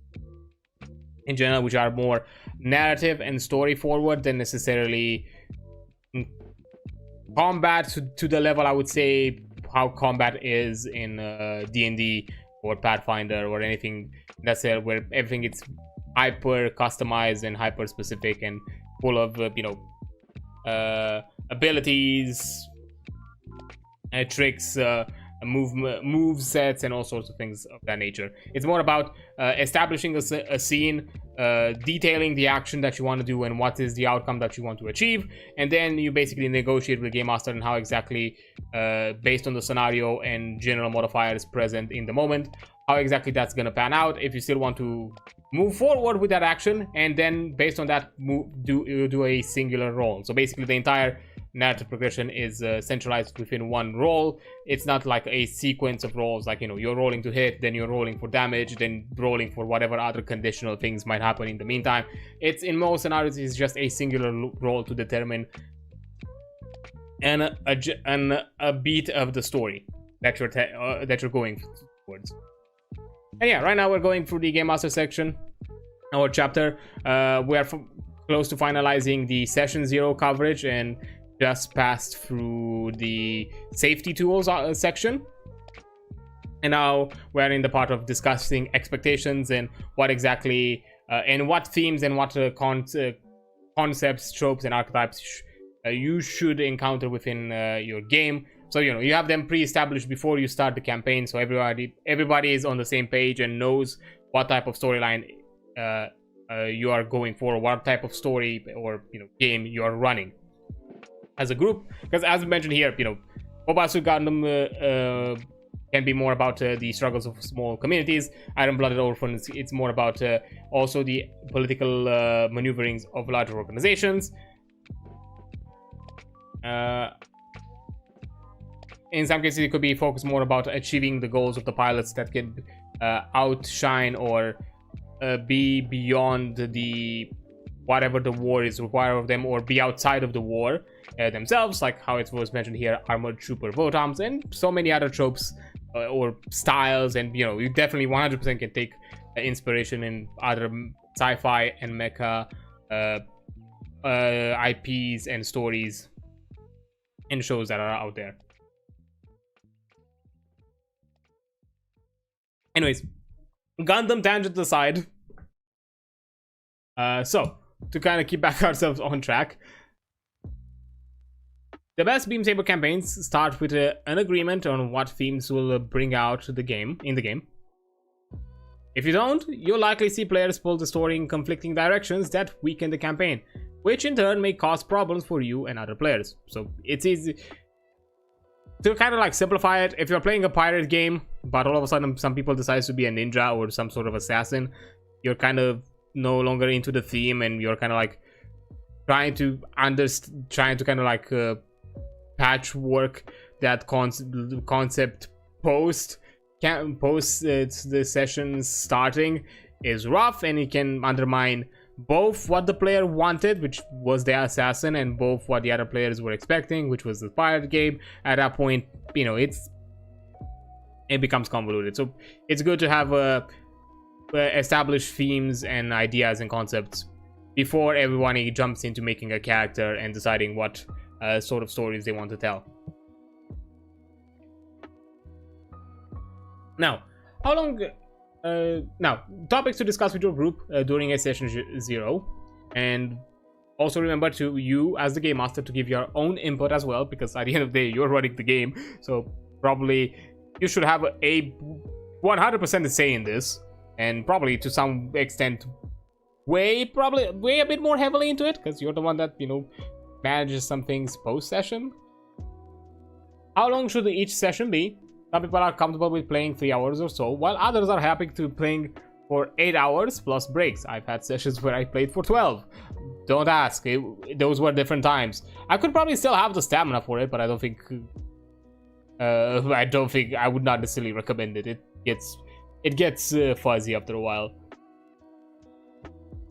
in general, which are more narrative and story forward than necessarily combat to the level I would say how combat is in D&D or Pathfinder or anything that's there, where everything is hyper customized and hyper specific and full of abilities, tricks, move sets, and all sorts of things of that nature. It's more about establishing a scene, detailing the action that you want to do and what is the outcome that you want to achieve, and then you basically negotiate with the game master and how exactly, based on the scenario and general modifiers present in the moment, how exactly that's gonna pan out. If you still want to move forward with that action, and then based on that do a singular roll. So basically the entire narrative progression is centralized within one roll. It's not like a sequence of rolls, like you're rolling to hit, then you're rolling for damage, then rolling for whatever other conditional things might happen in the meantime. It's in most scenarios it's just a singular roll to determine a beat of the story that you're going towards. And yeah, right now we're going through the Game Master section, our chapter. We are close to finalizing the Session 0 coverage and just passed through the safety tools section. And now we're in the part of discussing expectations and what exactly, and what themes and what concepts, tropes, and archetypes you should encounter within your game. So you have them pre-established before you start the campaign, so everybody is on the same page and knows what type of storyline you are going for, what type of story or game you are running as a group. Because as mentioned here, Obasu Gundam can be more about the struggles of small communities. Iron-Blooded Orphans, it's more about also the political maneuverings of larger organizations. In some cases, it could be focused more about achieving the goals of the pilots that can outshine or be beyond the whatever the war is required of them, or be outside of the war themselves, like how it was mentioned here, armored trooper Votams, and so many other tropes or styles. And you definitely 100% can take inspiration in other sci-fi and mecha IPs and stories and shows that are out there. Anyways, Gundam tangent aside, so to kind of keep back ourselves on track, the best Beamsaber campaigns start with an agreement on what themes will bring out in the game. If you don't, you'll likely see players pull the story in conflicting directions that weaken the campaign, which in turn may cause problems for you and other players. So it's easy to kind of like simplify it. If you're playing a pirate game, but all of a sudden some people decide to be a ninja or some sort of assassin, you're kind of no longer into the theme, and you're kind of like trying to kind of like patchwork that concept post the session starting is rough, and it can undermine both what the player wanted, which was the assassin, and both what the other players were expecting, which was the pirate game. At that point, it becomes convoluted. So it's good to have established themes and ideas and concepts before everyone jumps into making a character and deciding what sort of stories they want to tell. Now, how long? Now, topics to discuss with your group during a session 0, and also remember to you as the game master to give your own input as well, because at the end of the day you're running the game, so probably you should have a 100% say in this, and probably to some extent weigh a bit more heavily into it, because you're the one that manages some things post session. How long should each session be? Some people are comfortable with playing 3 hours or so, while others are happy to playing for 8 hours plus breaks. I've had sessions where I played for 12. Don't ask. Those were different times. I could probably still have the stamina for it, but I don't think I would not necessarily recommend it. It gets fuzzy after a while.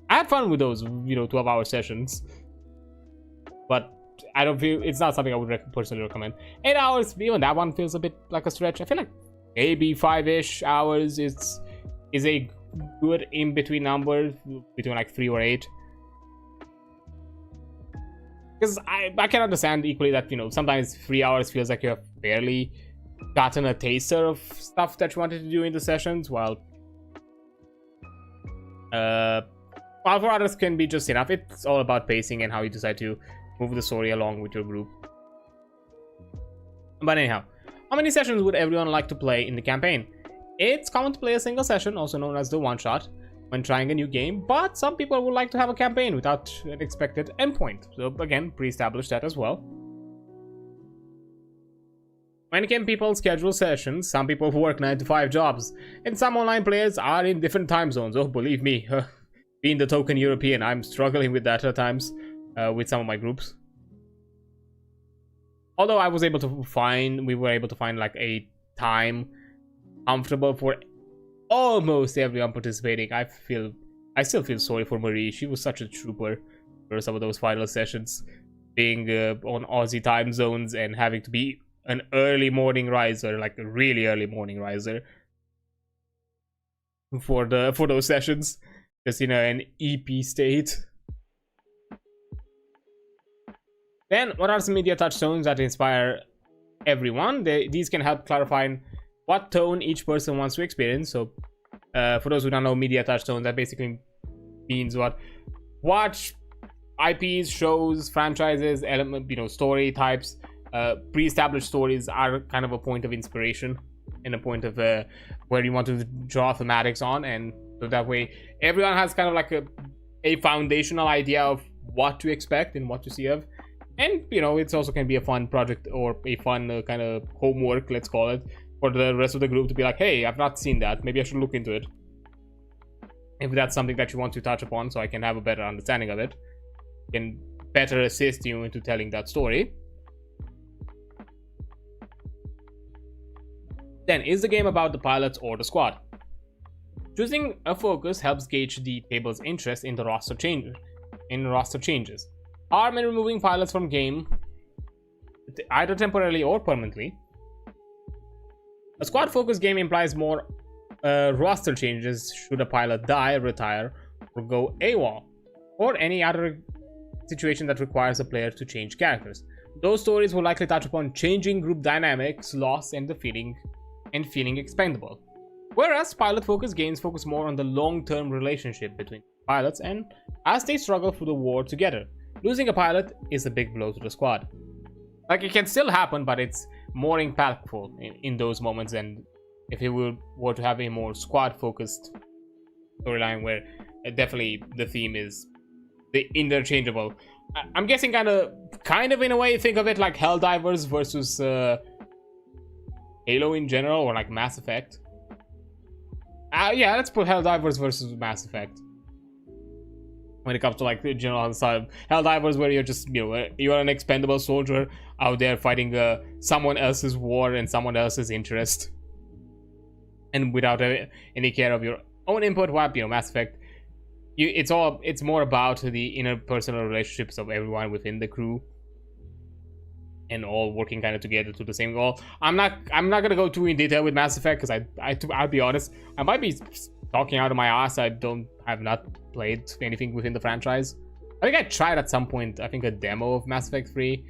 I had fun with those, 12-hour sessions, but I don't feel it's not something I would personally recommend. 8 hours, even that one feels a bit like a stretch. I feel like maybe 5-ish hours is a good in-between number, between like 3 or 8. Because I can understand equally that, sometimes 3 hours feels like you have barely gotten a taster of stuff that you wanted to do in the sessions, while for others can be just enough. It's all about pacing and how you decide to move the story along with your group. But anyhow, how many sessions would everyone like to play in the campaign? It's common to play a single session, also known as the one-shot, when trying a new game, but some people would like to have a campaign without an expected endpoint. So again, pre-establish that as well. When can people schedule sessions? Some people work 9 to 5 jobs, and some online players are in different time zones. Oh, believe me, being the token European, I'm struggling with that at times with some of my groups. Although we were able to find like a time comfortable for almost everyone participating. I still feel sorry for Marie. She was such a trooper for some of those final sessions, being on Aussie time zones and having to be an early morning riser, like a really early morning riser for those sessions, just an EP state. Then, what are some media touchstones that inspire everyone? These can help clarify what tone each person wants to experience. So, for those who don't know, media touchstones, that basically means what IPs, shows, franchises, story types, pre-established stories are kind of a point of inspiration and a point of where you want to draw thematics on, and so that way everyone has kind of like a foundational idea of what to expect and what to see of. And it's also can be a fun project or a fun kind of homework, let's call it, for the rest of the group to be like, hey, I've not seen that, maybe I should look into it, if that's something that you want to touch upon, so I can have a better understanding of it, can better assist you into telling that story. Then, is the game about the pilots or the squad? Choosing a focus helps gauge the table's interest in the roster changes. Are men removing pilots from game, either temporarily or permanently? A squad-focused game implies more roster changes should a pilot die, retire, or go AWOL, or any other situation that requires a player to change characters. Those stories will likely touch upon changing group dynamics, loss, and feeling expendable. Whereas pilot-focused games focus more on the long-term relationship between pilots and as they struggle through the war together. Losing a pilot is a big blow to the squad. Like, it can still happen, but it's more impactful in those moments than if it were to have a more squad-focused storyline where definitely the theme is the interchangeable. I'm guessing kind of in a way, think of it like Helldivers versus Halo in general, or like Mass Effect. Yeah, let's put Helldivers versus Mass Effect. When it comes to like the general side, Helldivers, where you're just you're an expendable soldier out there fighting someone else's war and someone else's interest, and without any care of your own input. While Mass Effect, it's more about the interpersonal relationships of everyone within the crew, and all working kind of together to the same goal. I'm not gonna go too in detail with Mass Effect, because I'll be honest, I might be talking out of my ass. I've not played anything within the franchise. I think I tried at some point, I think, a demo of Mass Effect 3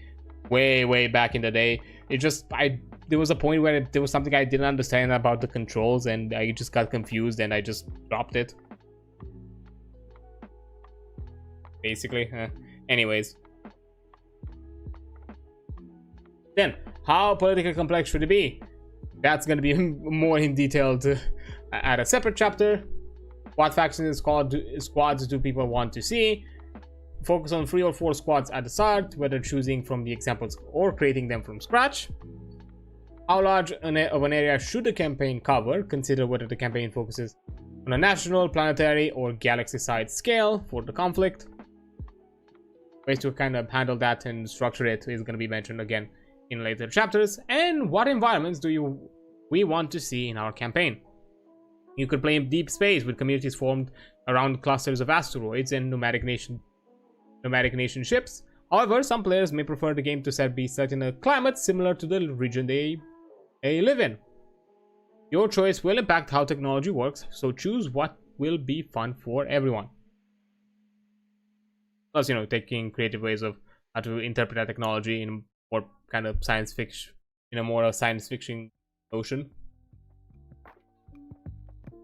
way back in the day. There was a point where there was something I didn't understand about the controls, and I just got confused and I just dropped it, basically. Anyways, then how politically complex should it be? That's going to be more in detail at a separate chapter. What factions and squads do people want to see? Focus on 3 or 4 squads at the start, whether choosing from the examples or creating them from scratch. How large of an area should the campaign cover? Consider whether the campaign focuses on a national, planetary, or galaxy-side scale for the conflict. Ways to kind of handle that and structure it is going to be mentioned again in later chapters. And what environments do we want to see in our campaign? You could play in deep space with communities formed around clusters of asteroids and nomadic nation ships. However, some players may prefer the game to be set in a climate similar to the region they live in. Your choice will impact how technology works, so choose what will be fun for everyone. Plus, you know, taking creative ways of how to interpret that technology in more kind of science fiction, in a more science fiction notion.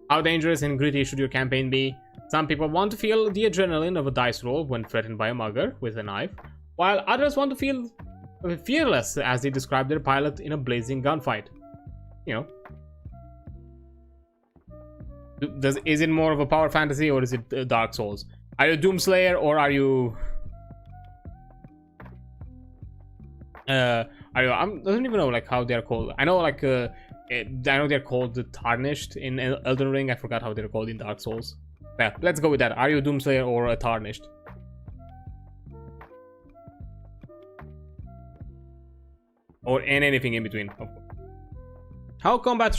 How dangerous and gritty should your campaign be? Some people want to feel the adrenaline of a dice roll when threatened by a mugger with a knife, while others want to feel fearless as they describe their pilot in a blazing gunfight. You know. Is it more of a power fantasy or is it Dark Souls? Are you Doomslayer or are you... I don't even know like how they're called. I know like I know they're called the Tarnished in Elden Ring. I forgot how they're called in Dark Souls. Yeah, let's go with that. Are you Doomslayer or a Tarnished? Or anything in between, of course. How combat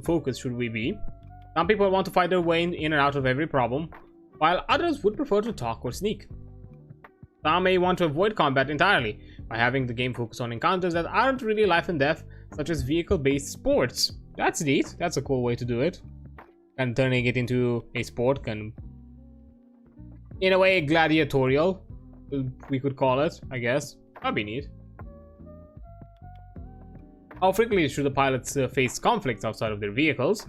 focus should we be? Some people want to fight their way in and out of every problem, while others would prefer to talk or sneak. Some may want to avoid combat entirely by having the game focus on encounters that aren't really life and death, such as vehicle-based sports. That's neat. That's a cool way to do it. And turning it into a sport can, in a way, gladiatorial, we could call it, I guess. That'd be neat. How frequently should the pilots face conflicts outside of their vehicles?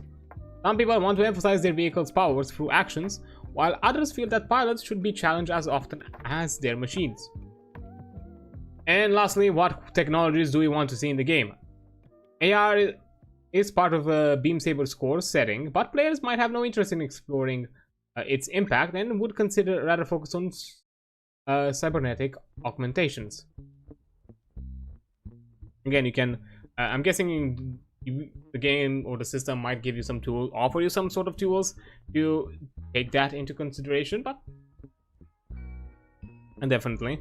Some people want to emphasize their vehicle's powers through actions, while others feel that pilots should be challenged as often as their machines. And lastly, what technologies do we want to see in the game? AR is part of a Beamsaber's core setting, but players might have no interest in exploring its impact and would consider rather focus on cybernetic augmentations. Again, you can... I'm guessing the game or the system might give you some tools, offer you some sort of tools to take that into consideration, but definitely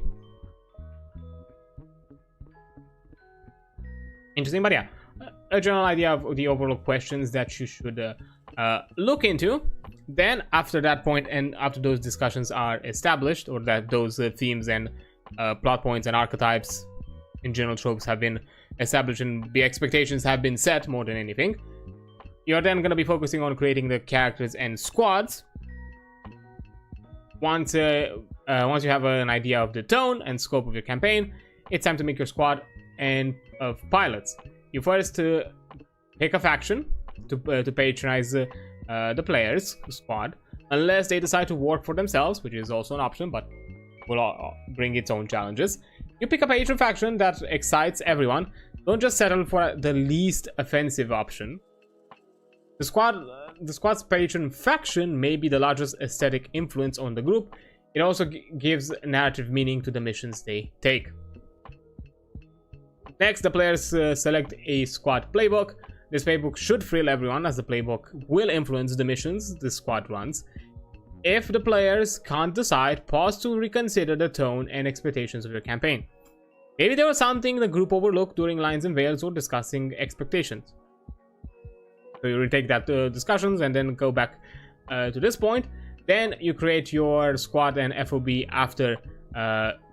interesting. But yeah, a general idea of the overall questions that you should look into. Then after that point and after those discussions are established, or that those themes and plot points and archetypes in general tropes have been established and the expectations have been set more than anything, you're then going to be focusing on creating the characters and squads. Once you have an idea of the tone and scope of your campaign, it's time to make your squad and of pilots. You first pick a faction to patronize the players' squad, unless they decide to work for themselves, which is also an option, but will bring its own challenges. You pick a patron faction that excites everyone. Don't just settle for the least offensive option. The squad's patron faction may be the largest aesthetic influence on the group. It also gives narrative meaning to the missions they take. Next, the players select a squad playbook. This playbook should thrill everyone, as the playbook will influence the missions the squad runs. If the players can't decide, pause to reconsider the tone and expectations of your campaign. Maybe there was something the group overlooked during lines and veils or discussing expectations. So you retake that discussions and then go back to this point. Then you create your squad and FOB after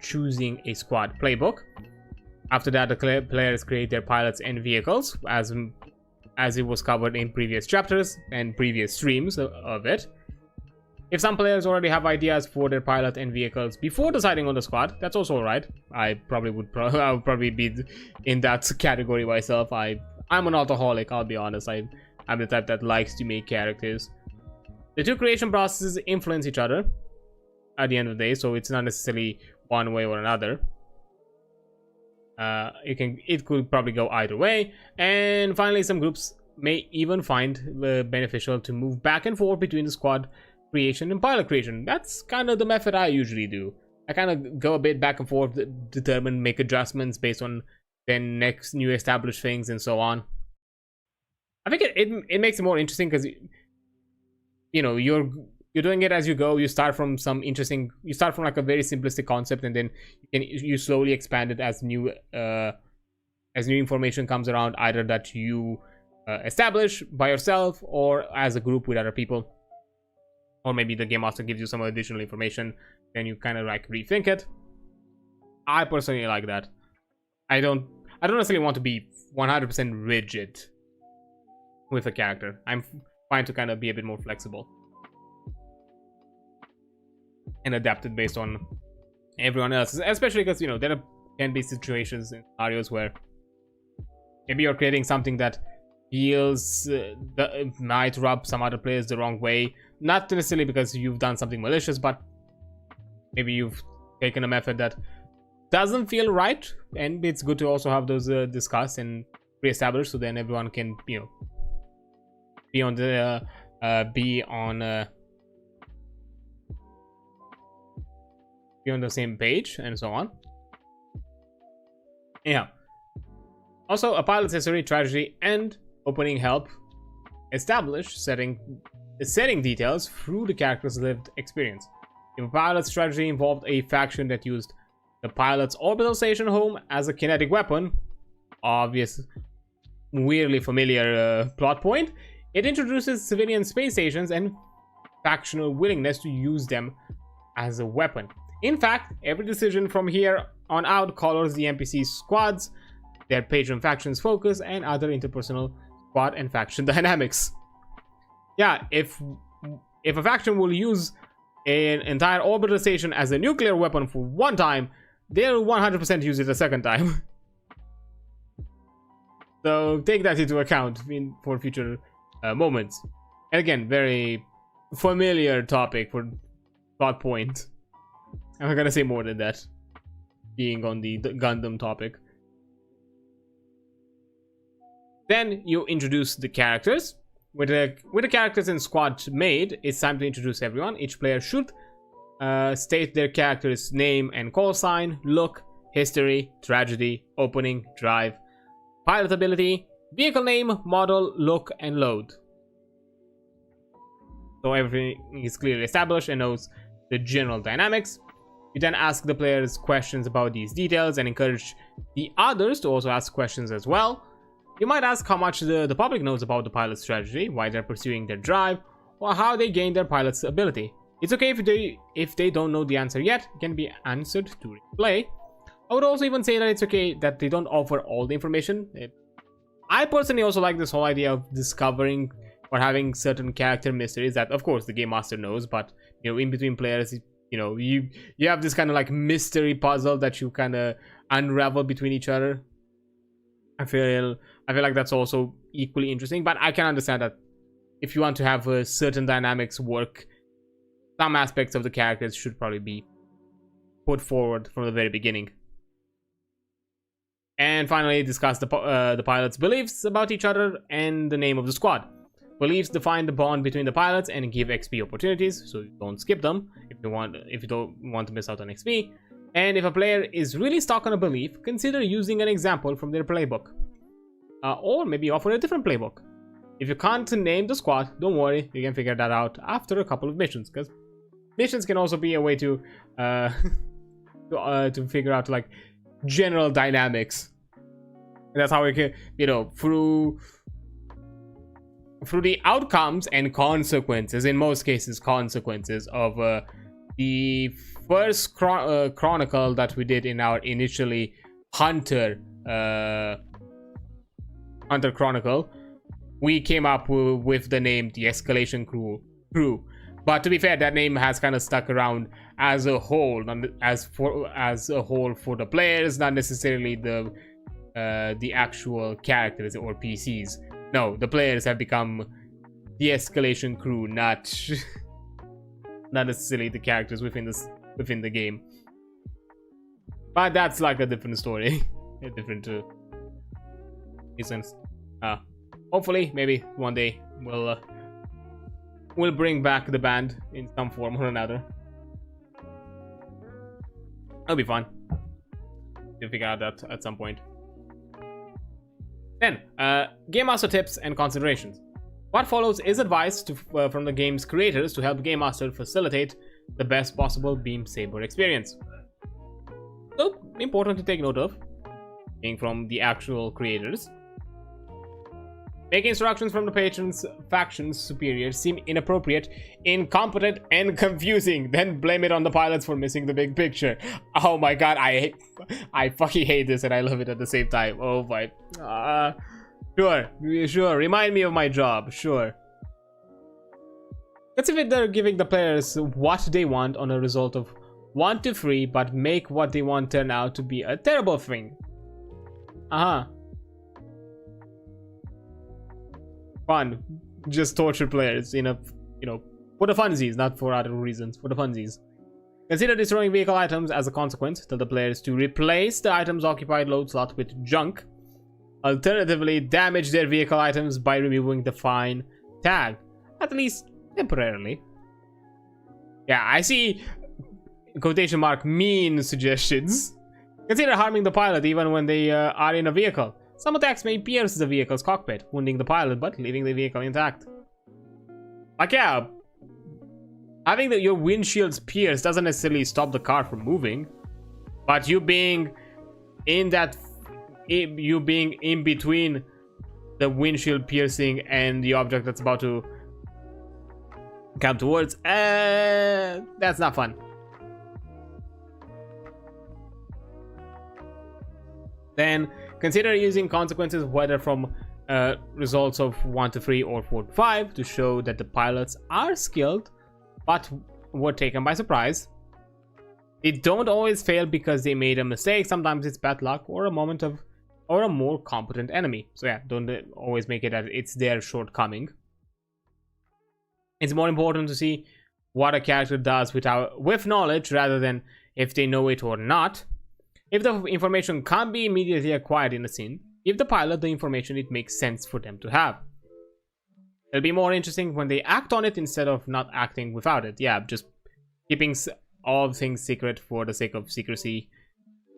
choosing a squad playbook. After that, the players create their pilots and vehicles, as it was covered in previous chapters and previous streams of it. If some players already have ideas for their pilot and vehicles before deciding on the squad, that's also alright. I would probably be in that category myself. I'm an alcoholic, I'll be honest. I'm the type that likes to make characters. The two creation processes influence each other at the end of the day, so it's not necessarily one way or another. It could probably go either way. And finally, some groups may even find beneficial to move back and forth between the squad creation and pilot creation. That's kind of the method I usually do. I kind of go a bit back and forth, determine, make adjustments based on then next new established things and so on. I think it makes it more interesting because you know you're doing it as you go. You start from like a very simplistic concept, and then you slowly expand it as new information comes around, either that you establish by yourself or as a group with other people, or maybe the game master gives you some additional information, then you kind of like rethink it. I personally like that. I don't necessarily want to be 100% rigid with a character. I'm fine to kind of be a bit more flexible and adapt it based on everyone else, especially because, you know, there can be situations and scenarios where maybe you're creating something that feels that might rub some other players the wrong way, not necessarily because you've done something malicious, but maybe you've taken a method that doesn't feel right, and it's good to also have those discussed and re-established, so then everyone can, you know, be on the same page and so on. Yeah. Also, a pilot's history, tragedy, and opening help establish setting details through the character's lived experience. If a pilot's strategy involved a faction that used the pilot's orbital station home as a kinetic weapon, obvious, weirdly familiar plot point, it introduces civilian space stations and factional willingness to use them as a weapon. In fact, every decision from here on out colors the NPC squads, their patron faction's focus, and other interpersonal squad and faction dynamics. Yeah, if a faction will use an entire orbital station as a nuclear weapon for one time, they'll 100% use it a second time. So take that into account for future moments. And again, very familiar topic for plot point. I'm not gonna say more than that, being on the Gundam topic. Then you introduce the characters. With the characters and squad made, it's time to introduce everyone. Each player should state their character's name and call sign, look, history, tragedy, opening, drive, pilot ability, vehicle name, model, look, and load. So everything is clearly established and knows the general dynamics. You then ask the players questions about these details and encourage the others to also ask questions as well. You might ask how much the public knows about the pilot's strategy, why they're pursuing their drive, or how they gain their pilot's ability. It's okay if they don't know the answer yet, it can be answered during play. I would also even say that it's okay that they don't offer all the information. I personally also like this whole idea of discovering or having certain character mysteries that, of course, the game master knows, but, you know, in between players, you know, you have this kind of like mystery puzzle that you kind of unravel between each other. I feel like that's also equally interesting, but I can understand that if you want to have certain dynamics work, some aspects of the characters should probably be put forward from the very beginning. And finally, discuss the pilots' beliefs about each other and the name of the squad. Beliefs define the bond between the pilots and give XP opportunities, so you don't skip them if you don't want to miss out on XP. And if a player is really stuck on a belief, consider using an example from their playbook. Or maybe offer a different playbook. If you can't name the squad, don't worry, you can figure that out after a couple of missions, because missions can also be a way to figure out like general dynamics. And that's how we can, you know, through the outcomes and consequences, in most cases consequences, of the first chronicle that we did in our initially Hunter Chronicle, we came up with the name the Escalation Crew. But to be fair, that name has kind of stuck around as a whole, as a whole for the players, not necessarily the actual characters or PCs. No, the players have become the Escalation Crew, not necessarily the characters within the game. But that's like a different story, a different reasons. Hopefully, maybe one day we'll bring back the band in some form or another. It'll be fun to figure out that at some point. Then, Game Master tips and considerations. What follows is advice from the game's creators to help Game Master facilitate the best possible Beam Saber experience. So, important to take note of, being from the actual creators. Make instructions from the patrons' factions superiors seem inappropriate, incompetent, and confusing. Then blame it on the pilots for missing the big picture. Oh my god, I fucking hate this and I love it at the same time. Oh my... Sure. Remind me of my job. Sure. Let's see if they're giving the players what they want on a result of 1 to 3, but make what they want turn out to be a terrible thing. Fun. Just torture players in a, for the funsies, not for other reasons, for the funsies. Consider destroying vehicle items as a consequence. Tell the players to replace the item's occupied load slot with junk. Alternatively, damage their vehicle items by removing the fine tag, at least temporarily. Yeah, I see quotation mark mean suggestions. Consider harming the pilot even when they are in a vehicle. Some attacks may pierce the vehicle's cockpit, wounding the pilot but leaving the vehicle intact. Like, yeah, having your windshields pierced doesn't necessarily stop the car from moving, but you being in between the windshield piercing and the object that's about to come towards, that's not fun. Then consider using consequences, whether from results of 1 to 3 or 4 to 5, to show that the pilots are skilled but were taken by surprise. They don't always fail because they made a mistake. Sometimes it's bad luck or a more competent enemy. So yeah, don't always make it that it's their shortcoming. It's more important to see what a character does with knowledge rather than if they know it or not. If the information can't be immediately acquired in a scene, give the pilot the information it makes sense for them to have. It'll be more interesting when they act on it instead of not acting without it. Yeah, just keeping all things secret for the sake of secrecy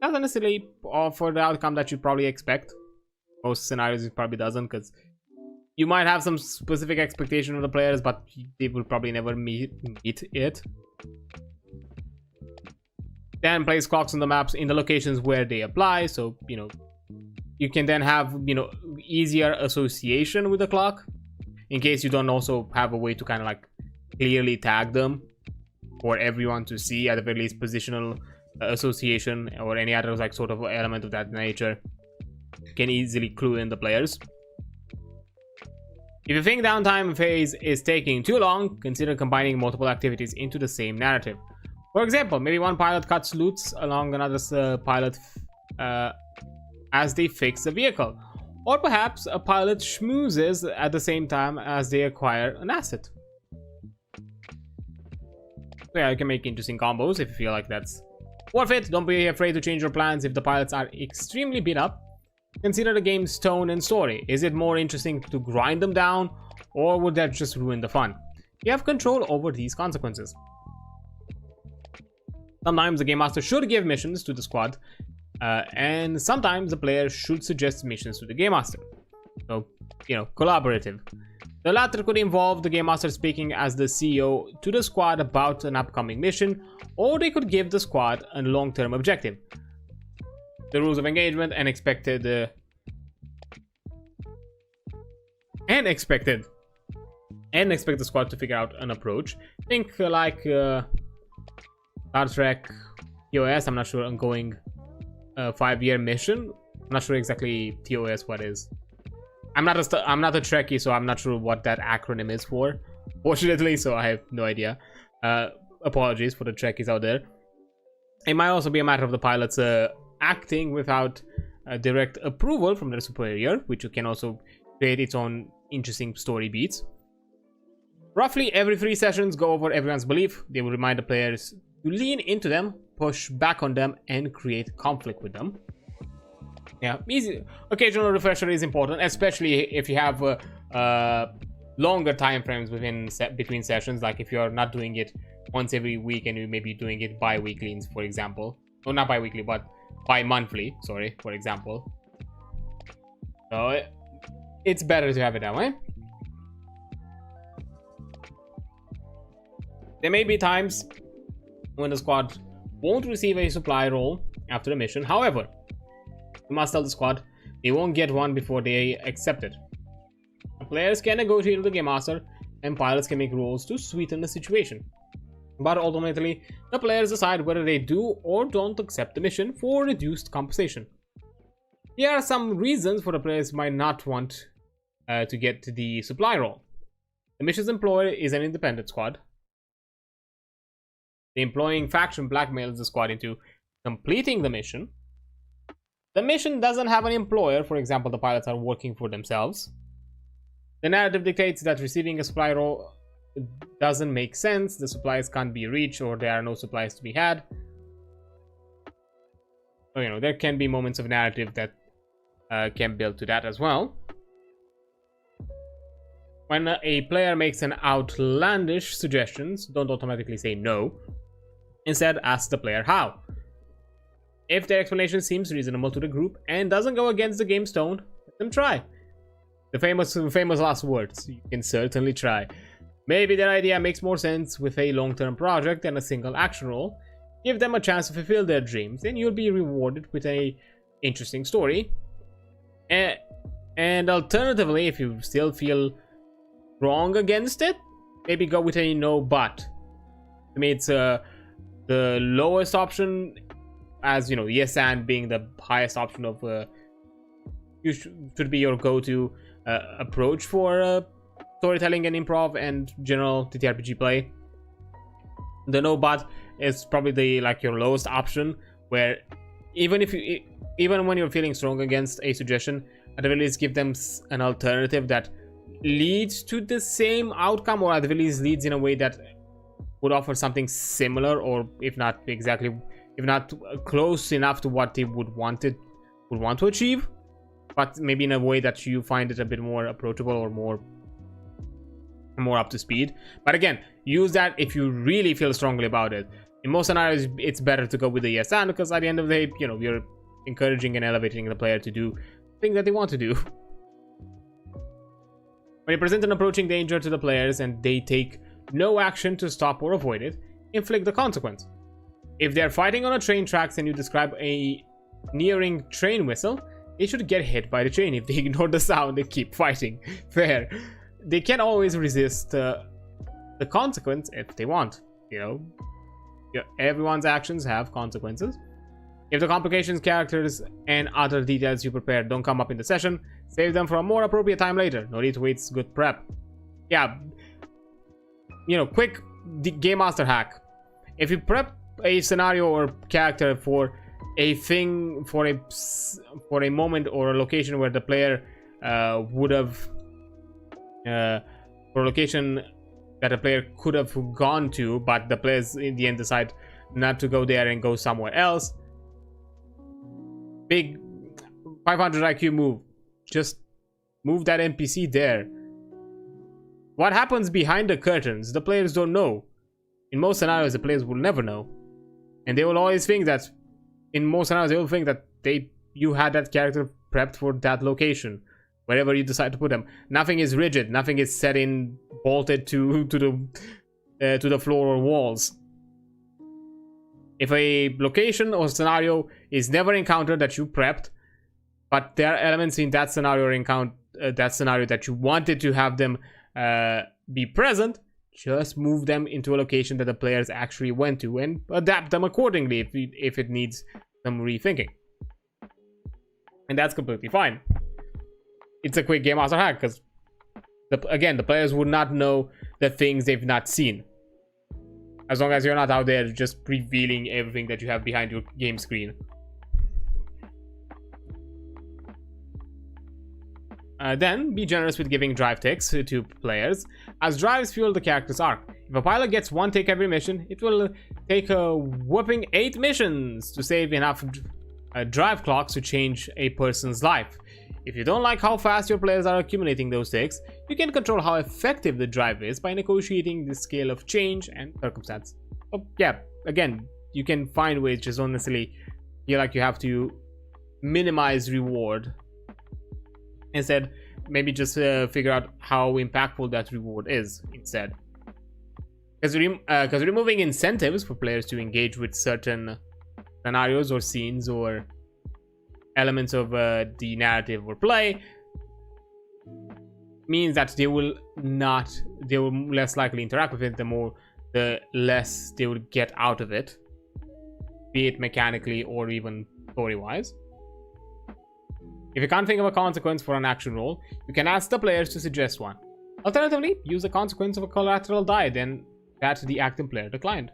doesn't necessarily offer the outcome that you probably expect. Most scenarios it probably doesn't, because you might have some specific expectation of the players, but they will probably never meet it. Then place clocks on the maps in the locations where they apply, so you can then have easier association with the clock, in case you don't also have a way to kind of like clearly tag them for everyone to see. At the very least, positional association or any other like sort of element of that nature can easily clue in the players. If you think downtime phase is taking too long, consider combining multiple activities into the same narrative. For example, maybe one pilot cuts loots along another pilot as they fix the vehicle. Or perhaps a pilot schmoozes at the same time as they acquire an asset. So yeah, you can make interesting combos if you feel like that's worth it. Don't be afraid to change your plans if the pilots are extremely beat up. Consider the game's tone and story. Is it more interesting to grind them down, or would that just ruin the fun? You have control over these consequences. Sometimes the Game Master should give missions to the squad, and sometimes the player should suggest missions to the Game Master. So, collaborative. The latter could involve the Game Master speaking as the CEO to the squad about an upcoming mission, or they could give the squad a long-term objective. The rules of engagement and expect the squad to figure out an approach. Think like Star Trek TOS. I'm not sure, ongoing 5-year mission. I'm not sure exactly TOS what is. I'm not a Trekkie, so I'm not sure what that acronym is for, fortunately, so I have no idea. Apologies for the Trekkies out there. It might also be a matter of the pilots acting without direct approval from their superior, which can also create its own interesting story beats. Roughly every 3 sessions, go over everyone's belief. They will remind the players to lean into them, push back on them, and create conflict with them. Yeah, easy. Occasional refresher is important, especially if you have longer time frames between sessions. Like if you're not doing it once every week and you may be doing it bi-weekly, for example. No, not bi-weekly, but bi-monthly, sorry, for example. So it's better to have it that way. There may be times when the squad won't receive a supply roll after the mission. However, you must tell the squad they won't get one before they accept it. The players can negotiate with the Game Master, and pilots can make rolls to sweeten the situation. But ultimately, the players decide whether they do or don't accept the mission for reduced compensation. Here are some reasons for the players might not want to get the supply roll. The mission's employer is an independent squad. The employing faction blackmails the squad into completing the mission. The mission doesn't have an employer, for example, the pilots are working for themselves. The narrative dictates that receiving a supply roll doesn't make sense, the supplies can't be reached, or there are no supplies to be had. So, you know, there can be moments of narrative that can build to that as well. When a player makes an outlandish suggestions, don't automatically say no. Instead, ask the player how. If their explanation seems reasonable to the group and doesn't go against the game's tone, let them try. The famous last words, you can certainly try. Maybe their idea makes more sense with a long-term project than a single action roll. Give them a chance to fulfill their dreams, and you'll be rewarded with a interesting story. And alternatively, if you still feel wrong against it, maybe go with a no but. I mean, it's the lowest option, as you know, yes and being the highest option of you should be your go-to approach for storytelling and improv and general ttrpg play. The no but is probably your lowest option, where even when you're feeling strong against a suggestion, at the very least give them an alternative that leads to the same outcome, or at the very least leads in a way that would offer something similar, or if not close enough to what they would want to achieve, but maybe in a way that you find it a bit more approachable or more up to speed. But again, use that if you really feel strongly about it. In most scenarios, it's better to go with the yes and, because at the end of the day, you know, you're encouraging and elevating the player to do things that they want to do. When you present an approaching danger to the players and they take no action to stop or avoid it, inflict the consequence. If they're fighting on a train tracks and you describe a nearing train whistle, they should get hit by the train. If they ignore the sound, they keep fighting. Fair. They can always resist the consequence if they want. You know, everyone's actions have consequences. If the complications, characters, and other details you prepared don't come up in the session, save them for a more appropriate time later. No need to waste good prep. Yeah, you know, quick Game Master hack. If you prep a scenario or character for a thing, for a moment or a location where the player would have, for a location that a player could have gone to, but the players in the end decide not to go there and go somewhere else. Big 500 IQ move. Just move that NPC there. What happens behind the curtains, the players don't know. In most scenarios, the players will never know. And they will always think that, in most scenarios, they will think that you had that character prepped for that location, wherever you decide to put them. Nothing is rigid. Nothing is set in, bolted to the floor or walls. If a location or scenario is never encountered that you prepped, but there are elements in that scenario or that scenario that you wanted to have them be present, just move them into a location that the players actually went to and adapt them accordingly if it needs some rethinking. And that's completely fine. It's a quick Game Master hack, because again, the players would not know the things they've not seen. As long as you're not out there just revealing everything that you have behind your game screen. Then, be generous with giving drive ticks to players, as drives fuel the character's arc. If a pilot gets one tick every mission, it will take a whopping 8 missions to save enough drive clocks to change a person's life. If you don't like how fast your players are accumulating those ticks, you can control how effective the drive is by negotiating the scale of change and circumstance. Oh, yeah, again, you can find ways, just don't necessarily feel like you have to minimize reward. Instead, maybe just figure out how impactful that reward is instead. Because removing incentives for players to engage with certain scenarios or scenes or elements of the narrative or play means that they will less likely interact with it, the less they will get out of it, be it mechanically or even story-wise. If you can't think of a consequence for an action roll, you can ask the players to suggest one. Alternatively, use the consequence of a collateral die then that the acting player declined.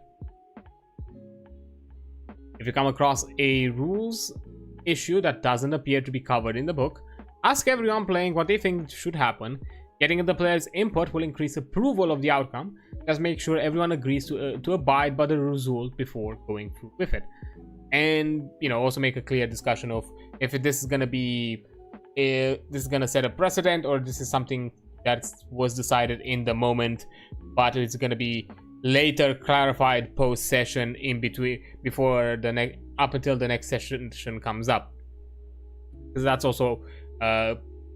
If you come across a rules issue that doesn't appear to be covered in the book, ask everyone playing what they think should happen. Getting the players' input will increase approval of the outcome. Just make sure everyone agrees to abide by the rule before going through with it. And, you know, also make a clear discussion of if this is going to be this is going to set a precedent, or this is something that was decided in the moment but it's going to be later clarified post session in between, before the next, up until the next session comes up, because that's also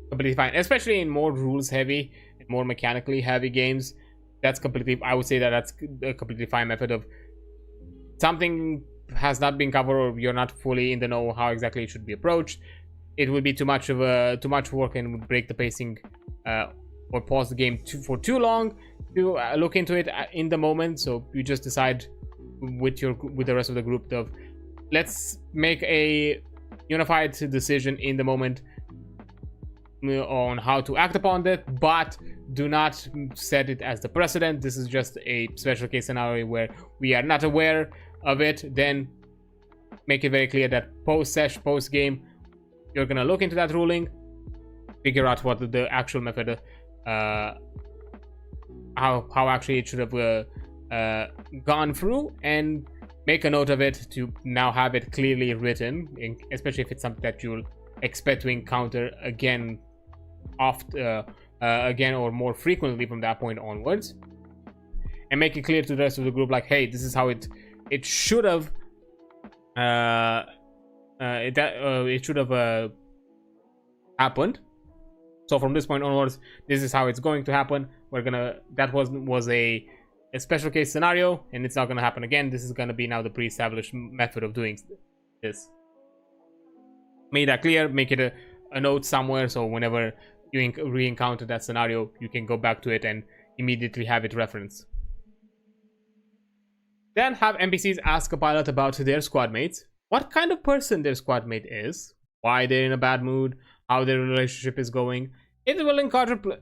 completely fine, especially in more rules heavy, more mechanically heavy games. That's completely, I would say that that's a completely fine method of something has not been covered or you're not fully in the know how exactly it should be approached. It would be too much work and would break the pacing or pause the game for too long to look into it in the moment. So you just decide with the rest of the group of, let's make a unified decision in the moment on how to act upon that, but do not set it as the precedent. This is just a special case scenario where we are not aware of it. Then make it very clear that post game you're gonna look into that ruling, figure out what the actual method how actually it should have gone through, and make a note of it to now have it clearly written, especially if it's something that you'll expect to encounter again again or more frequently from that point onwards, and make it clear to the rest of the group, like, hey, this is how it should have it should have happened. So from this point onwards, this is how it's going to happen. That was a special case scenario, and it's not gonna happen again. This is gonna be now the pre-established method of doing this. Make that clear. Make it a note somewhere, so whenever you re-encounter that scenario, you can go back to it and immediately have it referenced. Then have NPCs ask a pilot about their squad mates, what kind of person their squad mate is, why they're in a bad mood, how their relationship is going. It will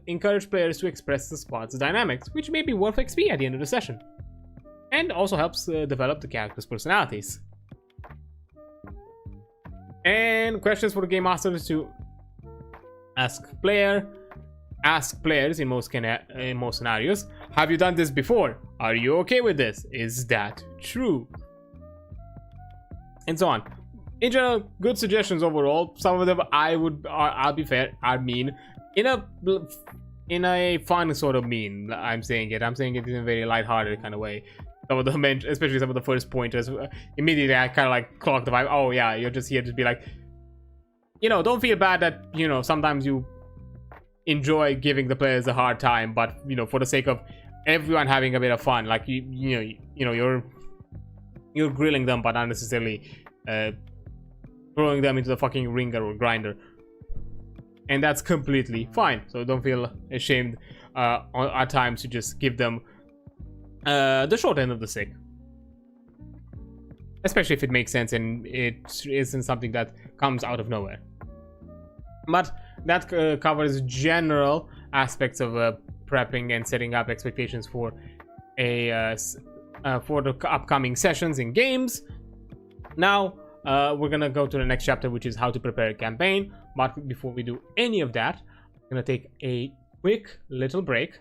encourage players to express the squad's dynamics, which may be worth XP at the end of the session, and also helps develop the characters' personalities. And questions for the game masters to ask players in most scenarios. Have you done this before? Are you okay with this? Is that true? And so on. In general, good suggestions overall. Some of them I'll be fair, I mean, in a fun sort of mean. I'm saying it in a very lighthearted kind of way. Some of them, especially some of the first pointers, immediately I kind of like clocked the vibe. Oh yeah, you're just here to be like, you know, don't feel bad that, you know, sometimes you enjoy giving the players a hard time, but, you know, for the sake of everyone having a bit of fun, like you know you're grilling them, but not necessarily throwing them into the fucking ringer or grinder, and that's completely fine. So don't feel ashamed at times to just give them the short end of the stick, especially if it makes sense and it isn't something that comes out of nowhere. But that covers general aspects of prepping and setting up expectations for for the upcoming sessions in games. Now we're gonna go to the next chapter, which is how to prepare a campaign. But before we do any of that, I'm gonna take a quick little break,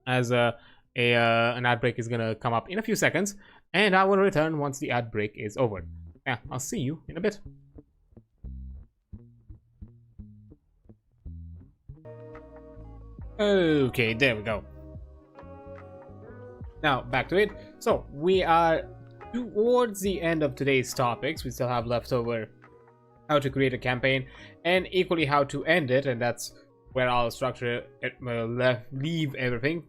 as an ad break is gonna come up in a few seconds, and I will return once the ad break is over. Yeah, I'll see you in a bit. Okay, there we go. Now back to it. So we are towards the end of today's topics. We still have leftover how to create a campaign, and equally how to end it. And that's where I'll structure it, leave everything,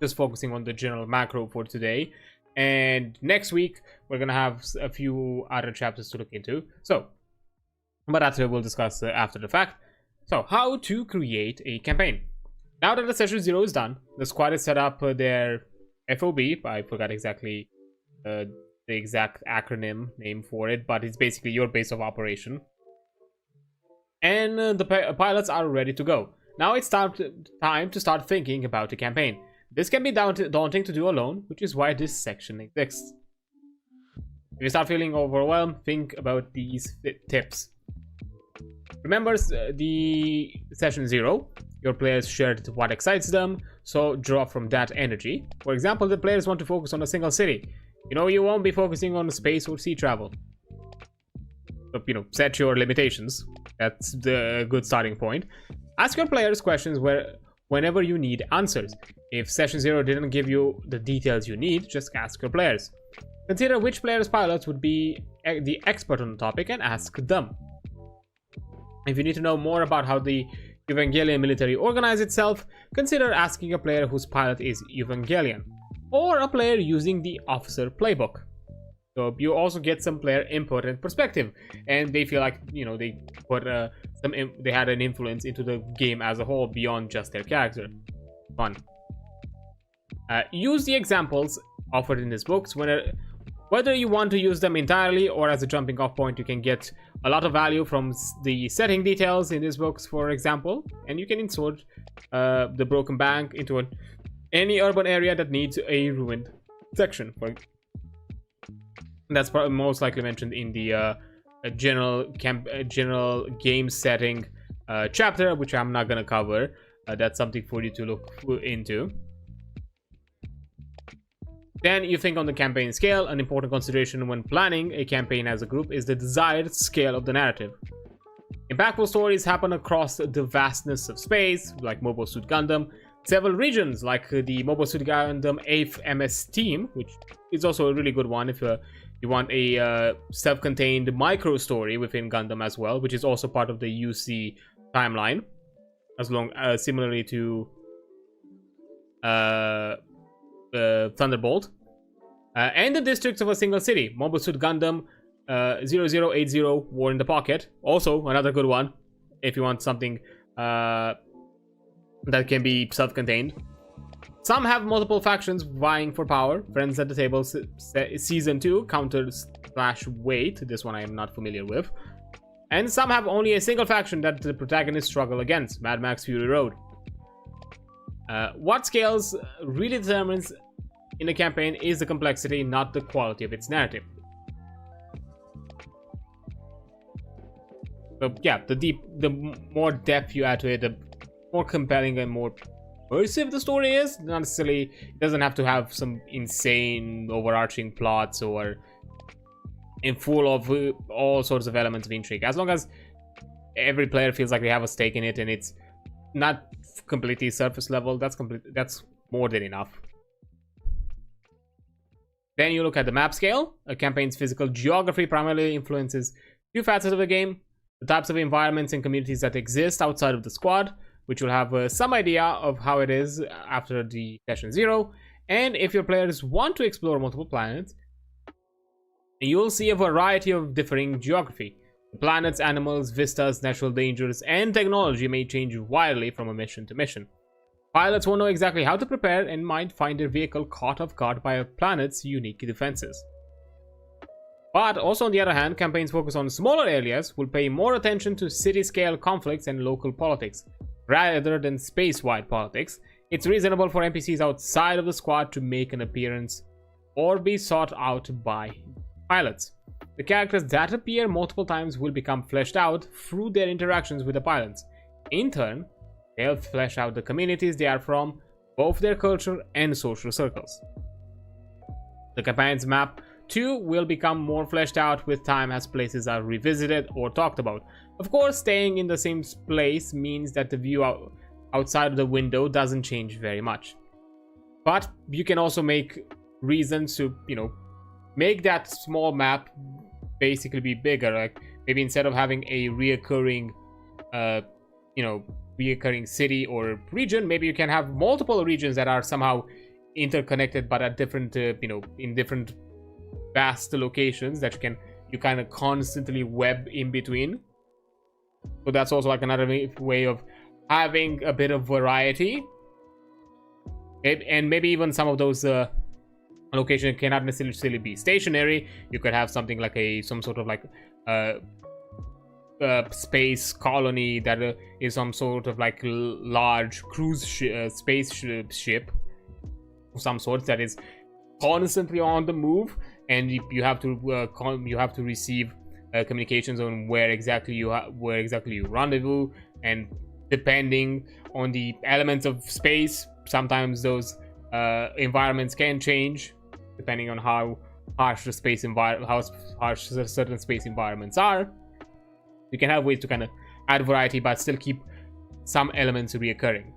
just focusing on the general macro for today. And next week we're gonna have a few other chapters to look into, so but that we'll discuss after the fact. So how to create a campaign. Now that the session 0 is done, the squad is set up their FOB. I forgot exactly the exact acronym name for it, but it's basically your base of operation. And the pilots are ready to go. Now it's time to start thinking about the campaign. This can be daunting to do alone, which is why this section exists. If you start feeling overwhelmed, think about these tips. Remember the session 0. Your players shared what excites them, so draw from that energy. For example, the players want to focus on a single city. You won't be focusing on space or sea travel. So, set your limitations. That's the good starting point. Ask your players questions whenever you need answers. If session 0 didn't give you the details you need, just ask your players. Consider which player's pilots would be the expert on the topic and ask them. If you need to know more about how the Evangelion military organizes itself, consider asking a player whose pilot is Evangelion, or a player using the officer playbook. So you also get some player input and perspective, and they feel like they put they had an influence into the game as a whole beyond just their character. Fun. Use the examples offered in these books. Whether you want to use them entirely or as a jumping off point, you can get a lot of value from the setting details in these books, for example, and you can insert the broken bank into any urban area that needs a ruined section. That's probably most likely mentioned in the general game setting chapter, which I'm not going to cover. That's something for you to look into. Then you think on the campaign scale. An important consideration when planning a campaign as a group is the desired scale of the narrative. Impactful stories happen across the vastness of space, like Mobile Suit Gundam, several regions, like the Mobile Suit Gundam 8th MS team, which is also a really good one if you want a self-contained micro story within Gundam as well, which is also part of the UC timeline, similarly to Thunderbolt, and the districts of a single city. Mobile Suit Gundam 0080 War in the Pocket, also another good one if you want something that can be self-contained. Some have multiple factions vying for power. Friends at the Table Season 2 Counter/Wait, this one I am not familiar with. And some have only a single faction that the protagonists struggle against, Mad Max Fury Road. What scales really determines in a campaign is the complexity, not the quality of its narrative. So yeah, the more depth you add to it, the more compelling and more immersive the story is. Not necessarily, it doesn't have to have some insane overarching plots or in full of all sorts of elements of intrigue. As long as every player feels like they have a stake in it and it's not completely surface level, that's more than enough. Then you look at the map scale. A campaign's physical geography primarily influences two facets of the game: the types of environments and communities that exist outside of the squad, which will have some idea of how it is after the session 0, and if your players want to explore multiple planets, you'll see a variety of differing geography. The planets, animals, vistas, natural dangers, and technology may change widely from a mission to mission. Pilots won't know exactly how to prepare and might find their vehicle caught off guard by a planet's unique defenses. But also, on the other hand, campaigns focus on smaller areas will pay more attention to city-scale conflicts and local politics, rather than space-wide politics. It's reasonable for NPCs outside of the squad to make an appearance or be sought out by pilots. The characters that appear multiple times will become fleshed out through their interactions with the pilots. In turn, they'll flesh out the communities they are from, both their culture and social circles. The campaign's map too will become more fleshed out with time as places are revisited or talked about. Of course, staying in the same place means that the view outside of the window doesn't change very much. But you can also make reasons to, make that small map basically be bigger. Like maybe instead of having a reoccurring reoccurring city or region, maybe you can have multiple regions that are somehow interconnected but at different in different vast locations that you kind of constantly web in between. So that's also like another way of having a bit of variety. And maybe even some of those locations cannot necessarily be stationary. You could have something like some sort of like space colony that is some sort of like large cruise spaceship of some sort that is constantly on the move, and you have to receive communications on where exactly you rendezvous. And depending on the elements of space, sometimes those environments can change depending on how harsh the certain space environments are. You can have ways to kind of add variety but still keep some elements reoccurring.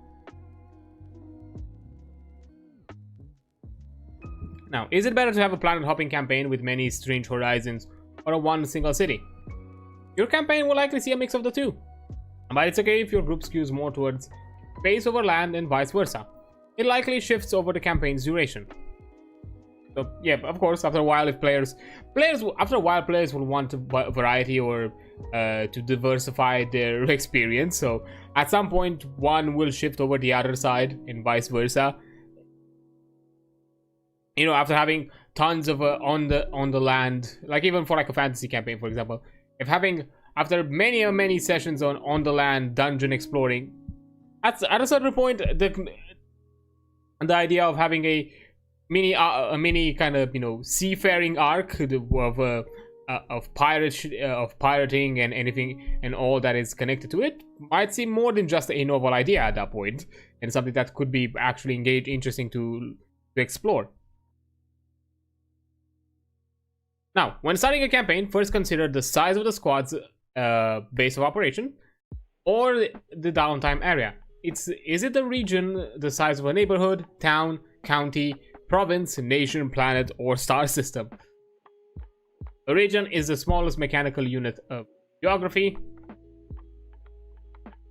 Now, is it better to have a planet hopping campaign with many strange horizons or a one single city? Your campaign will likely see a mix of the two, but it's okay if your group skews more towards space over land and vice versa. It likely shifts over the campaign's duration. So yeah, of course, after a while, if players will want variety or to diversify their experience. So at some point, one will shift over the other side and vice versa. After having tons of on the land, like even for like a fantasy campaign, for example, after many sessions on the land dungeon exploring, at a certain point, the idea of having a mini kind of seafaring arc of pirating and anything and all that is connected to it might seem more than just a novel idea at that point, and something that could be actually interesting to explore. Now, when starting a campaign, first consider the size of the squad's base of operation or the downtime area. Is it the region the size of a neighborhood, town, county, province, nation, planet, or star system? The region is the smallest mechanical unit of geography,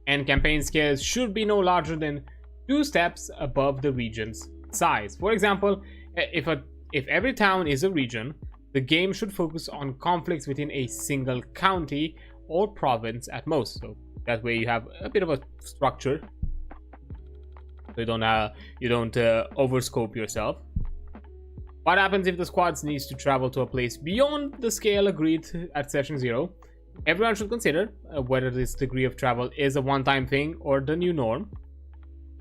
and campaign scales should be no larger than 2 steps above the region's size. For example, if every town is a region, the game should focus on conflicts within a single county or province at most. So that way you have a bit of a structure, so you don't overscope yourself. What happens if the squad needs to travel to a place beyond the scale agreed at session 0? Everyone should consider whether this degree of travel is a one-time thing or the new norm.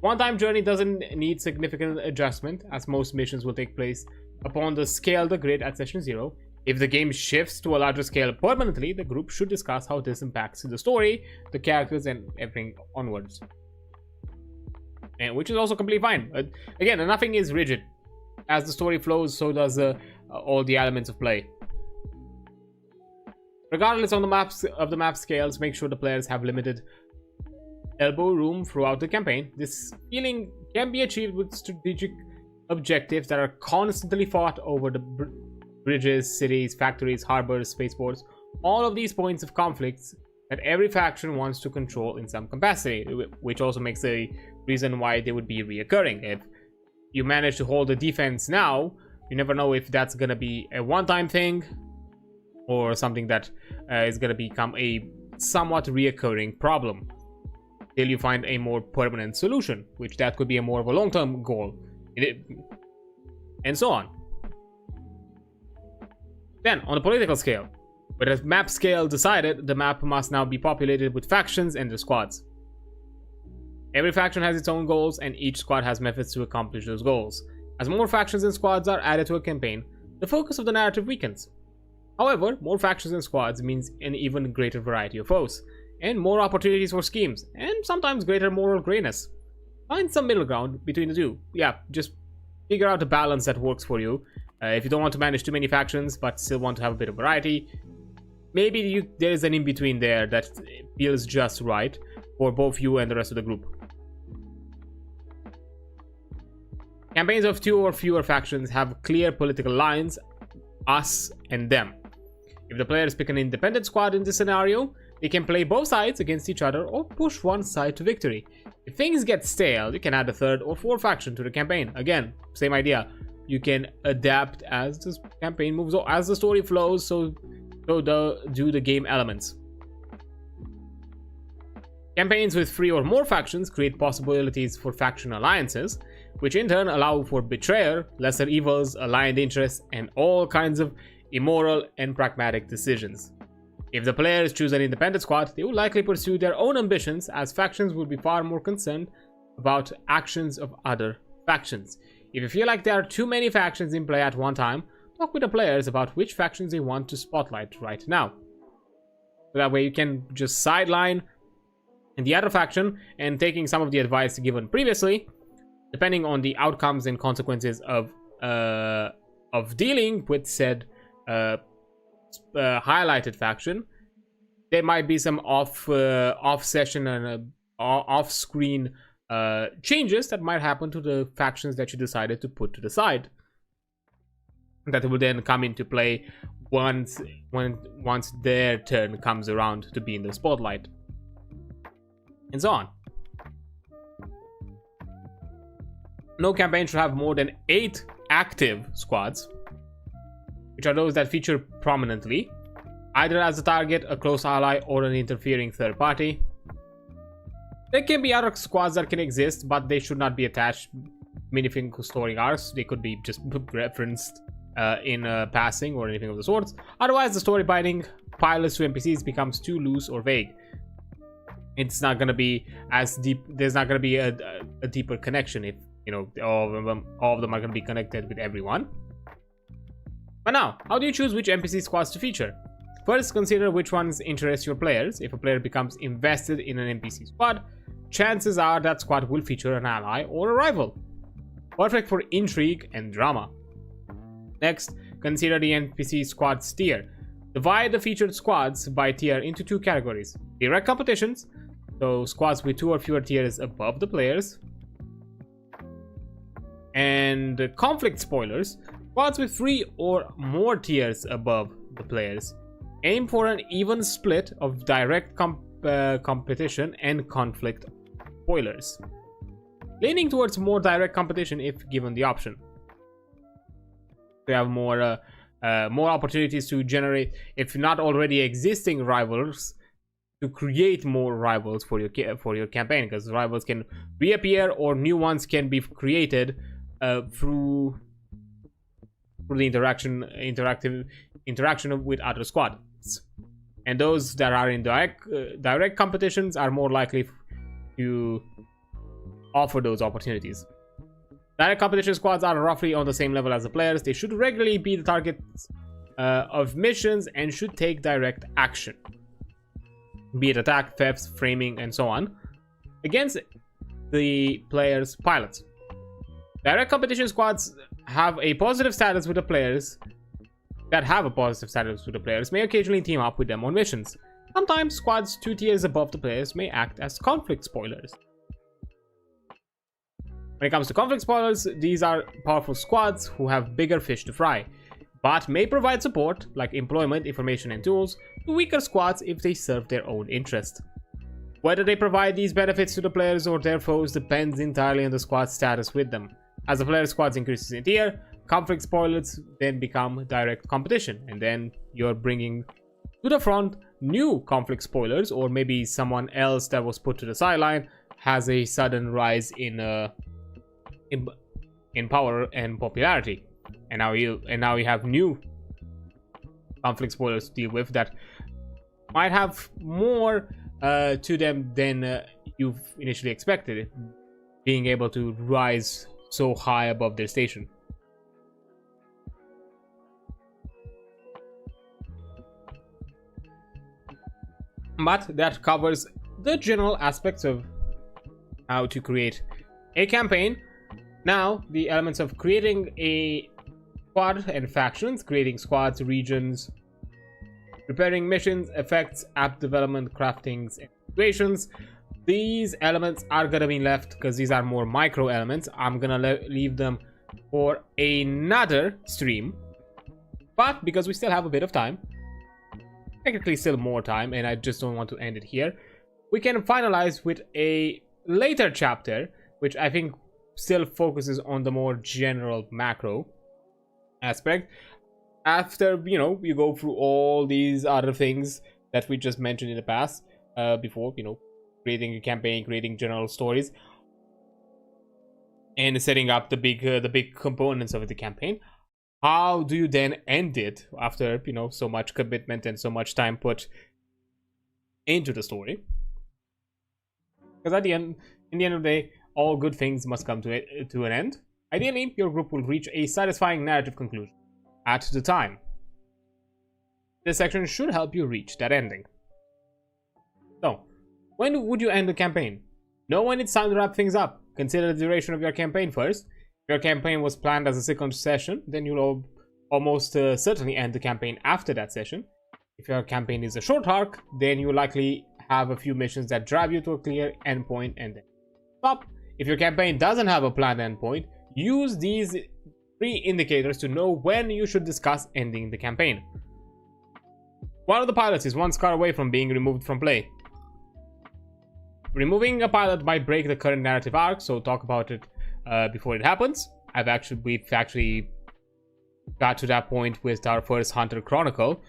One-time journey doesn't need significant adjustment, as most missions will take place upon the scaled grid at session 0. If the game shifts to a larger scale permanently, the group should discuss how this impacts the story, the characters, and everything onwards. And which is also completely fine. Again, nothing is rigid. As the story flows, so does all the elements of play. Regardless of the map scales, make sure the players have limited elbow room throughout the campaign. This feeling can be achieved with strategic objectives that are constantly fought over the bridges, cities, factories, harbors, spaceports. All of these points of conflicts that every faction wants to control in some capacity, which also makes a reason why they would be reoccurring. If you manage to hold the defense now, you never know if that's going to be a one-time thing or something that is going to become a somewhat reoccurring problem till you find a more permanent solution, which that could be a more of a long-term goal, and so on. Then, on the political scale, with the map scale decided, the map must now be populated with factions and their squads. Every faction has its own goals, and each squad has methods to accomplish those goals. As more factions and squads are added to a campaign, the focus of the narrative weakens. However, more factions and squads means an even greater variety of foes, and more opportunities for schemes, and sometimes greater moral grayness. Find some middle ground between the two. Yeah, just figure out a balance that works for you. If you don't want to manage too many factions, but still want to have a bit of variety, maybe there's an in-between there that feels just right for both you and the rest of the group. Campaigns of 2 or fewer factions have clear political lines, us and them. If the players pick an independent squad in this scenario, they can play both sides against each other or push one side to victory. If things get stale, you can add a third or fourth faction to the campaign. Again, same idea. You can adapt as the campaign moves on, as the story flows, so do the game elements. Campaigns with 3 or more factions create possibilities for faction alliances, which in turn allow for betrayal, lesser evils, aligned interests, and all kinds of immoral and pragmatic decisions. If the players choose an independent squad, they will likely pursue their own ambitions, as factions will be far more concerned about actions of other factions. If you feel like there are too many factions in play at one time, talk with the players about which factions they want to spotlight right now. So that way you can just sideline the other faction and taking some of the advice given previously, depending on the outcomes and consequences of dealing with said highlighted faction. There might be some off session and off screen changes that might happen to the factions that you decided to put to the side, that will then come into play once their turn comes around to be in the spotlight, and so on. No campaign should have more than 8 active squads, which are those that feature prominently, either as a target, a close ally, or an interfering third party. There can be other squads that can exist, but they should not be attached meaningful story arcs. They could be just referenced in passing or anything of the sorts. Otherwise, the story binding pilots to NPCs becomes too loose or vague. It's not going to be as deep. There's not going to be a deeper connection if, you know, all of them are going to be connected with everyone. But now, how do you choose which NPC squads to feature? First, consider which ones interest your players. If a player becomes invested in an NPC squad, chances are that squad will feature an ally or a rival. Perfect for intrigue and drama. Next, consider the NPC squad's tier. Divide the featured squads by tier into 2 categories. Direct competitions, so squads with 2 or fewer tiers above the players. And conflict spoilers, squads with 3 or more tiers above the players. Aim for an even split of direct competition and conflict spoilers, leaning towards more direct competition if given the option. You have more opportunities to generate, if not already existing rivals, to create more rivals for your campaign, because rivals can reappear or new ones can be created through the interaction with other squads. And those that are in direct competitions are more likely to offer those opportunities. Direct competition squads are roughly on the same level as the players. They should regularly be the targets of missions and should take direct action, be it attack, thefts, framing, and so on, against the players' pilots. Direct competition squads have a positive status with the players. May occasionally team up with them on missions. Sometimes squads 2 tiers above the players may act as conflict spoilers. When it comes to conflict spoilers, these are powerful squads who have bigger fish to fry, but may provide support, like employment, information, and tools, to weaker squads if they serve their own interest. Whether they provide these benefits to the players or their foes depends entirely on the squad's status with them. As the player's squads increases in tier, conflict spoilers then become direct competition, and then you're bringing to the front new conflict spoilers, or maybe someone else that was put to the sideline has a sudden rise in power and popularity, and now you have new conflict spoilers to deal with that might have more to them than you've initially expected, being able to rise so high above their station. But that covers the general aspects of how to create a campaign. Now, the elements of creating a squad and factions, creating squads, regions, preparing missions, effects, app development, craftings, and situations. These elements are gonna be left because these are more micro elements. I'm gonna leave them for another stream. But because we still have a bit of time, technically still more time, and I just don't want to end it here. We can finalize with a later chapter, which I think still focuses on the more general macro aspect. After, you know, you go through all these other things that we just mentioned in the past, before, you know, creating a campaign, creating general stories, and setting up the big components of the campaign. How do you then end it after, you know, so much commitment and so much time put into the story? Because at the end, in the end of the day, all good things must come to an end. Ideally, your group will reach a satisfying narrative conclusion at the time. This section should help you reach that ending. So, when would you end the campaign? Know when it's time to wrap things up. Consider the duration of your campaign first. If your campaign was planned as a second session, then you'll almost certainly end the campaign after that session. If your campaign is a short arc, then you'll likely have a few missions that drive you to a clear endpoint and then stop. If your campaign doesn't have a planned endpoint, use these 3 indicators to know when you should discuss ending the campaign. One of the pilots is 1 scar away from being removed from play. Removing a pilot might break the current narrative arc, so talk about it before it happens. We've actually got to that point with our first Hunter Chronicle,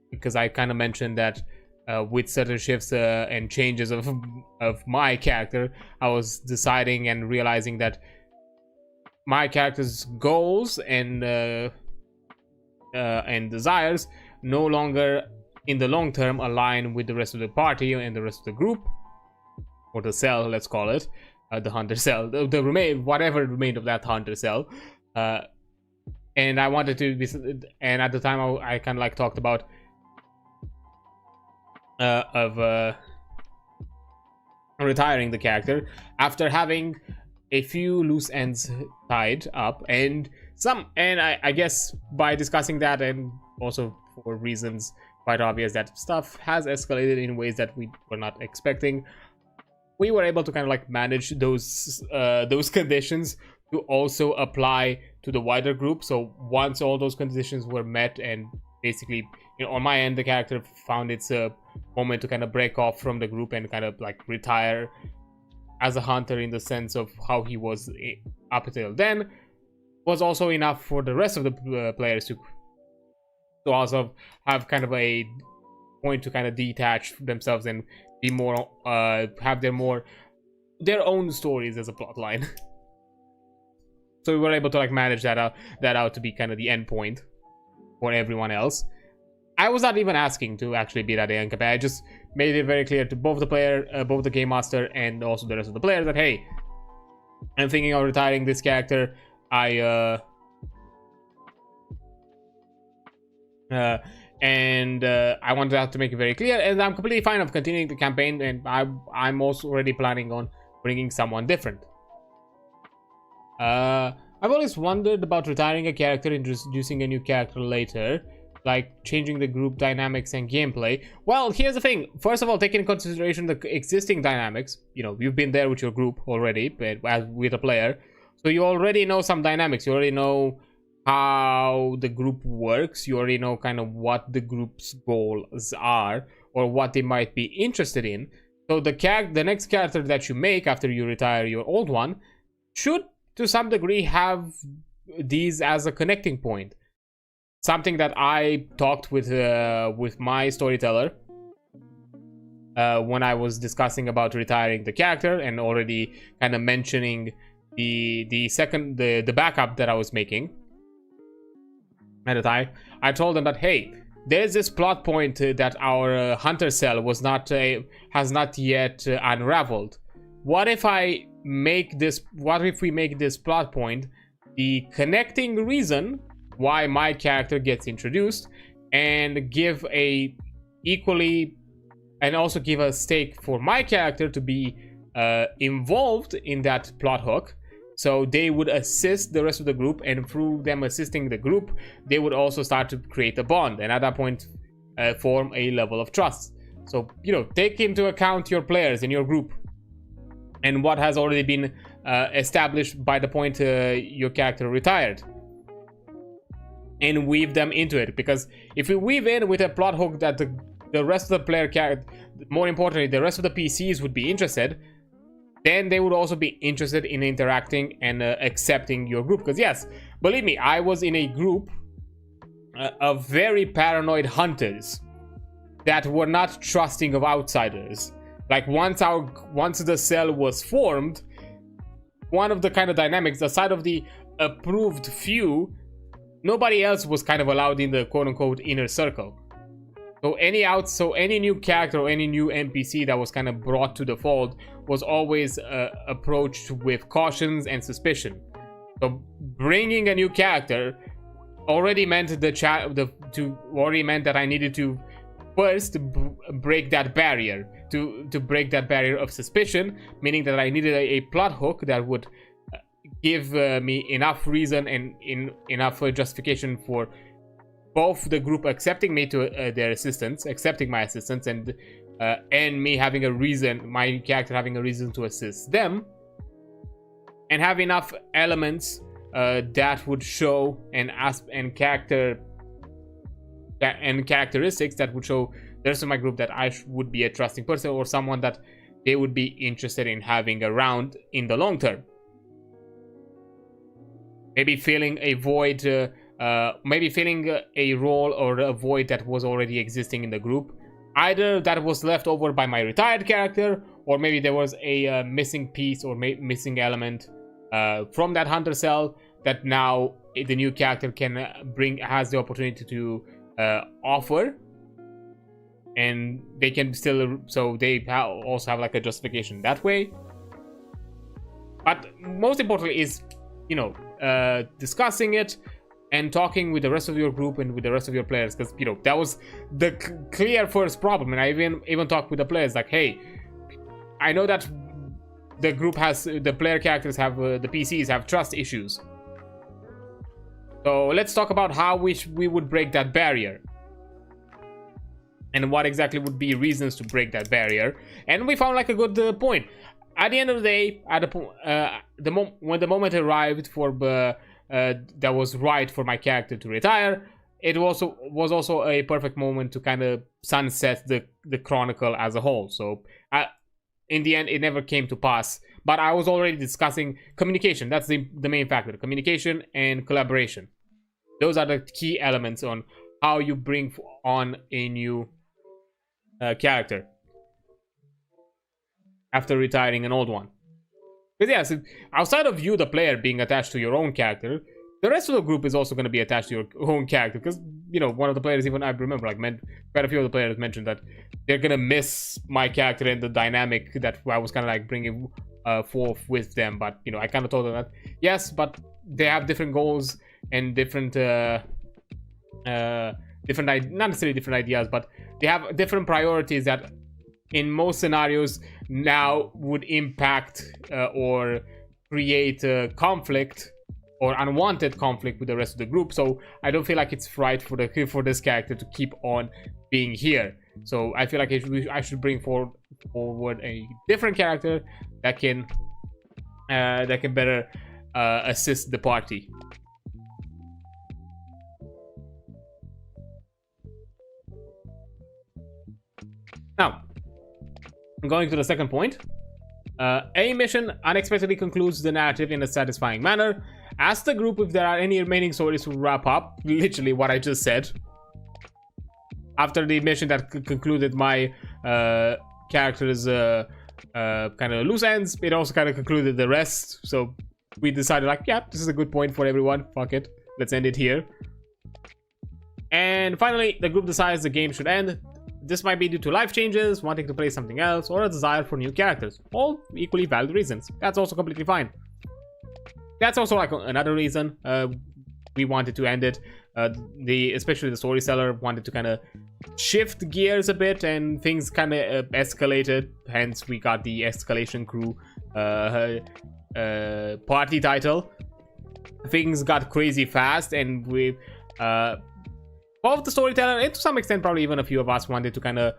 because I kind of mentioned that with certain shifts and changes of my character, I was deciding and realizing that my character's goals and desires no longer in the long term align with the rest of the party and the rest of the group, or the cell, let's call it, the hunter cell, whatever remained of that hunter cell. And I wanted to be, and at the time I kind of like talked about retiring the character after having a few loose ends tied up, and I guess by discussing that, and also for reasons quite obvious that stuff has escalated in ways that we were not expecting, we were able to kind of like manage those conditions to also apply to the wider group. So once all those conditions were met, and basically, you know, on my end, the character found its moment to kind of break off from the group and kind of like retire as a hunter in the sense of how he was up until then, was also enough for the rest of the players to also have kind of a point to kind of detach themselves and be more have their own stories as a plot line. So we were able to like manage that out to be kind of the end point for everyone else. I was not even asking to actually be that end campaign. I just made it very clear to both the player, both the game master, and also the rest of the players that, hey, I'm thinking of retiring this character. I wanted to make it very clear, and I'm completely fine of continuing the campaign, and I'm also already planning on bringing someone different. I've always wondered about retiring a character, introducing a new character later, like changing the group dynamics and gameplay. Well, here's the thing. First of all, take into consideration the existing dynamics. You know, you've been there with your group already, but as with a player, so you already know some dynamics. You already know how the group works. You already know kind of what the group's goals are, or what they might be interested in. So the next character that you make after you retire your old one should, to some degree, have these as a connecting point. Something that I talked with my storyteller when I was discussing about retiring the character, and already kind of mentioning the backup that I was making at the time. I told them that, hey, there's this plot point that our hunter cell has not yet unraveled. What if we make this plot point the connecting reason why my character gets introduced, and give a stake for my character to be involved in that plot hook, so they would assist the rest of the group, and through them assisting the group, they would also start to create a bond, and at that point form a level of trust. So, you know, take into account your players in your group and what has already been established by the point your character retired. and weave them into it. Because if we weave in with a plot hook that the rest of the player character, more importantly, the rest of the PCs would be interested, then they would also be interested in interacting and accepting your group. Because yes, believe me, I was in a group of very paranoid hunters that were not trusting of outsiders. Like once the cell was formed, one of the kind of dynamics, aside of the approved few, nobody else was kind of allowed in the quote-unquote inner circle. So any new character or any new NPC that was kind of brought to the fold was always approached with cautions and suspicion. So bringing a new character already meant that I needed to first break that barrier, to break that barrier of suspicion, meaning that I needed a plot hook that would give me enough reason and enough justification for both the group accepting me to their assistance, accepting my assistance, and me having a reason, my character having a reason to assist them, and have enough elements that would show characteristics that would show the rest of my group that I would be a trusting person or someone that they would be interested in having around in the long term. Maybe filling a void, maybe filling a role or a void that was already existing in the group. Either that was left over by my retired character, or maybe there was a missing piece or missing element from that hunter cell that now the new character has the opportunity to offer, and they can still, so they also have like a justification that way. But most importantly is, you know, discussing it and talking with the rest of your group and with the rest of your players, because, you know, that was the clear first problem. And I even talked with the players like, hey, I know that the group has, the player characters have, the PCs have trust issues, so let's talk about how we would break that barrier and what exactly would be reasons to break that barrier. And we found like a good point. At the end of the day, when the moment arrived for that was right for my character to retire, it was also a perfect moment to kind of sunset the chronicle as a whole. So in the end, it never came to pass. But I was already discussing communication. That's the main factor: communication and collaboration. Those are the key elements on how you bring on a new character after retiring an old one. Because yes, outside of you, the player, being attached to your own character, the rest of the group is also going to be attached to your own character. Because, you know, one of the players, even I remember, like, quite a few of the players mentioned that they're going to miss my character and the dynamic that I was kind of like bringing forth with them. But, you know, I kind of told them that, yes, but they have different goals and different, not necessarily different ideas, but they have different priorities that in most scenarios now would impact or create conflict or unwanted conflict with the rest of the group. So I don't feel like it's right for this character to keep on being here. So I feel like I should bring forward a different character that can better assist the party. Now, going to the second point. A mission unexpectedly concludes the narrative in a satisfying manner. Ask the group if there are any remaining stories to wrap up. Literally what I just said. After the mission that concluded my character's kind of loose ends, it also kind of concluded the rest. So we decided like, yeah, this is a good point for everyone. Fuck it. Let's end it here. And finally, the group decides the game should end. This might be due to life changes, wanting to play something else, or a desire for new characters. All equally valid reasons. That's also completely fine. That's also like another reason we wanted to end it. Especially the storyteller wanted to kind of shift gears a bit, and things kind of escalated. Hence, we got the Escalation Crew party title. Things got crazy fast, and we both the storyteller and to some extent probably even a few of us wanted to kind of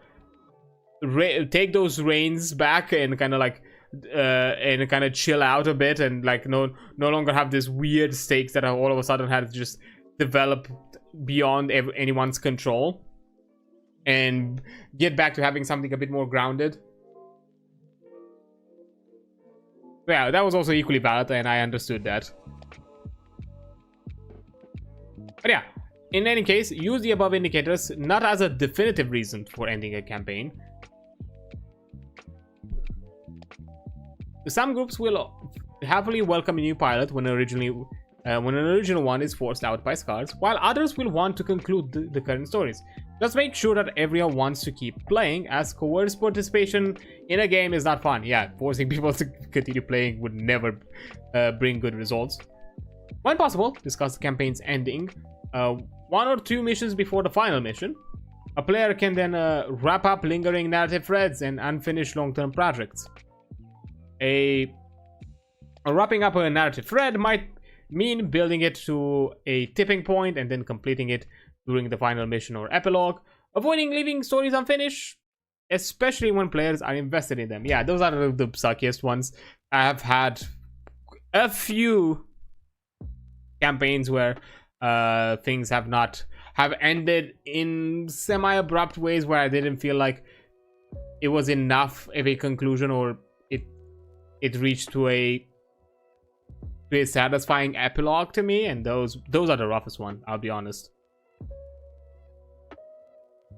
take those reins back and kind of like and kind of chill out a bit, and like no longer have this weird stakes that all of a sudden had just develop beyond anyone's control and get back to having something a bit more grounded. Yeah, that was also equally valid, and I understood that. But yeah, in any case, use the above indicators not as a definitive reason for ending a campaign. Some groups will happily welcome a new pilot when an original one is forced out by scars, while others will want to conclude the current stories. Just make sure that everyone wants to keep playing, as coerced participation in a game is not fun. Yeah, forcing people to continue playing would never bring good results. When possible, discuss the campaign's ending 1 or 2 missions before the final mission. A player can then wrap up lingering narrative threads and unfinished long-term projects. Wrapping up a narrative thread might mean building it to a tipping point and then completing it during the final mission or epilogue. Avoiding leaving stories unfinished, especially when players are invested in them. Yeah, those are the suckiest ones. I have had a few campaigns where things have ended in semi-abrupt ways where I didn't feel like it was enough of a conclusion, or it reached to a satisfying epilogue to me, and those are the roughest one, I'll be honest.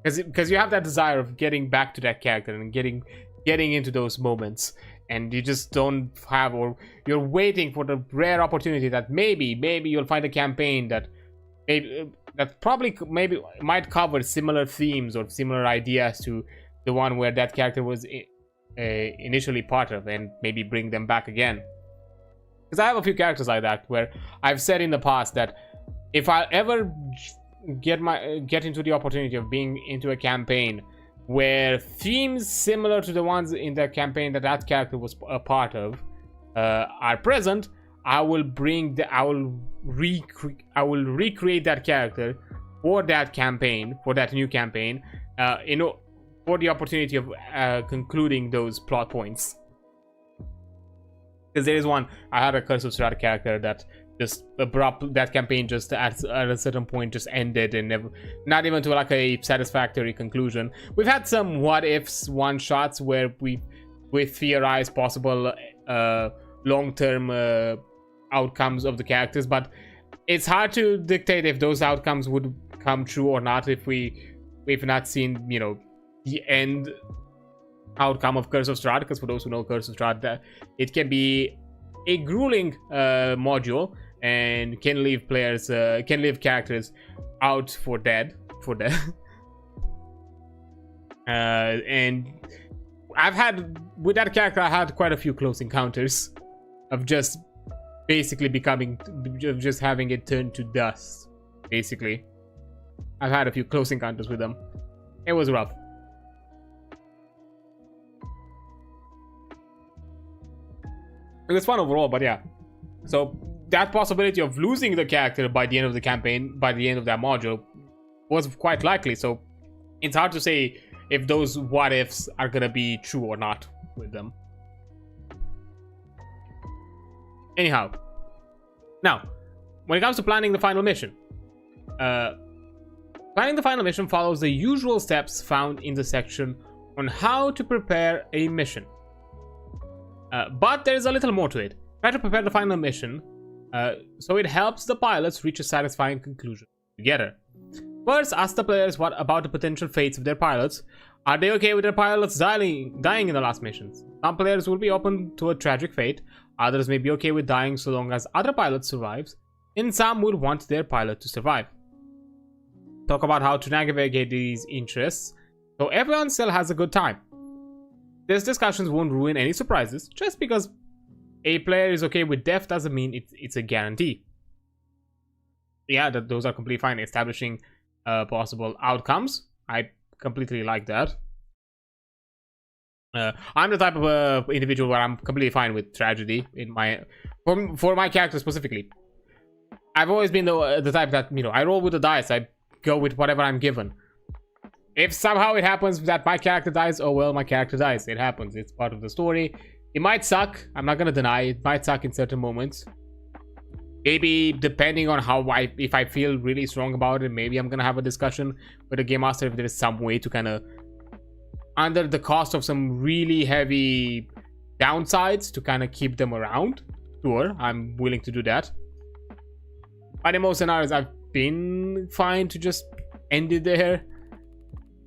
Because you have that desire of getting back to that character and getting into those moments, and you just don't have, or you're waiting for the rare opportunity that maybe you'll find a campaign that might cover similar themes or similar ideas to the one where that character was initially part of, and maybe bring them back again. Because I have a few characters like that where I've said in the past that if I ever get into the opportunity of being into a campaign where themes similar to the ones in the campaign that character was a part of are present, I will recreate that character for that campaign, for that new campaign, for the opportunity of concluding those plot points. Because there is one, I had a Curse of Strahd character that just that campaign just at a certain point just ended and not even to like a satisfactory conclusion. We've had some what ifs one shots where we theorize possible long-term outcomes of the characters, but it's hard to dictate if those outcomes would come true or not if we've not seen, you know, the end outcome of Curse of Strahd. Because for those who know Curse of Strahd, it can be a grueling module and can leave characters out for dead. And I've had, with that character, I had quite a few close encounters of just basically just having it turn to dust. Basically, I've had a few close encounters with them. It was rough. It was fun overall, but yeah. So that possibility of losing the character by the end of the campaign, by the end of that module, was quite likely. So it's hard to say if those what ifs are gonna be true or not with them. Anyhow, now when it comes to planning the final mission, planning the final mission follows the usual steps found in the section on how to prepare a mission. But there is a little more to it. Try to prepare the final mission so it helps the pilots reach a satisfying conclusion together. First, ask the players what about the potential fates of their pilots. Are they okay with their pilots dying in the last missions? Some players will be open to a tragic fate. Others may be okay with dying so long as other pilot survives. And some will want their pilot to survive. Talk about how to navigate these interests so everyone still has a good time. These discussions won't ruin any surprises. Just because a player is okay with death doesn't mean it's a guarantee. Yeah, those are completely fine. Establishing possible outcomes, I completely like that. I'm the type of individual where I'm completely fine with tragedy in for my character specifically. I've always been the type that, you know, I roll with the dice. I go with whatever I'm given. If somehow it happens that my character dies, oh well, my character dies. It happens. It's part of the story. It might suck. I'm not gonna deny it. Might suck in certain moments. Maybe depending on if I feel really strong about it, maybe I'm gonna have a discussion with the game master if there is some way to kind of, under the cost of some really heavy downsides, to kind of keep them around. Sure, I'm willing to do that. But in most scenarios, I've been fine to just end it there.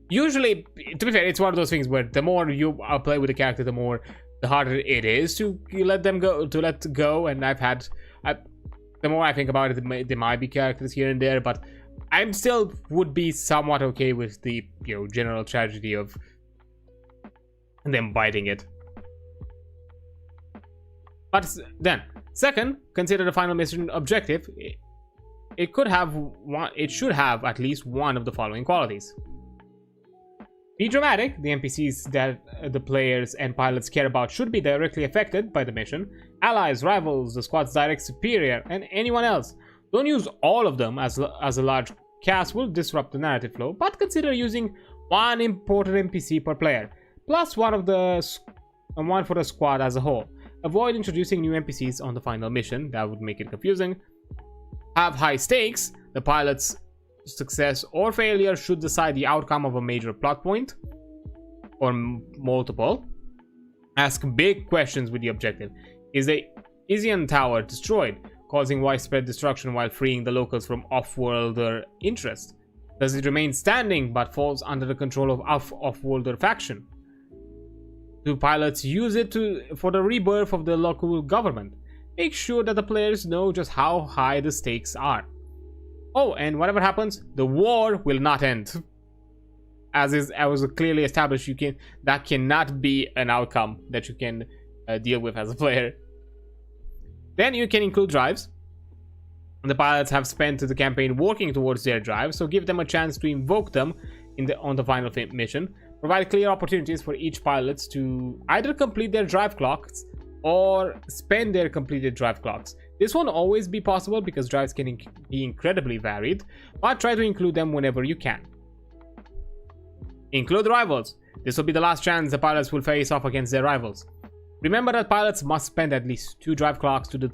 Usually, to be fair, it's one of those things where the more you play with the character, the harder it is to let go. And the more I think about it, there might be characters here and there, but I'm still would be somewhat okay with the general tragedy of them biting it. But then, second, consider the final mission objective. It should have at least one of the following qualities. Be dramatic. The NPCs that the players and pilots care about should be directly affected by the mission. Allies, rivals, the squad's direct superior, and anyone else. Don't use all of them, as a large cast will disrupt the narrative flow, but consider using one important NPC per player, plus one for the squad as a whole. Avoid introducing new NPCs on the final mission. That would make it confusing. Have high stakes. The pilot's success or failure should decide the outcome of a major plot point or multiple. Ask big questions with the objective. Is the Isian Tower destroyed, causing widespread destruction while freeing the locals from off-worlder interest? Does it remain standing but falls under the control of off-worlder faction? Do pilots use it for the rebirth of the local government? Make sure that the players know just how high the stakes are. Oh, and whatever happens, the war will not end. As was clearly established, that cannot be an outcome that you can deal with as a player. Then you can include drives. The pilots have spent the campaign working towards their drives, so give them a chance to invoke them on the final mission. Provide clear opportunities for each pilot to either complete their drive clocks or spend their completed drive clocks. This won't always be possible because drives can be incredibly varied, but try to include them whenever you can. Include rivals. This will be the last chance the pilots will face off against their rivals. Remember that pilots must spend at least 2 drive clocks to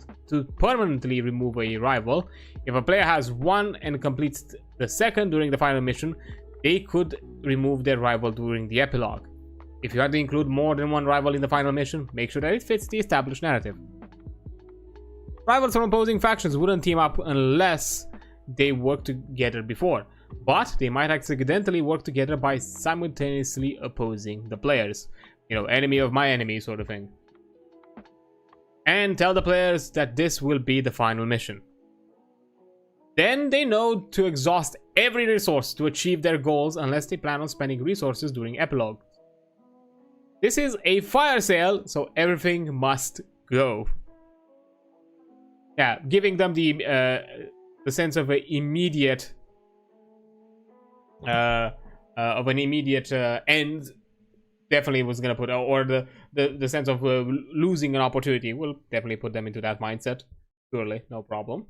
permanently remove a rival. If a player has one and completes the second during the final mission, they could remove their rival during the epilogue. If you had to include more than one rival in the final mission, make sure that it fits the established narrative. Rivals from opposing factions wouldn't team up unless they worked together before, but they might accidentally work together by simultaneously opposing the players. Enemy of my enemy sort of thing. And tell the players that this will be the final mission. Then they know to exhaust every resource to achieve their goals unless they plan on spending resources during epilogue. This is a fire sale, so everything must go. Yeah, giving them the sense of an immediate end definitely was gonna put, or the sense of losing an opportunity will definitely put them into that mindset. Surely, no problem.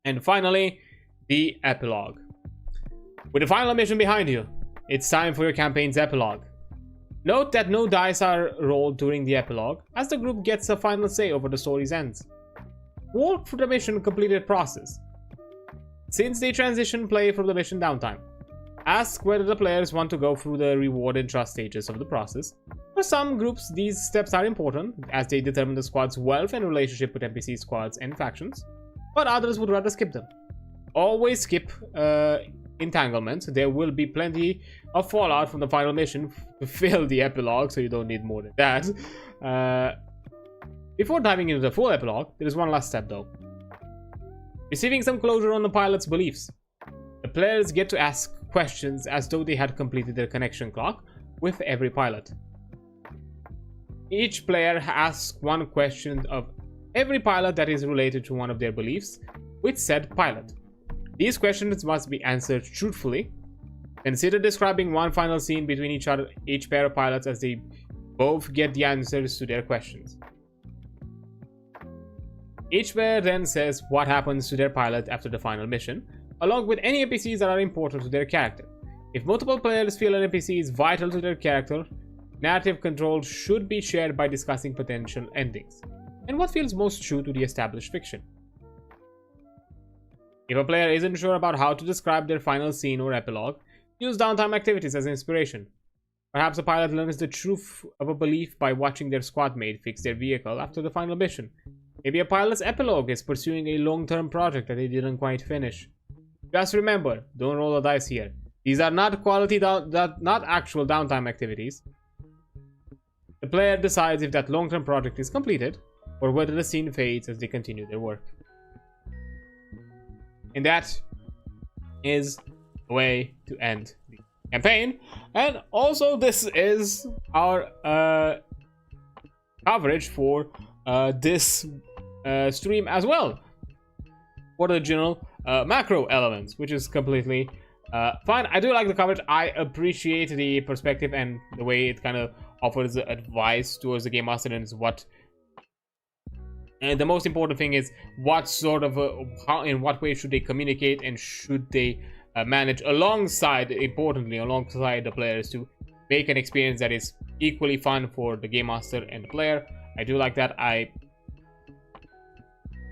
And finally, the epilogue. With the final mission behind you, it's time for your campaign's epilogue. Note that no dice are rolled during the epilogue, as the group gets a final say over the story's ends. Walk through the mission completed process. Since they transition play from the mission downtime, ask whether the players want to go through the reward and trust stages of the process. For some groups, these steps are important, as they determine the squad's wealth and relationship with NPC squads and factions, but others would rather skip them. Always skip entanglements. There will be plenty of fallout from the final mission to fill the epilogue, so you don't need more than that. Before diving into the full epilogue, there is one last step though. Receiving some closure on the pilot's beliefs. The players get to ask questions as though they had completed their connection clock with every pilot. Each player asks one question of every pilot that is related to one of their beliefs with said pilot. These questions must be answered truthfully. Consider describing one final scene between each pair of pilots as they both get the answers to their questions. Each player then says what happens to their pilot after the final mission, along with any NPCs that are important to their character. If multiple players feel an NPC is vital to their character, narrative control should be shared by discussing potential endings. and what feels most true to the established fiction. If a player isn't sure about how to describe their final scene or epilogue, use downtime activities as inspiration. Perhaps a pilot learns the truth of a belief by watching their squad mate fix their vehicle after the final mission. Maybe a pilot's epilogue is pursuing a long-term project that they didn't quite finish. Just remember, don't roll the dice here. These are not not actual downtime activities. The player decides if that long-term project is completed, or whether the scene fades as they continue their work. And that is a way to end the campaign. And also, this is our coverage for this stream as well, for the general macro elements, which is completely fine. I do like the coverage. I appreciate the perspective and the way it kind of offers advice towards the game master, and is what. And the most important thing is what sort of how, in what way should they communicate, and should they manage alongside, importantly, alongside the players, to make an experience that is equally fun for the game master and the player. I do like that.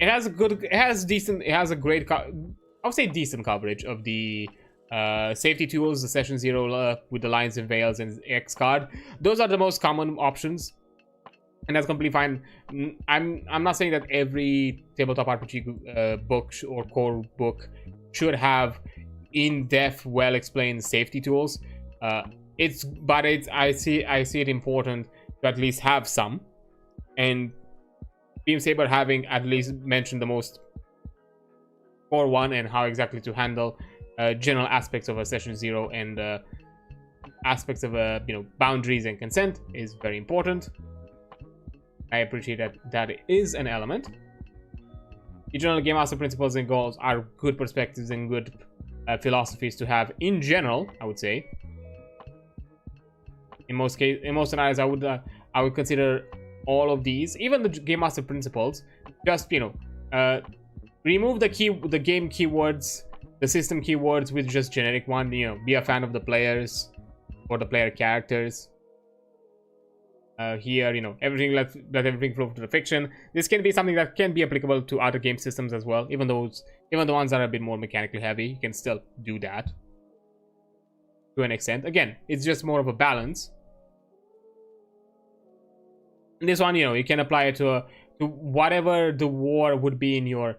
It has a great, I would say decent coverage of the safety tools, the session 0 with the lines and veils and X card. Those are the most common options, and that's completely fine. I'm not saying that every tabletop RPG book or core book should have in-depth, well-explained safety tools. I see it important to at least have some, and Beamsaber having at least mentioned the most core one, and how exactly to handle general aspects of a session 0 and aspects of boundaries and consent is very important. I appreciate that is an element. The general game master principles and goals are good perspectives and good philosophies to have in general, I would say. In most scenarios, I would consider all of these, even the game master principles. Just remove the game keywords, the system keywords, with just generic one. Be a fan of the players or the player characters. Here, everything, let everything flow to the fiction. This can be something that can be applicable to other game systems as well. Even the ones that are a bit more mechanically heavy, you can still do that to an extent. Again, it's just more of a balance. This one, you can apply it to whatever the war would be in your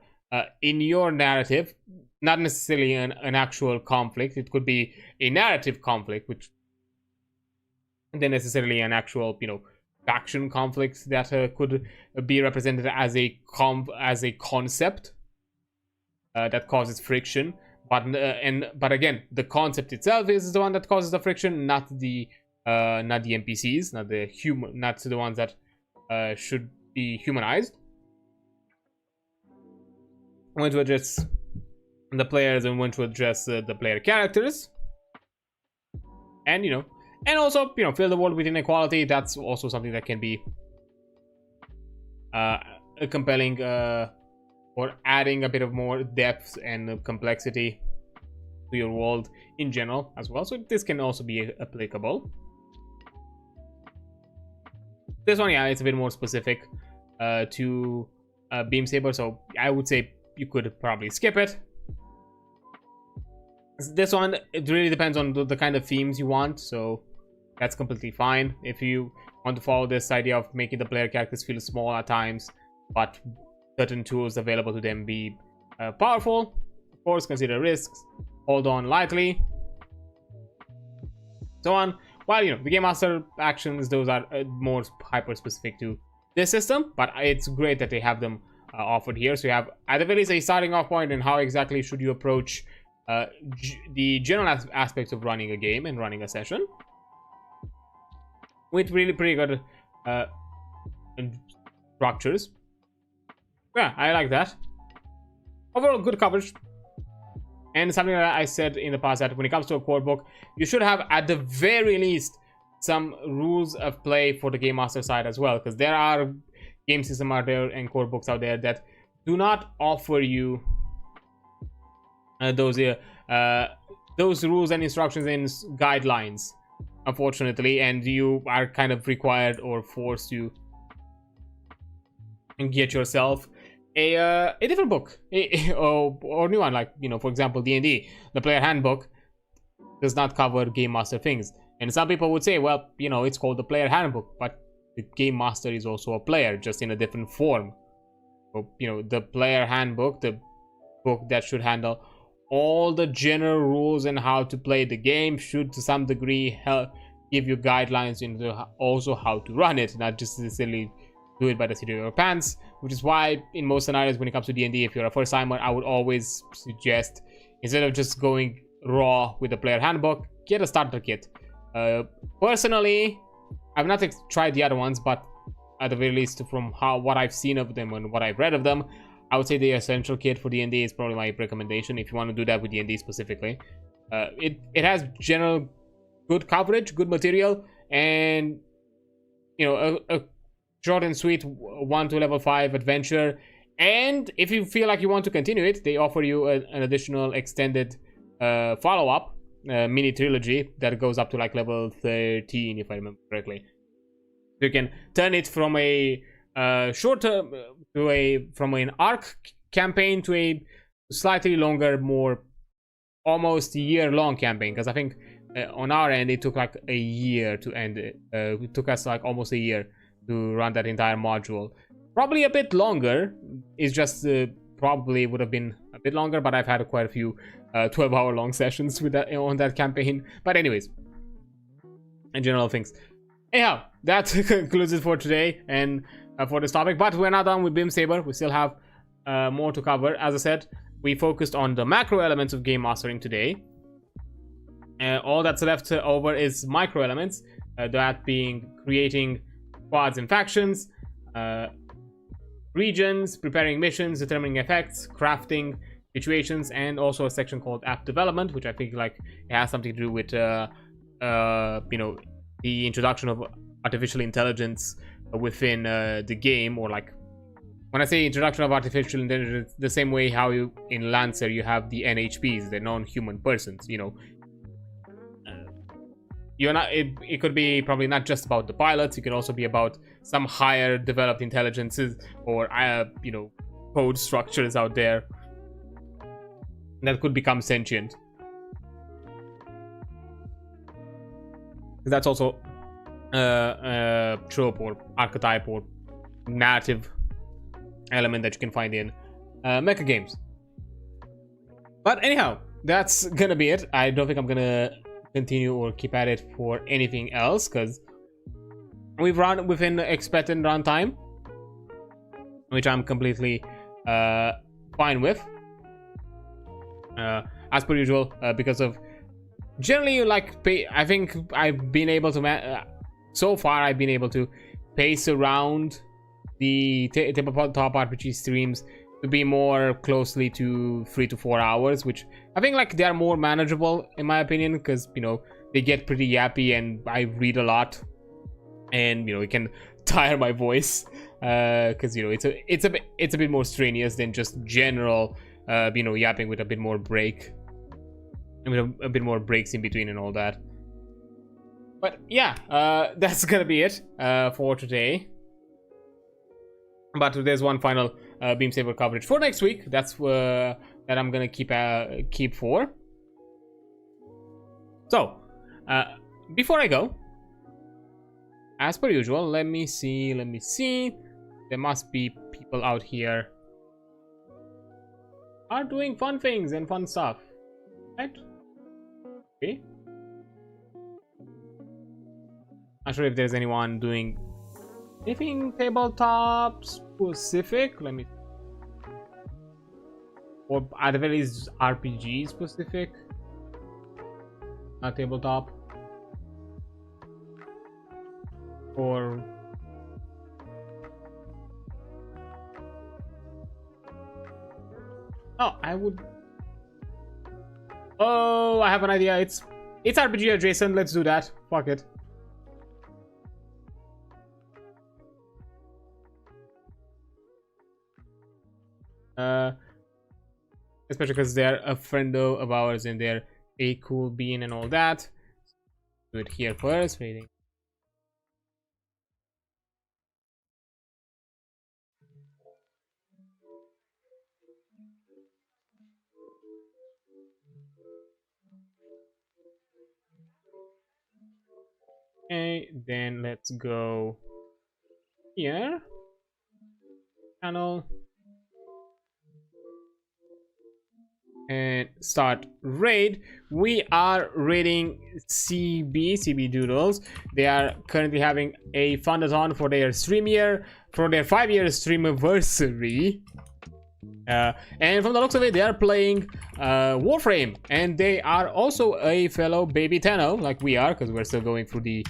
narrative. Not necessarily an actual conflict. It could be a narrative conflict, which then necessarily an actual faction conflict that could be represented as a concept that causes friction. But again, the concept itself is the one that causes the friction, not the NPCs, not the ones that should be humanized. I want to address the players and want to address the player characters, and and also fill the world with inequality. That's also something that can be a compelling or adding a bit of more depth and complexity to your world in general as well. So this can also be applicable. This one, it's a bit more specific to Beamsaber, so I would say you could probably skip it. This one, it really depends on the kind of themes you want, so that's completely fine. If you want to follow this idea of making the player characters feel small at times, but certain tools available to them be powerful, of course, consider risks, hold on lightly, so on. While the game master actions, those are more hyper specific to this system, but it's great that they have them offered here. So you have at the very least a starting off point, and how exactly should you approach the general aspects of running a game and running a session, with really pretty good structures. Yeah, I like that. Overall, good coverage. And something that I said in the past, that when it comes to a core book, you should have at the very least some rules of play for the game master side as well, because there are game systems out there and core books out there that do not offer you those rules and instructions and guidelines, unfortunately, and you are kind of required or forced to and get yourself a different book, or new one, like, you know, for example, D&D. The player handbook does not cover game master things, and some people would say, well, you know, it's called the player handbook, but the game master is also a player, just in a different form. So, you know, the player handbook, the book that should handle all the general rules and how to play the game, should to some degree help give you guidelines into also how to run it, not just necessarily do it by the seat of your pants. Which is why in most scenarios when it comes to D&D, if you're a first timer, I would always suggest, instead of just going raw with the player handbook, get a starter kit. Personally, I've not tried the other ones, but at the very least, from what I've seen of them and what I've read of them, I would say the essential kit for D&D is probably my recommendation if you want to do that with D&D specifically. It has general good coverage, good material, and, you know, a short and sweet 1 to level 5 adventure. And if you feel like you want to continue it, they offer you an additional extended follow-up mini trilogy that goes up to like level 13, if I remember correctly. You can turn it from a short-term to from an arc campaign to a slightly longer, more almost year-long campaign, because I think on our end it took like a year to end it. It took us like almost a year to run that entire module. Probably a bit longer. It's just probably would have been a bit longer, but I've had quite a few 12-hour long sessions with that on that campaign. But anyways, in general things. Anyhow, that concludes it for today and for this topic. But we're not done with Beamsaber. We still have more to cover. As I said, we focused on the macro elements of game mastering today. All that's left over is micro elements, that being creating squads and factions, regions, preparing missions, determining effects, crafting situations, and also a section called app development, which I think like it has something to do with you know, the introduction of artificial intelligence within the game, or like when I say introduction of artificial intelligence, the same way how you in Lancer you have the NHPs, the non-human persons, you know. You're not. It could be probably not just about the pilots. It can also be about some higher developed intelligences or you know, code structures out there that could become sentient. That's also a trope or archetype or narrative element that you can find in mecha games. But anyhow, that's gonna be it. I don't think I'm gonna continue or keep at it for anything else, because we've run within expected runtime, which I'm completely fine with, as per usual, because of generally like I think I've been able to so far I've been able to pace around the tabletop RPG streams to be more closely to 3 to 4 hours, which I think like they are more manageable in my opinion, because, you know, they get pretty yappy and I read a lot, and, you know, it can tire my voice, because, you know, it's a bit more strenuous than just general you know, yapping with a bit more break, with a bit more breaks in between and all that. But yeah, that's gonna be it for today. But there's one final Beamsaber coverage for next week. That's that I'm gonna keep for. So, before I go, as per usual, let me see. There must be people out here are doing fun things and fun stuff, right? Okay. Not sure if there's anyone doing anything tabletop specific. Let me, or at the very least RPG specific, not tabletop, or I would. Oh, I have an idea. It's RPG adjacent. Let's do that. Fuck it. Especially because they're a friend of ours and they're a cool bean and all that. Do it here first. Waiting. Okay, then let's go here. Channel. And start raid. We are raiding CB Doodles. They are currently having a fundathon for their stream year, for their 5-year streamiversary. And from the looks of it, they are playing Warframe, and they are also a fellow baby Tenno, like we are, because we're still going through the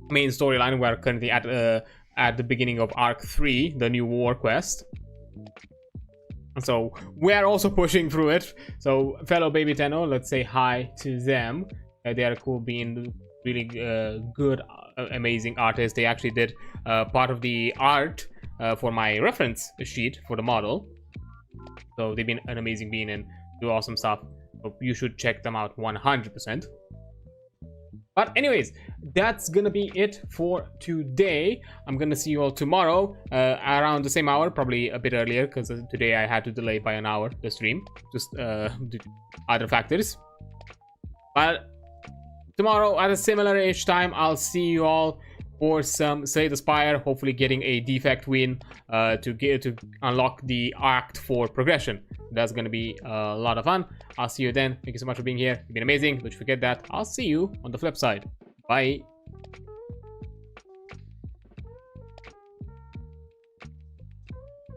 main storyline. We're currently at the beginning of Arc 3, the new war quest. So we are also pushing through it. So fellow baby Tenno, let's say hi to them. They are cool, being really good, amazing artists. They actually did part of the art for my reference sheet for the model. So they've been an amazing being and do awesome stuff. So you should check them out 100%. But anyways, that's gonna be it for today. I'm gonna see you all tomorrow around the same hour, probably a bit earlier, because today I had to delay by an hour the stream, just due to other factors. But tomorrow at a similar-ish time, I'll see you all for some Slay the Spire, hopefully getting a defect win to unlock the Act 4 progression. That's gonna be a lot of fun. I'll see you then. Thank you so much for being here. You've been amazing. Don't forget that. I'll see you on the flip side. Bye.